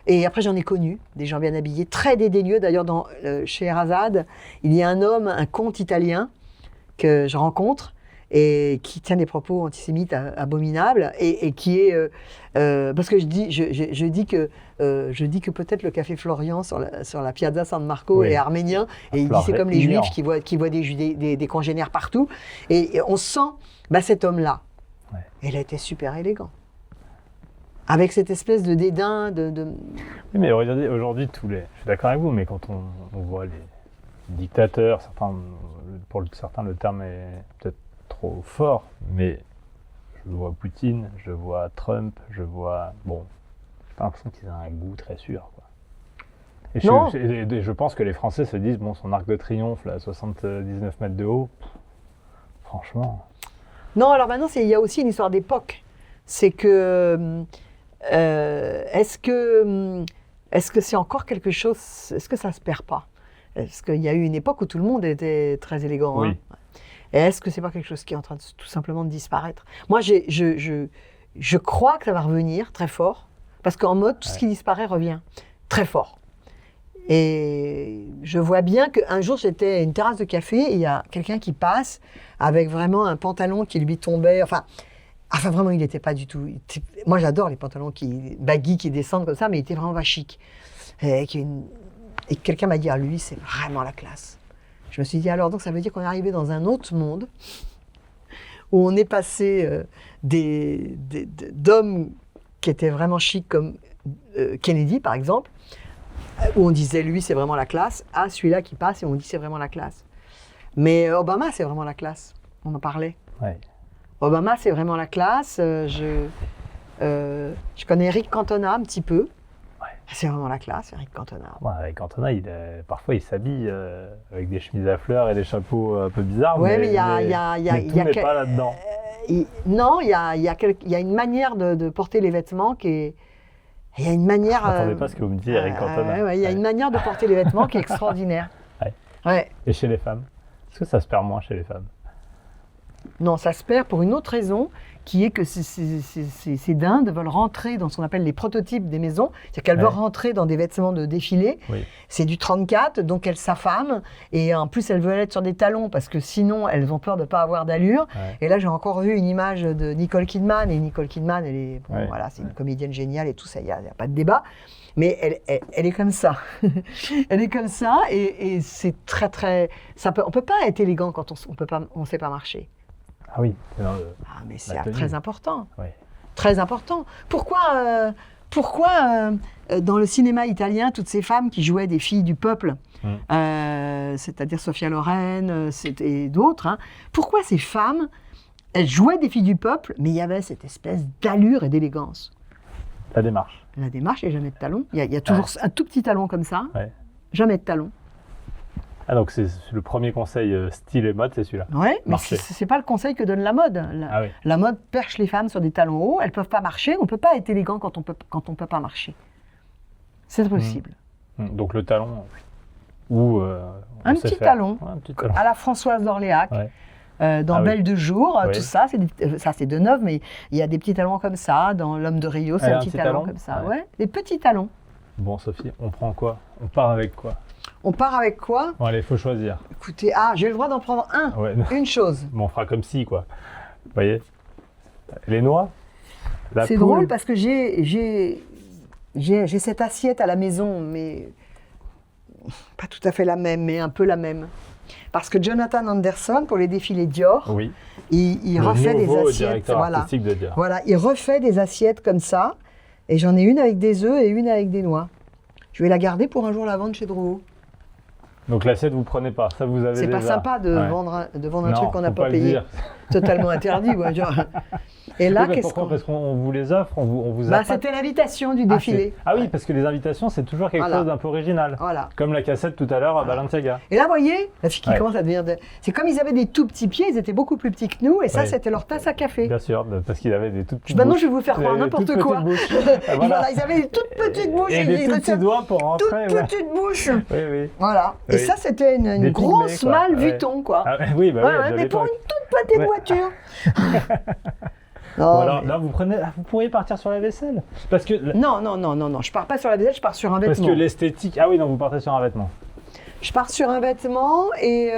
et après j'en ai connu, des gens bien habillés, très dédaigneux. D'ailleurs, chez Sherazade, il y a un homme, un comte italien, que je rencontre, et qui tient des propos antisémites abominables, et qui est... parce que je dis que peut-être le café Florian sur la Piazza San Marco est arménien, et il dit c'est comme les Juifs qui voient des congénères partout. Et on sent cet homme-là. Ouais. Il a été super élégant. Avec cette espèce de dédain Oui, mais regardez, aujourd'hui, je suis d'accord avec vous, mais quand on voit les dictateurs, pour certains, le terme est peut-être trop fort, mais je vois Poutine, je vois Trump, j'ai pas l'impression qu'ils ont un goût très sûr, quoi. Et je pense que les Français se disent, son arc de triomphe, là, 79 mètres de haut, franchement... Non, alors maintenant, il y a aussi une histoire d'époque. C'est que... est-ce que c'est encore quelque chose? Est-ce que ça se perd pas? Est-ce qu'il y a eu une époque où tout le monde était très élégant? Oui. Hein? Et est-ce que c'est pas quelque chose qui est en train tout simplement de disparaître? Moi, je crois que ça va revenir très fort, parce qu'en mode, tout ce qui disparaît revient très fort. Et je vois bien qu'un jour, j'étais à une terrasse de café, et il y a quelqu'un qui passe avec vraiment un pantalon qui lui tombait, enfin vraiment, il n'était pas du tout... Moi, j'adore les pantalons baggy qui descendent comme ça, mais il était vraiment pas chic. Et quelqu'un m'a dit, lui, c'est vraiment la classe. Je me suis dit, alors, donc ça veut dire qu'on est arrivé dans un autre monde, où on est passé d'hommes qui étaient vraiment chics, comme Kennedy, par exemple, où on disait, lui, c'est vraiment la classe, à celui-là qui passe, et on dit, c'est vraiment la classe. Mais Obama, c'est vraiment la classe. On en parlait. Ouais. Obama, c'est vraiment la classe. Je connais Eric Cantona un petit peu. Ouais. C'est vraiment la classe, Eric Cantona. Ouais, Eric Cantona, parfois, il s'habille avec des chemises à fleurs et des chapeaux un peu bizarres. Ouais, mais tout n'est pas là-dedans. Non, il y a une manière de porter les vêtements qui est... Il y a une manière... Je n'attendais pas ce que vous me dites, Eric Cantona. Il y a une manière de porter les vêtements qui est extraordinaire. Ouais. Et chez les femmes? Est-ce que ça se perd moins chez les femmes? Non, ça se perd pour une autre raison, qui est que ces dindes veulent rentrer dans ce qu'on appelle les prototypes des maisons. C'est-à-dire qu'elles veulent rentrer dans des vêtements de défilé. Oui. C'est du 34, donc elles s'affament. Et en plus, elles veulent être sur des talons, parce que sinon, elles ont peur de ne pas avoir d'allure. Ouais. Et là, j'ai encore vu une image de Nicole Kidman. Et Nicole Kidman, elle est, voilà, c'est une comédienne géniale et tout ça, il n'y a pas de débat. Mais elle est comme ça. Elle est comme ça, et c'est très, très... on ne peut pas être élégant quand on ne sait pas marcher. Ah oui. Mais c'est très important. Oui. Très important. Pourquoi dans le cinéma italien, toutes ces femmes qui jouaient des filles du peuple, c'est-à-dire Sophia Loren et d'autres, hein, pourquoi ces femmes, elles jouaient des filles du peuple, mais il y avait cette espèce d'allure et d'élégance? La démarche. La démarche et jamais de talons. Il y a toujours un tout petit talon comme ça, jamais de talons. Ah, donc c'est le premier conseil style et mode, c'est celui-là. Oui, mais c'est pas le conseil que donne la mode. La mode perche les femmes sur des talons hauts, elles peuvent pas marcher, on peut pas être élégant quand on peut pas marcher. C'est possible. Donc le talon, ou un petit talon, à la Françoise d'Orléac, dans Belle de jour, tout ça, c'est de neuf, mais il y a des petits talons comme ça, dans L'Homme de Rio, c'est un petit talon comme ça. Ouais, des petits talons. Bon, Sophie, on prend quoi? On part avec quoi? On part avec quoi? Bon, allez, il faut choisir. Écoutez, j'ai le droit d'en prendre une chose. Bon, on fera comme si, quoi. Vous voyez? Les noix? C'est drôle parce que j'ai cette assiette à la maison, mais pas tout à fait la même, mais un peu la même. Parce que Jonathan Anderson, pour les défilés Dior, il refait des assiettes. De Dior. Voilà, il refait des assiettes comme ça. Et j'en ai une avec des œufs et une avec des noix. Je vais la garder pour un jour la vendre chez Drouot. Donc l'assiette, vous prenez pas, ça vous avez déjà. C'est pas sympa de vendre un truc qu'on n'a pas payé. totalement interdit. Quoi, genre. Et là, Oui, qu'est-ce pourquoi? qu'on... Parce qu'on vous les offre, on vous appâte. C'était l'invitation du défilé. Ah oui, parce que les invitations, c'est toujours quelque chose d'un peu original. Voilà. Comme la cassette tout à l'heure à Balenciaga. Et là, vous voyez, la fille qui commence à devenir... C'est comme ils avaient des tout petits pieds, ils étaient beaucoup plus petits que nous, et ça, c'était leur tasse à café. Bien sûr, parce qu'ils avaient des toutes petites Maintenant, bouches. je vais vous faire croire n'importe quoi. Voilà, ils avaient des toutes petites bouches. Et des tout petits doigts pour rentrer. Toutes petites bouches. Oui. Voilà. Et ça, c'était une grosse malle Vuitton, quoi. Ah, oui, bah oui, mais pour une toute petite voiture. Non, alors, là, vous pourriez partir sur la vaisselle. Parce que... Non, je pars pas sur la vaisselle, je pars sur un vêtement. Parce que l'esthétique... Ah oui, non, vous partez sur un vêtement. Je pars sur un vêtement et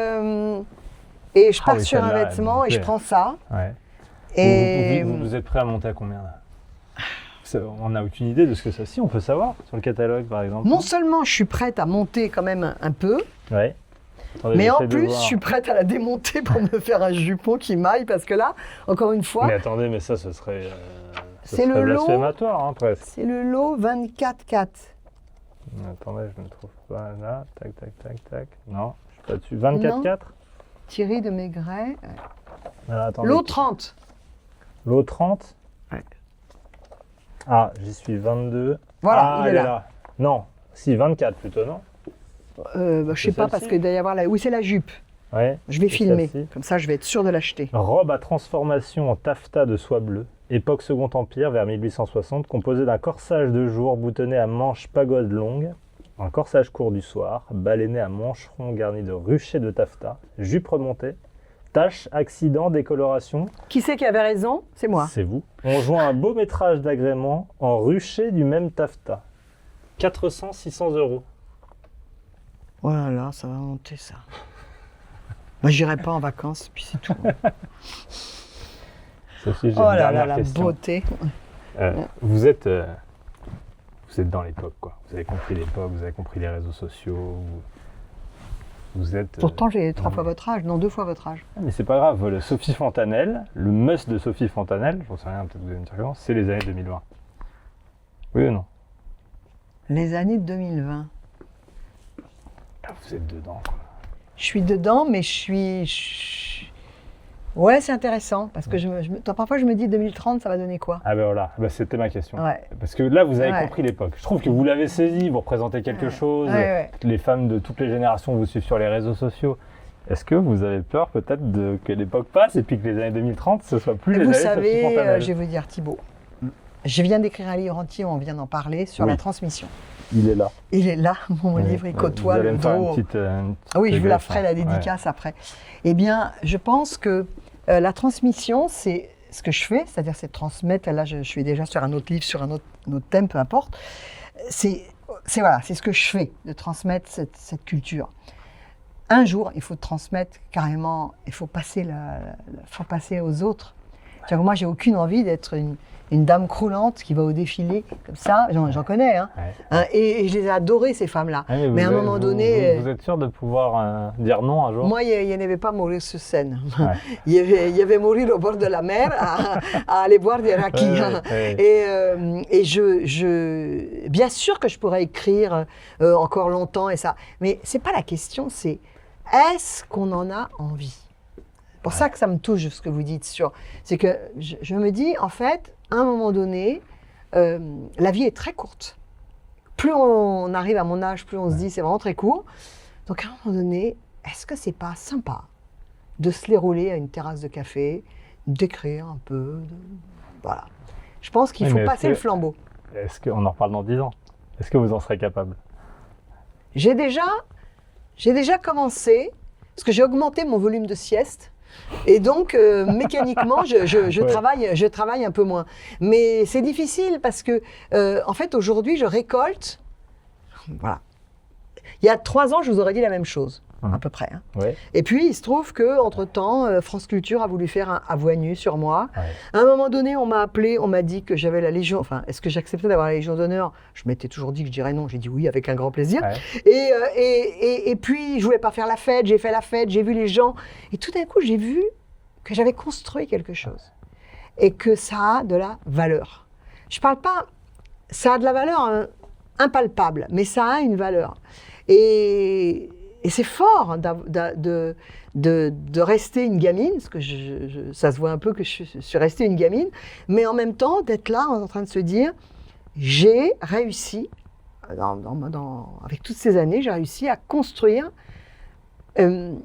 je pars sur un vêtement et je prends ça. Ouais. Et... Vous êtes prêt à monter à combien, là? On n'a aucune idée de ce que ça... Si, on peut savoir, sur le catalogue, par exemple. Non seulement je suis prête à monter quand même un peu, ouais. Attendez, mais en plus, je suis prête à la démonter pour me faire un jupon qui maille, parce que là, encore une fois... Mais attendez, mais ça, ce serait c'est le lot blasphématoire, hein, presque. C'est le lot 24-4. Attendez, je me trouve pas là. Tac. Non, je suis pas dessus. 24-4 Thierry de Maigret. Alors, attendez. Lot 30. Lot 30 Ouais. Ah, j'y suis 22. Voilà, il est là. Non, si, 24 plutôt, non? Je sais pas, parce qu'il doit y avoir là. Oui, c'est la jupe. Ouais. Je vais filmer, comme ça je vais être sûr de l'acheter. Robe à transformation en taffetas de soie bleue, époque Second Empire vers 1860, composée d'un corsage de jour boutonné à manches pagode longue, un corsage court du soir, baleiné à mancherons garni de ruchers de taffetas, jupe remontée, taches, accidents, décoloration. Qui c'est qui avait raison? C'est moi. C'est vous. On joint un beau métrage d'agrément en ruchers du même taffetas. 400-600 €. Oh là là, ça va monter ça. Moi, j'irai pas en vacances, puis c'est tout. Sophie, j'ai oh une là là, dernière la question. beauté. Vous êtes dans l'époque, quoi. Vous avez compris l'époque, vous avez compris les réseaux sociaux. Vous êtes. Pourtant, j'ai 3 fois votre âge, non 2 fois votre âge. Mais c'est pas grave. Le Sophie Fontanelle, le must de Sophie Fontanelle, j'en sais rien, peut-être vous allez me dire comment, c'est les années 2020. Oui ou non? Les années 2020. Ah, vous êtes dedans, quoi. Je suis dedans, mais je suis... Ouais, c'est intéressant, parce que parfois je me dis 2030, ça va donner quoi? Ah ben voilà, c'était ma question. Ouais. Parce que là, vous avez compris l'époque. Je trouve que vous l'avez saisi, vous représentez quelque chose. Ouais. Les femmes de toutes les générations vous suivent sur les réseaux sociaux. Est-ce que vous avez peur peut-être que l'époque passe et puis que les années 2030, ce soit plus les années Sophie Fontanelle? Vous savez, je vais vous dire, Thibaut, je viens d'écrire un livre entier, on vient d'en parler, sur la transmission. Il est là. Il est là, mon livre, il côtoie le dos. Ah oui, je vous la ferai, la dédicace après. Eh bien, je pense que la transmission, c'est ce que je fais, c'est-à-dire c'est de transmettre, là je suis déjà sur un autre livre, sur un autre thème, peu importe. C'est ce que je fais, de transmettre cette culture. Un jour, il faut transmettre carrément, il faut passer aux autres. Moi, j'ai aucune envie d'être une dame croulante qui va au défilé comme ça, j'en connais, hein. Et je les ai adorées, ces femmes-là. Mais à un moment donné... Vous êtes sûr de pouvoir dire non un jour? Moi, il n'y avait pas mourir sur scène. Il y avait mourir au bord de la mer, à aller boire des rakis. Et bien sûr que je pourrais écrire encore longtemps et ça. Mais ce n'est pas la question, c'est est-ce qu'on en a envie? C'est pour ça que ça me touche, ce que vous dites. C'est que je me dis, en fait, à un moment donné, la vie est très courte. Plus on arrive à mon âge, plus on se dit c'est vraiment très court. Donc à un moment donné, est-ce que c'est pas sympa de se les rouler à une terrasse de café, d'écrire un peu, voilà. Je pense qu'il faut passer le flambeau. Est-ce qu'on en reparle dans 10 ans? Est-ce que vous en serez capable? J'ai déjà commencé, parce que j'ai augmenté mon volume de sieste. Et donc, mécaniquement, je travaille un peu moins. Mais c'est difficile parce que, en fait, aujourd'hui, je récolte. Voilà. Il y a 3 ans, je vous aurais dit la même chose, à peu près. Hein. Ouais. Et puis, il se trouve qu'entre-temps, France Culture a voulu faire un voix nue sur moi. Ouais. À un moment donné, on m'a appelé, on m'a dit que j'avais la Légion... Enfin, est-ce que j'acceptais d'avoir la Légion d'honneur? Je m'étais toujours dit que je dirais non. J'ai dit oui, avec un grand plaisir. Ouais. Et puis, je voulais pas faire la fête. J'ai fait la fête, j'ai vu les gens. Et tout d'un coup, j'ai vu que j'avais construit quelque chose. Et que ça a de la valeur. Je parle pas... Ça a de la valeur impalpable, mais ça a une valeur. Et Et c'est fort de rester une gamine, parce que ça se voit un peu que je suis restée une gamine, mais en même temps d'être là en train de se dire, j'ai réussi, avec toutes ces années, j'ai réussi à construire une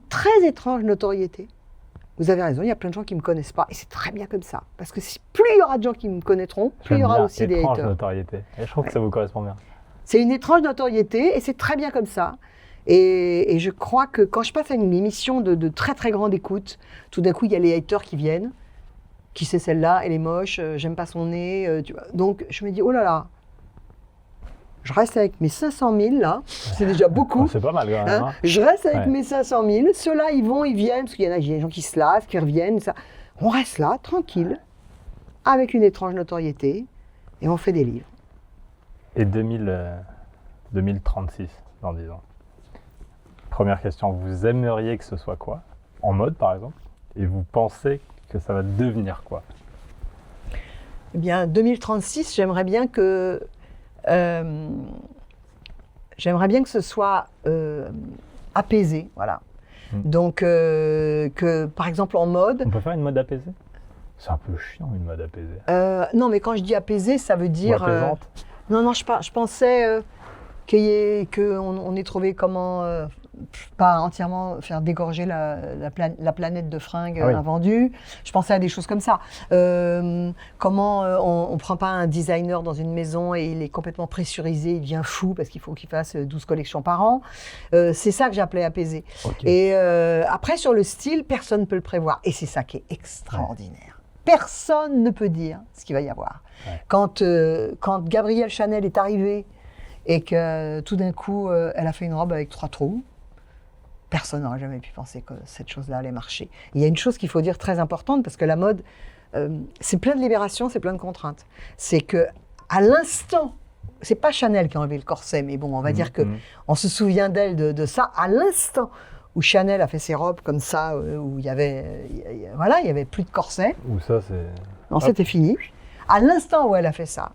très étrange notoriété. Vous avez raison, il y a plein de gens qui ne me connaissent pas, et c'est très bien comme ça. Parce que plus il y aura de gens qui me connaîtront, plus il y aura aussi des haters. Notoriété. Et je trouve que ça vous correspond bien. C'est une étrange notoriété, et c'est très bien comme ça. Et je crois que quand je passe à une émission de très très grande écoute, tout d'un coup, il y a les haters qui viennent. Qui c'est celle-là? Elle est moche, j'aime pas son nez. Tu vois. Donc je me dis, oh là là, je reste avec mes 500 000 là, c'est déjà beaucoup. C'est pas mal quand même. Hein. Je reste avec mes 500 000, ceux-là ils vont, ils viennent, parce qu'il y a des gens qui se lassent, qui reviennent. Ça. On reste là, tranquille, avec une étrange notoriété, et on fait des livres. Et 2036, dans 10 ans. Première question, vous aimeriez que ce soit quoi? En mode par exemple? Et vous pensez que ça va devenir quoi? Eh bien, 2036, j'aimerais bien que ce soit apaisé, voilà. Donc, que par exemple en mode... On peut faire une mode apaisée? C'est un peu chiant une mode apaisée. Non, mais quand je dis apaisé, ça veut dire... Ou apaisante? Non, je pensais qu'on ait trouvé comment... pas entièrement faire dégorger la planète de fringues invendues. Je pensais à des choses comme ça. Comment on ne prend pas un designer dans une maison et il est complètement pressurisé, il devient fou parce qu'il faut qu'il fasse 12 collections par an. C'est ça que j'appelais apaiser. Okay. Et après, sur le style, personne ne peut le prévoir. Et c'est ça qui est extraordinaire. Personne ne peut dire ce qu'il va y avoir. Ouais. Quand Gabrielle Chanel est arrivée et que tout d'un coup, elle a fait une robe avec 3 trous, personne n'aurait jamais pu penser que cette chose-là allait marcher. Il y a une chose qu'il faut dire très importante, parce que la mode, c'est plein de libération, c'est plein de contraintes. C'est qu'à l'instant, c'est pas Chanel qui a enlevé le corset, mais bon, on va dire qu'on se souvient d'elle de ça, à l'instant où Chanel a fait ses robes comme ça, où il y avait plus de corset. Où ça, c'est... Non, c'était fini. À l'instant où elle a fait ça,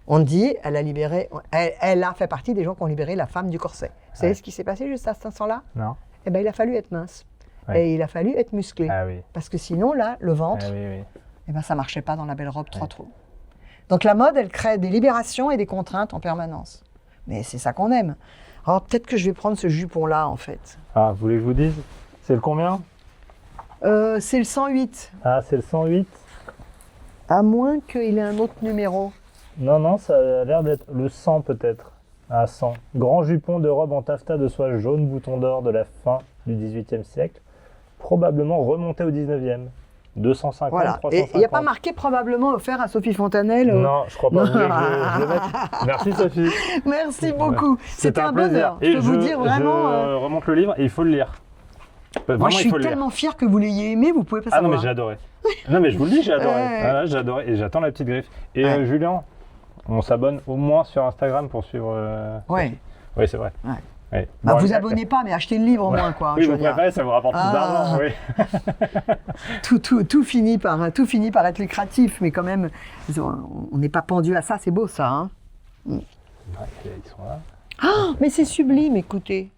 on dit, elle a fait partie des gens qui ont libéré la femme du corset. Vous savez ce qui s'est passé juste à cet instant-là? Non. Eh bien, il a fallu être mince. Ouais. Et il a fallu être musclé. Ah oui. Parce que sinon, là, le ventre, eh ben, ça ne marchait pas dans la belle robe 3 trous. Donc la mode, elle crée des libérations et des contraintes en permanence. Mais c'est ça qu'on aime. Alors peut-être que je vais prendre ce jupon-là, en fait. Ah, vous voulez que je vous dise? C'est le combien? C'est le 108. Ah, c'est le 108? À moins qu'il ait un autre numéro. Non, ça a l'air d'être le 100 peut-être. Ah, 100. Grand jupon de robe en taffetas de soie jaune, bouton d'or de la fin du XVIIIe siècle, probablement remonté au XIXe. 250, voilà. 350. Et il n'y a pas marqué probablement offert à Sophie Fontanelle? Non, je crois pas. Je le mettre. Merci Sophie. Merci beaucoup. C'était un plaisir. bonheur. Je peux vous dire vraiment. Je remonte le livre et il faut le lire. Vraiment, moi, je suis tellement fier que vous l'ayez aimé, vous pouvez pas savoir. Ah non, mais j'ai adoré. Non, mais je vous le dis, j'ai adoré. Ah, j'ai adoré et j'attends la petite griffe. Et Julien, on s'abonne au moins sur Instagram pour suivre. Oui, c'est vrai. Ouais. Ouais. Bon, vous abonnez pas, mais achetez le livre au moins, quoi. Oui, vous préférez, ça vous rapporte plus d'argent. Oui. tout finit par être lucratif, mais quand même, on n'est pas pendu à ça, c'est beau ça. Hein. Ouais, ils sont là. Ah, mais c'est sublime, écoutez.